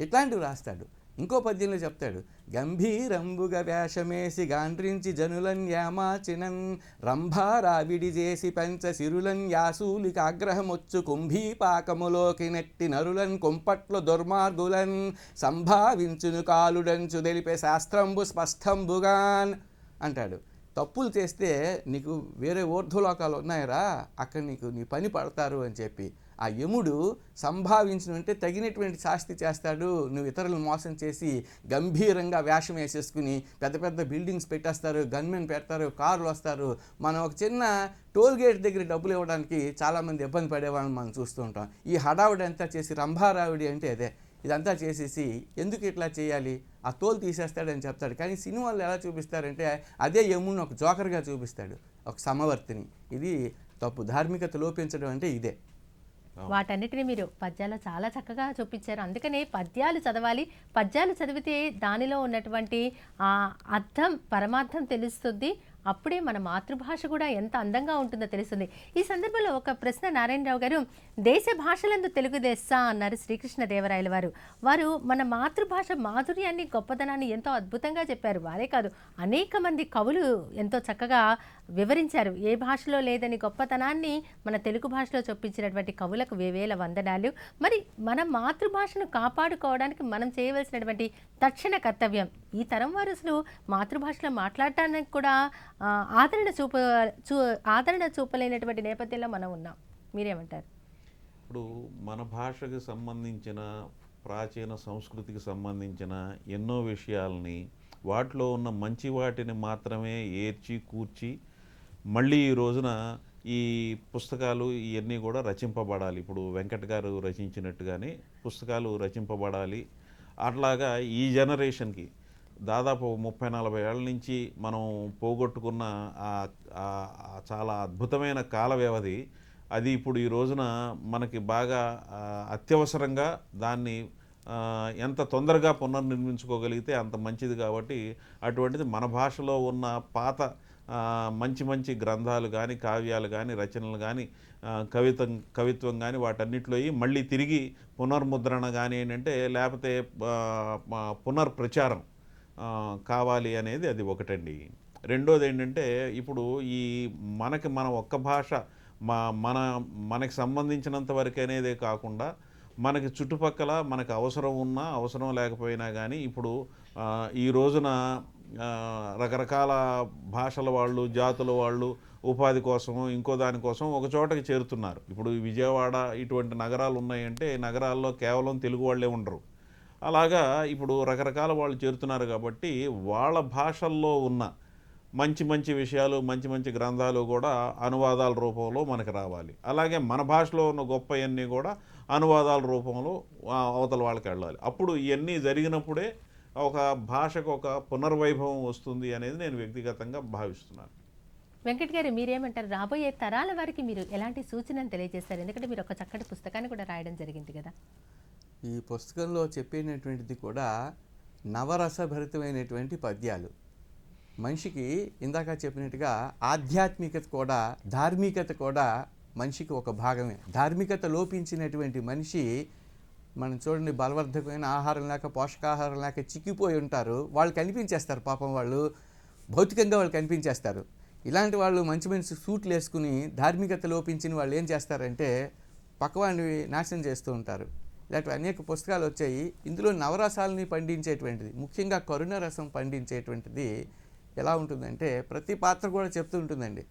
ఇట్లాంటివి రాస్తాడు. ఇంకో పద్యంలో చెప్తాడు, గంభీరంబుగా వేషమేసి గాండ్రించి జనులన్ యామాచినన్ రంభారావిడి చేసి పంచ సిరులన్ యాసూలికి ఆగ్రహమొచ్చు కుంభీపాకములోకి నెట్టి నరులన్ కుంపట్లో దుర్మార్గులన్ సంభావించును కాలుడంచు తెలిపే శాస్త్రంబు స్పష్టంబుగాన్ అంటాడు. తప్పులు చేస్తే నీకు వేరే ఊర్ధ్వలోకాలు ఉన్నాయరా, అక్కడ నీకు నీ పని పడతారు అని చెప్పి ఆ యముడు సంభావించినంటే తగినటువంటి శాస్తి చేస్తాడు. నువ్వు ఇతరులను మోసం చేసి గంభీరంగా వేషం వేసేసుకుని పెద్ద పెద్ద బిల్డింగ్స్ పెట్టేస్తారు, గన్మెన్ పెడతారు, కార్లు వస్తారు. మనం ఒక చిన్న టోల్ గేట్ దగ్గర డబ్బులు ఇవ్వడానికి చాలామంది ఇబ్బంది పడేవాళ్ళని మనం చూస్తూ ఉంటాం. ఈ హడావుడి అంతా చేసి రంభారావుడి అంటే అదే, ఇదంతా చేసేసి ఎందుకు ఇట్లా చేయాలి, ఆ తోలు తీసేస్తాడని చెప్తాడు. కానీ సినిమాల్లో ఎలా చూపిస్తారంటే అదే యముడిని ఒక జోకర్గా చూపిస్తాడు, ఒక సమవర్తిని. ఇది తప్పు. ధార్మికత లోపించడం అంటే ఇదే. వాటన్నిటిని మీరు పద్యాలు చాలా చక్కగా చూపించారు. అందుకనే పద్యాలు చదవాలి. పద్యాలు చదివితే దానిలో ఉన్నటువంటి అర్థం, పరమార్థం తెలుస్తుంది. అప్పుడే మన మాతృభాష కూడా ఎంత అందంగా ఉంటుందో తెలుస్తుంది. ఈ సందర్భంలో ఒక ప్రశ్న, నారాయణరావు గారు, దేశ భాషలందు తెలుగు దేశ అన్నారు శ్రీకృష్ణదేవరాయల వారు. వారు మన మాతృభాష మాధుర్యాన్ని, గొప్పతనాన్ని ఎంతో అద్భుతంగా చెప్పారు. వారే కాదు, అనేక మంది కవులు ఎంతో చక్కగా వివరించారు. ఏ భాషలో లేదని గొప్పతనాన్ని మన తెలుగు భాషలో చొప్పించినటువంటి కవులకు వేవేల వందనాలు. మరి మన మాతృభాషను కాపాడుకోవడానికి మనం చేయవలసినటువంటి తక్షణ కర్తవ్యం, ఈ తరం వారు అసలు మాతృభాషలో మాట్లాడటానికి కూడా ఆదరణ చూపలేనటువంటి నేపథ్యంలో మనం ఉన్నాం. మీరేమంటారు? ఇప్పుడు మన భాషకి సంబంధించిన, ప్రాచీన సంస్కృతికి సంబంధించిన ఎన్నో విషయాల్ని, వాటిలో ఉన్న మంచి వాటిని మాత్రమే ఏర్చి కూర్చి మళ్ళీ ఈ రోజున ఈ పుస్తకాలు ఇవన్నీ కూడా రచింపబడాలి. ఇప్పుడు వెంకట్ గారు రచించినట్టుగానే పుస్తకాలు రచింపబడాలి. అట్లాగా ఈ జనరేషన్కి దాదాపు 30-40 ఏళ్ళ నుంచి మనం పోగొట్టుకున్న చాలా అద్భుతమైన కాల వ్యవధి అది ఇప్పుడు ఈ రోజున మనకి బాగా అత్యవసరంగా దాన్ని ఎంత తొందరగా పునర్నిర్మించుకోగలిగితే అంత మంచిది. కాబట్టి అటువంటిది మన భాషలో ఉన్న పాత మంచి మంచి గ్రంథాలు కానీ, కావ్యాలు కానీ, రచనలు కానీ, కవిత్వం కానీ వాటన్నిటిలో మళ్ళీ తిరిగి పునర్ముద్రణ కానీ ఏంటంటే, లేకపోతే పునర్ప్రచారం కావాలి అనేది అది ఒకటండి. రెండోది ఏంటంటే, ఇప్పుడు ఈ మన ఒక్క భాష మనకి సంబంధించినంత వరకు అనేదే కాకుండా మనకి చుట్టుపక్కల మనకు అవసరం ఉన్నా అవసరం లేకపోయినా కానీ ఇప్పుడు ఈ రోజున రకరకాల భాషల వాళ్ళు, జాతుల వాళ్ళు ఉపాధి కోసం, ఇంకో దానికోసం ఒక చోటకి చేరుతున్నారు. ఇప్పుడు విజయవాడ ఇటువంటి నగరాలు ఉన్నాయంటే నగరాల్లో కేవలం తెలుగు వాళ్ళే ఉండరు. అలాగా ఇప్పుడు రకరకాల వాళ్ళు చేరుతున్నారు. కాబట్టి వాళ్ళ భాషల్లో ఉన్న మంచి మంచి విషయాలు, మంచి మంచి గ్రంథాలు కూడా అనువాదాల రూపంలో మనకు రావాలి. అలాగే మన భాషలో ఉన్న గొప్పవన్నీ కూడా అనువాదాల రూపంలో అవతల వాళ్ళకి వెళ్ళాలి. అప్పుడు ఇవన్నీ జరిగినప్పుడే ఒక భాషకు ఒక పునర్వైభవం వస్తుంది అనేది నేను వ్యక్తిగతంగా భావిస్తున్నాను. వెంకట్ గారు, మీరేమంటారు? రాబోయే తరాల వారికి మీరు ఎలాంటి సూచనలు తెలియజేస్తారు? ఎందుకంటే మీరు ఒక చక్కటి పుస్తకాన్ని కూడా రాయడం జరిగింది కదా. ఈ పుస్తకంలో చెప్పినటువంటిది కూడా నవరసభరితమైనటువంటి పద్యాలు. మనిషికి ఇందాక చెప్పినట్టుగా ఆధ్యాత్మికత కూడా, ధార్మికత కూడా మనిషికి ఒక భాగమే. ధార్మికత లోపించినటువంటి మనిషి, మనం చూడండి, బలవర్ధకమైన ఆహారం లేక, పోషకాహారం లేక చిక్కిపోయి ఉంటారు. వాళ్ళు కనిపించేస్తారు పాపం, వాళ్ళు భౌతికంగా వాళ్ళు కనిపించేస్తారు. ఇలాంటి వాళ్ళు మంచి మంచి సూట్లు వేసుకుని ధార్మికత లోపించిన వాళ్ళు ఏం చేస్తారంటే పక్కవాడిని నాశనం చేస్తూ ఉంటారు. ఇలాంటి అనేక పుస్తకాలు వచ్చాయి. ఇందులో నవరసాలని పండించేటువంటిది, ముఖ్యంగా కరుణ రసం పండించేటువంటిది ఎలా ఉంటుందంటే ప్రతి పాత్ర కూడా చెప్తూ ఉంటుందండి.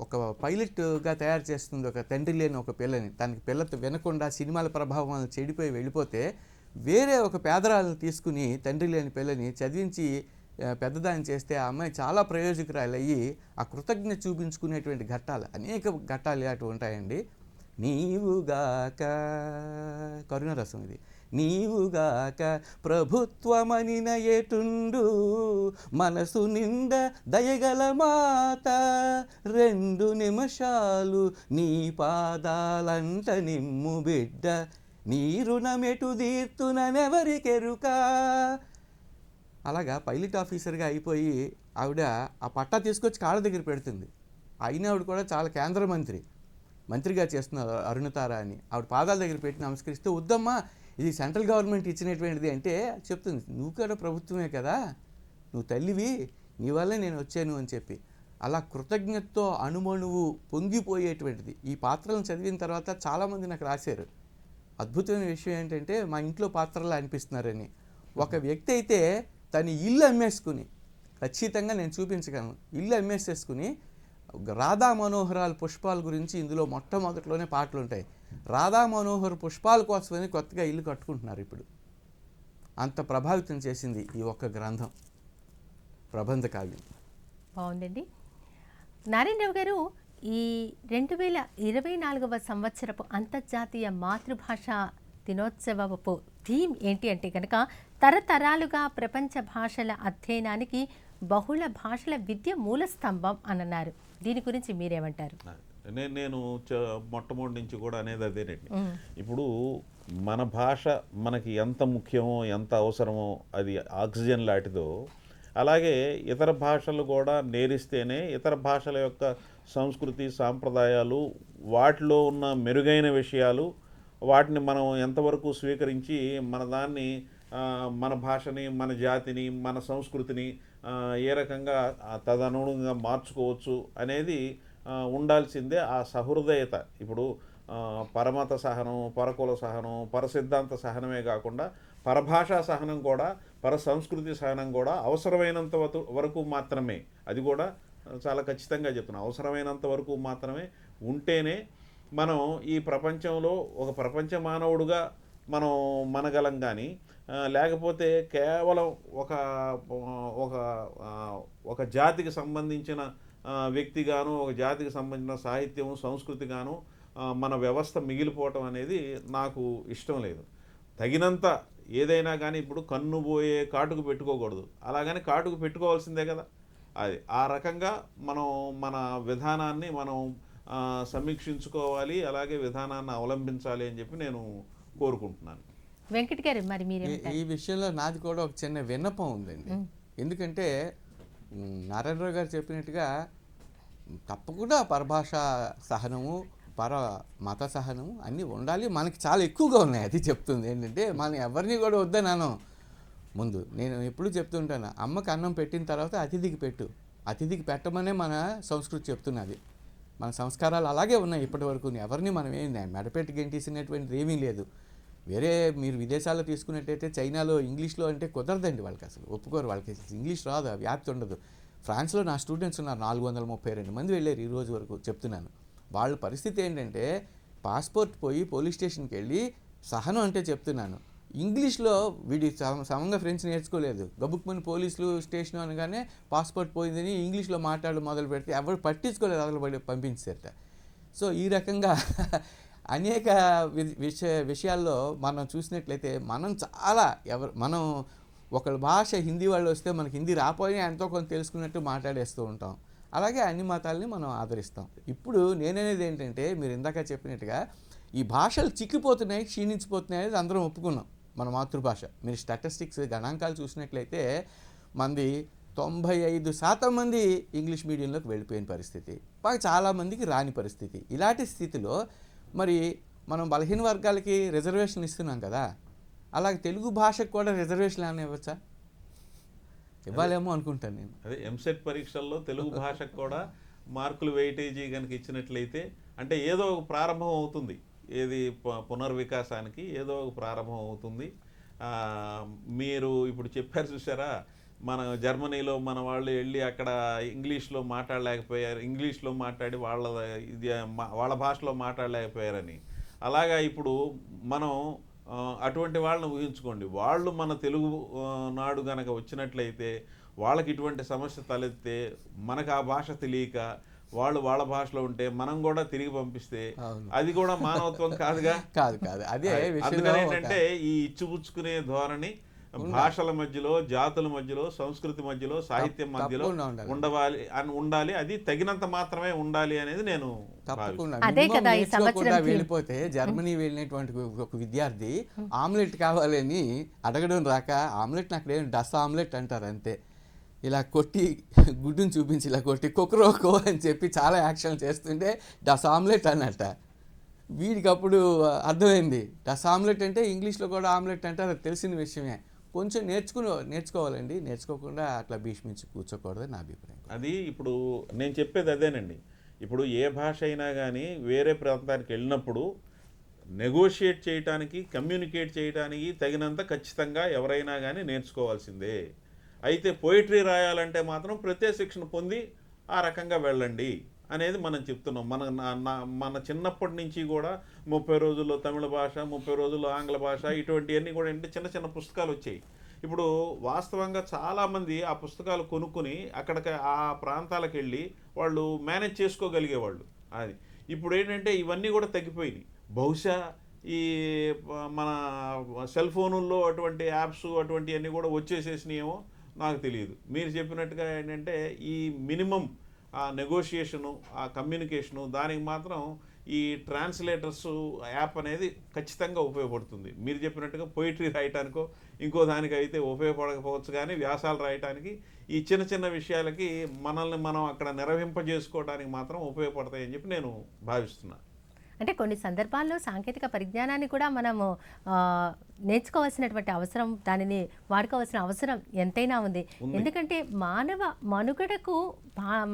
ఒక పైలట్గా తయారు చేస్తుంది ఒక తండ్రి లేని ఒక పిల్లని. తనకి పిల్లతో వినకుండా సినిమాల ప్రభావం వల్ల చెడిపోయి వెళ్ళిపోతే వేరే ఒక పేదరాలను తీసుకుని తండ్రి లేని పిల్లని చదివించి పెద్దదాన్ని చేస్తే ఆ అమ్మాయి చాలా ప్రయోజకురాలయ్యి ఆ కృతజ్ఞత చూపించుకునేటువంటి ఘట్టాలు, అనేక ఘట్టాలు ఇలాంటివి ఉంటాయండి. నీవుగాక, కరుణరసం ఇది. నీవుగాక ప్రభుత్వమనిన ఎటుండు మనసు నిండ దయగల మాత, 2 నిమిషాలు నీ పాదాలంట నిమ్ము బిడ్డ, నీ రుణమెటు తీర్తుననెవరికెరుక. అలాగా పైలట్ ఆఫీసర్గా అయిపోయి ఆవిడ ఆ పట్టా తీసుకొచ్చి కాళ్ళ దగ్గర పెడుతుంది. అయినా ఆవిడ కూడా చాలా కేంద్ర మంత్రిగా చేస్తున్నారు అరుణతార అని. ఆవిడ పాదాల దగ్గర పెట్టి నమస్కరిస్తే, వద్దమ్మా ఇది సెంట్రల్ గవర్నమెంట్ ఇచ్చినటువంటిది అంటే చెప్తుంది, నువ్వు కూడా ప్రభుత్వమే కదా, నువ్వు తల్లివి, నీ వల్లే నేను వచ్చాను అని చెప్పి అలా కృతజ్ఞతతో అణుమణువు పొంగిపోయేటువంటిది. ఈ పాత్రలను చదివిన తర్వాత చాలామంది నాకు రాశారు. అద్భుతమైన విషయం ఏంటంటే మా ఇంట్లో పాత్రలు అనిపిస్తున్నారని. ఒక వ్యక్తి అయితే తన ఇల్లు అమ్మేసుకుని, ఖచ్చితంగా నేను చూపించగలను, ఇల్లు అమ్మేసేసుకుని రాధా మనోహరాల పుష్పాల గురించి ఇందులో మొట్టమొదటిలోనే పాటలు ఉంటాయి. రాధా మనోహర్ పుష్పాల కోసమని కొత్తగా ఇల్లు కట్టుకుంటున్నారు ఇప్పుడు. అంత ప్రభావితం చేసింది ఈ ఒక్క గ్రంథం, ప్రబంధ కావ్యం. బాగుందండి. నారాయణరావు గారు, ఈ 2024వ సంవత్సరపు అంతర్జాతీయ మాతృభాష దినోత్సవపు థీమ్ ఏంటి అంటే కనుక తరతరాలుగా ప్రపంచ భాషల అధ్యయనానికి బహుళ భాషల విద్య మూల స్తంభం అని అన్నారు. దీని గురించి మీరేమంటారు? నేను మొట్టమొదటి నుంచి కూడా అనేది అదేనండి. ఇప్పుడు మన భాష మనకి ఎంత ముఖ్యమో ఎంత అవసరమో అది ఆక్సిజన్ లాంటిదో, అలాగే ఇతర భాషలు కూడా నేరిస్తేనే ఇతర భాషల యొక్క సంస్కృతి సాంప్రదాయాలు, వాటిలో ఉన్న మెరుగైన విషయాలు, వాటిని మనం ఎంతవరకు స్వీకరించి మన దాన్ని, మన భాషని, మన జాతిని, మన సంస్కృతిని ఏ రకంగా తదనుగుణంగా మార్చుకోవచ్చు అనేది ఉండాల్సిందే. ఆ సహృదయత ఇప్పుడు పరమత సహనం, పరకుల సహనం, పరసిద్ధాంత సహనమే కాకుండా పరభాషా సహనం కూడా, పర సంస్కృతి సహనం కూడా అవసరమైనంత వరకు మాత్రమే, అది కూడా చాలా ఖచ్చితంగా చెప్తున్నాం, అవసరమైనంత వరకు మాత్రమే ఉంటేనే మనం ఈ ప్రపంచంలో ఒక ప్రపంచ మానవుడుగా మనం మనగలం. కానీ లేకపోతే కేవలం ఒక జాతికి సంబంధించిన వ్యక్తిగాను, ఒక జాతికి సంబంధించిన సాహిత్యం సంస్కృతిగాను మన వ్యవస్థ మిగిలిపోవటం అనేది నాకు ఇష్టం లేదు. తగినంత ఏదైనా కానీ ఇప్పుడు కన్ను పోయే కాటుకు పెట్టుకోకూడదు, అలాగని కాటుకు పెట్టుకోవాల్సిందే కదా. అది ఆ రకంగా మనం మన విధానాన్ని మనం సమీక్షించుకోవాలి, అలాగే విధానాన్ని అవలంబించాలి అని చెప్పి నేను కోరుకుంటున్నాను. వెంకట్ గారు, మరి మీరు ఈ విషయంలో నాది కూడా ఒక చిన్న విన్నపం ఉందండి. ఎందుకంటే నారాయణరావు గారు చెప్పినట్టుగా తప్పకుండా పరభాషా సహనము, పర మత సహనము అన్నీ ఉండాలి. మనకి చాలా ఎక్కువగా ఉన్నాయి. అది చెప్తుంది ఏంటంటే మనం ఎవరిని కూడా వద్దనాను. ముందు నేను ఎప్పుడు చెప్తుంటాను, అమ్మకి అన్నం పెట్టిన తర్వాత అతిథికి పెట్టు. అతిథికి పెట్టమనే మన సంస్కృతి చెప్తున్నది. మన సంస్కారాలు అలాగే ఉన్నాయి ఇప్పటి వరకు. ఎవరిని మనం మెడపెట్టి గెంటేసినటువంటిది ఏమీ లేదు. వేరే మీరు విదేశాల్లో తీసుకున్నట్టయితే చైనాలో ఇంగ్లీష్లో అంటే కుదరదండి, వాళ్ళకి అసలు ఒప్పుకోరు, వాళ్ళకి ఇంగ్లీష్ రాదు, వ్యాప్తి ఉండదు. ఫ్రాన్స్లో నా స్టూడెంట్స్ ఉన్నారు, 432 మంది వెళ్ళారు ఈ రోజు వరకు. చెప్తున్నాను వాళ్ళ పరిస్థితి ఏంటంటే పాస్పోర్ట్ పోయి పోలీస్ స్టేషన్కి వెళ్ళి సహనం అంటే చెప్తున్నాను ఇంగ్లీష్లో వీడి సమంగా ఫ్రెండ్స్ నేర్చుకోలేదు. గబుక్మని పోలీసులు స్టేషన్ అనగానే పాస్పోర్ట్ పోయిందని ఇంగ్లీష్లో మాట్లాడడం మొదలు పెడితే ఎవరు పట్టించుకోలేదు, అదలు పంపించారట. సో ఈ రకంగా అనేక విషయాల్లో మనం చూసినట్లయితే మనం చాలా మనం ఒకళ్ళ భాష హిందీ వాళ్ళు వస్తే మనకి హిందీ రాపోయినా ఎంతో కొంత తెలుసుకున్నట్టు మాట్లాడేస్తూ ఉంటాం. అలాగే అన్ని మతాలని మనం ఆదరిస్తాం. ఇప్పుడు నేననేది ఏంటంటే మీరు ఇందాక చెప్పినట్టుగా ఈ భాషలు చిక్కిపోతున్నాయి, క్షీణించిపోతున్నాయి అనేది అందరం ఒప్పుకున్నాం. మన మాతృభాష మీరు స్టాటిస్టిక్స్ గణాంకాలు చూసినట్లయితే మంది 95% మంది ఇంగ్లీష్ మీడియంలోకి వెళ్ళిపోయిన పరిస్థితి, బాగా చాలామందికి రాని పరిస్థితి. ఇలాంటి స్థితిలో మరి మనం బలహీన వర్గాలకి రిజర్వేషన్ ఇస్తున్నాం కదా, అలాగే తెలుగు భాషకు కూడా రిజర్వేషన్ ఏమైనా ఇవ్వచ్చా? ఇవ్వాలేమో అనుకుంటాను నేను. అదే ఎంసెట్ పరీక్షల్లో తెలుగు భాషకు కూడా మార్కులు వెయిటేజీ కనుక ఇచ్చినట్లయితే అంటే ఏదో ప్రారంభం అవుతుంది. ఏది పునర్వికాసానికి ఏదో ఒక ప్రారంభం అవుతుంది. మీరు ఇప్పుడు చెప్పారు చూసారా, మన జర్మనీలో మన వాళ్ళు వెళ్ళి అక్కడ ఇంగ్లీష్లో మాట్లాడలేకపోయారు, ఇంగ్లీష్లో మాట్లాడి వాళ్ళ భాషలో మాట్లాడలేకపోయారని. అలాగా ఇప్పుడు మనం అటువంటి వాళ్ళని ఊహించుకోండి, వాళ్ళు మన తెలుగు నాడు గనక వచ్చినట్లయితే వాళ్ళకి ఇటువంటి సమస్య తలెత్తే మనకు ఆ భాష తెలియక వాళ్ళు వాళ్ళ భాషలో ఉంటే మనం కూడా తిరిగి పంపిస్తే అది కూడా మానవత్వం కాదుగా. కాదు అదే అందుకని ఏంటంటే ఈ ఇచ్చిపుచ్చుకునే ధోరణి భాషల మధ్యలో, జాతుల మధ్యలో, సంస్కృతి మధ్యలో, సాహిత్యం మధ్యలో ఉండాలి. అది తగినంత మాత్రమే ఉండాలి అనేది నేను వెళ్ళిపోతే జర్మనీ వెళ్ళినటువంటి ఒక విద్యార్థి ఆమ్లెట్ కావాలని అడగడం రాక, ఆమ్లెట్ నాకు లేదు డస్ ఆమ్లెట్ అంటారు అంతే. ఇలా కొట్టి గుడ్డును చూపించి ఇలా కొట్టి కుక్కరోకో అని చెప్పి చాలా యాక్షన్ చేస్తుంటే డస్ ఆమ్లెట్ అన్నట్ట. వీడికి అప్పుడు అర్థమైంది డస్ ఆమ్లెట్ అంటే ఇంగ్లీష్లో కూడా ఆమ్లెట్ అంటే అది తెలిసిన విషయమే. కొంచెం నేర్చుకోవాలండి, నేర్చుకోకుండా అట్లా భీష్మించి కూర్చోకూడదని నా అభిప్రాయం. అది ఇప్పుడు నేను చెప్పేది అదేనండి. ఇప్పుడు ఏ భాష అయినా కానీ వేరే ప్రాంతానికి వెళ్ళినప్పుడు నెగోషియేట్ చేయటానికి, కమ్యూనికేట్ చేయడానికి తగినంత ఖచ్చితంగా ఎవరైనా కానీ నేర్చుకోవాల్సిందే. అయితే పోయిటరీ రాయాలంటే మాత్రం ప్రత్యేక శిక్షణ పొంది ఆ రకంగా వెళ్ళండి అనేది మనం చెప్తున్నాం. మన చిన్నప్పటి నుంచి కూడా 30 రోజుల్లో తమిళ భాష, 30 రోజుల్లో ఆంగ్ల భాష, ఇటువంటివన్నీ కూడా ఏంటంటే చిన్న చిన్న పుస్తకాలు వచ్చాయి. ఇప్పుడు వాస్తవంగా చాలామంది ఆ పుస్తకాలు కొనుక్కొని అక్కడికి ఆ ప్రాంతాలకు వెళ్ళి వాళ్ళు మేనేజ్ చేసుకోగలిగేవాళ్ళు. అది ఇప్పుడు ఏంటంటే ఇవన్నీ కూడా తగ్గిపోయినాయి. బహుశా ఈ మన సెల్ ఫోనుల్లో అటువంటి యాప్స్ అటువంటివన్నీ కూడా వచ్చేసేసినాయేమో నాకు తెలియదు. మీరు చెప్పినట్టుగా ఏంటంటే ఈ మినిమం ఆ నెగోషియేషను, ఆ కమ్యూనికేషను, దానికి మాత్రం ఈ ట్రాన్స్లేటర్స్ యాప్ అనేది ఖచ్చితంగా ఉపయోగపడుతుంది. మీరు చెప్పినట్టుగా పోయిటరీ రాయటానికో ఇంకో దానికి అయితే ఉపయోగపడకపోవచ్చు, కానీ వ్యాసాలు రాయటానికి ఈ చిన్న చిన్న విషయాలకి మనల్ని మనం అక్కడ నిర్వహింపజేసుకోవడానికి మాత్రం ఉపయోగపడతాయని చెప్పి నేను భావిస్తున్నాను. అంటే కొన్ని సందర్భాల్లో సాంకేతిక పరిజ్ఞానాన్ని కూడా మనము నేర్చుకోవాల్సినటువంటి అవసరం, దానిని వాడుకోవాల్సిన అవసరం ఎంతైనా ఉంది. ఎందుకంటే మానవ మనుగడకు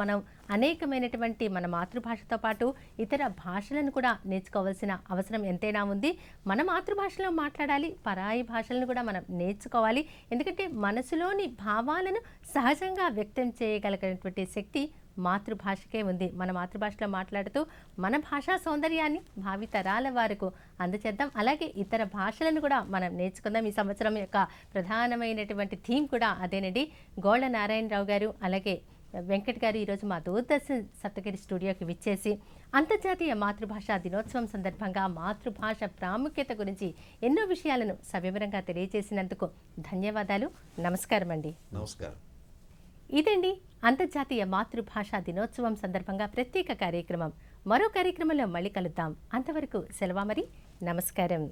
మనం అనేకమైనటువంటి మన మాతృభాషతో పాటు ఇతర భాషలను కూడా నేర్చుకోవాల్సిన అవసరం ఎంతైనా ఉంది. మన మాతృభాషలో మాట్లాడాలి, పరాయి భాషలను కూడా మనం నేర్చుకోవాలి. ఎందుకంటే మనసులోని భావాలను సహజంగా వ్యక్తం చేయగలిగినటువంటి శక్తి మాతృభాషకే ఉంది. మన మాతృభాషలో మాట్లాడుతూ మన భాషా సౌందర్యాన్ని భావితరాల వారికి అందచేద్దాం. అలాగే ఇతర భాషలను కూడా మనం నేర్చుకుందాం. ఈ సంవత్సరం యొక్క ప్రధానమైనటువంటి థీమ్ కూడా అదేనండి. గోళ్ళ నారాయణరావు గారు అలాగే వెంకట్ గారు ఈరోజు మా దూరదర్శన్ సప్తగిరి స్టూడియోకి విచ్చేసి అంతర్జాతీయ మాతృభాషా దినోత్సవం సందర్భంగా మాతృభాష ప్రాముఖ్యత గురించి ఎన్నో విషయాలను సవివరంగా తెలియజేసినందుకు ధన్యవాదాలు. నమస్కారం అండి. నమస్కారం. ఇదండి అంతర్జాతీయ మాతృభాషా దినోత్సవం సందర్భంగా ప్రత్యేక కార్యక్రమం. మరో కార్యక్రమంలో మళ్ళీ కలుద్దాం. అంతవరకు సెలవు మరి. నమస్కారం.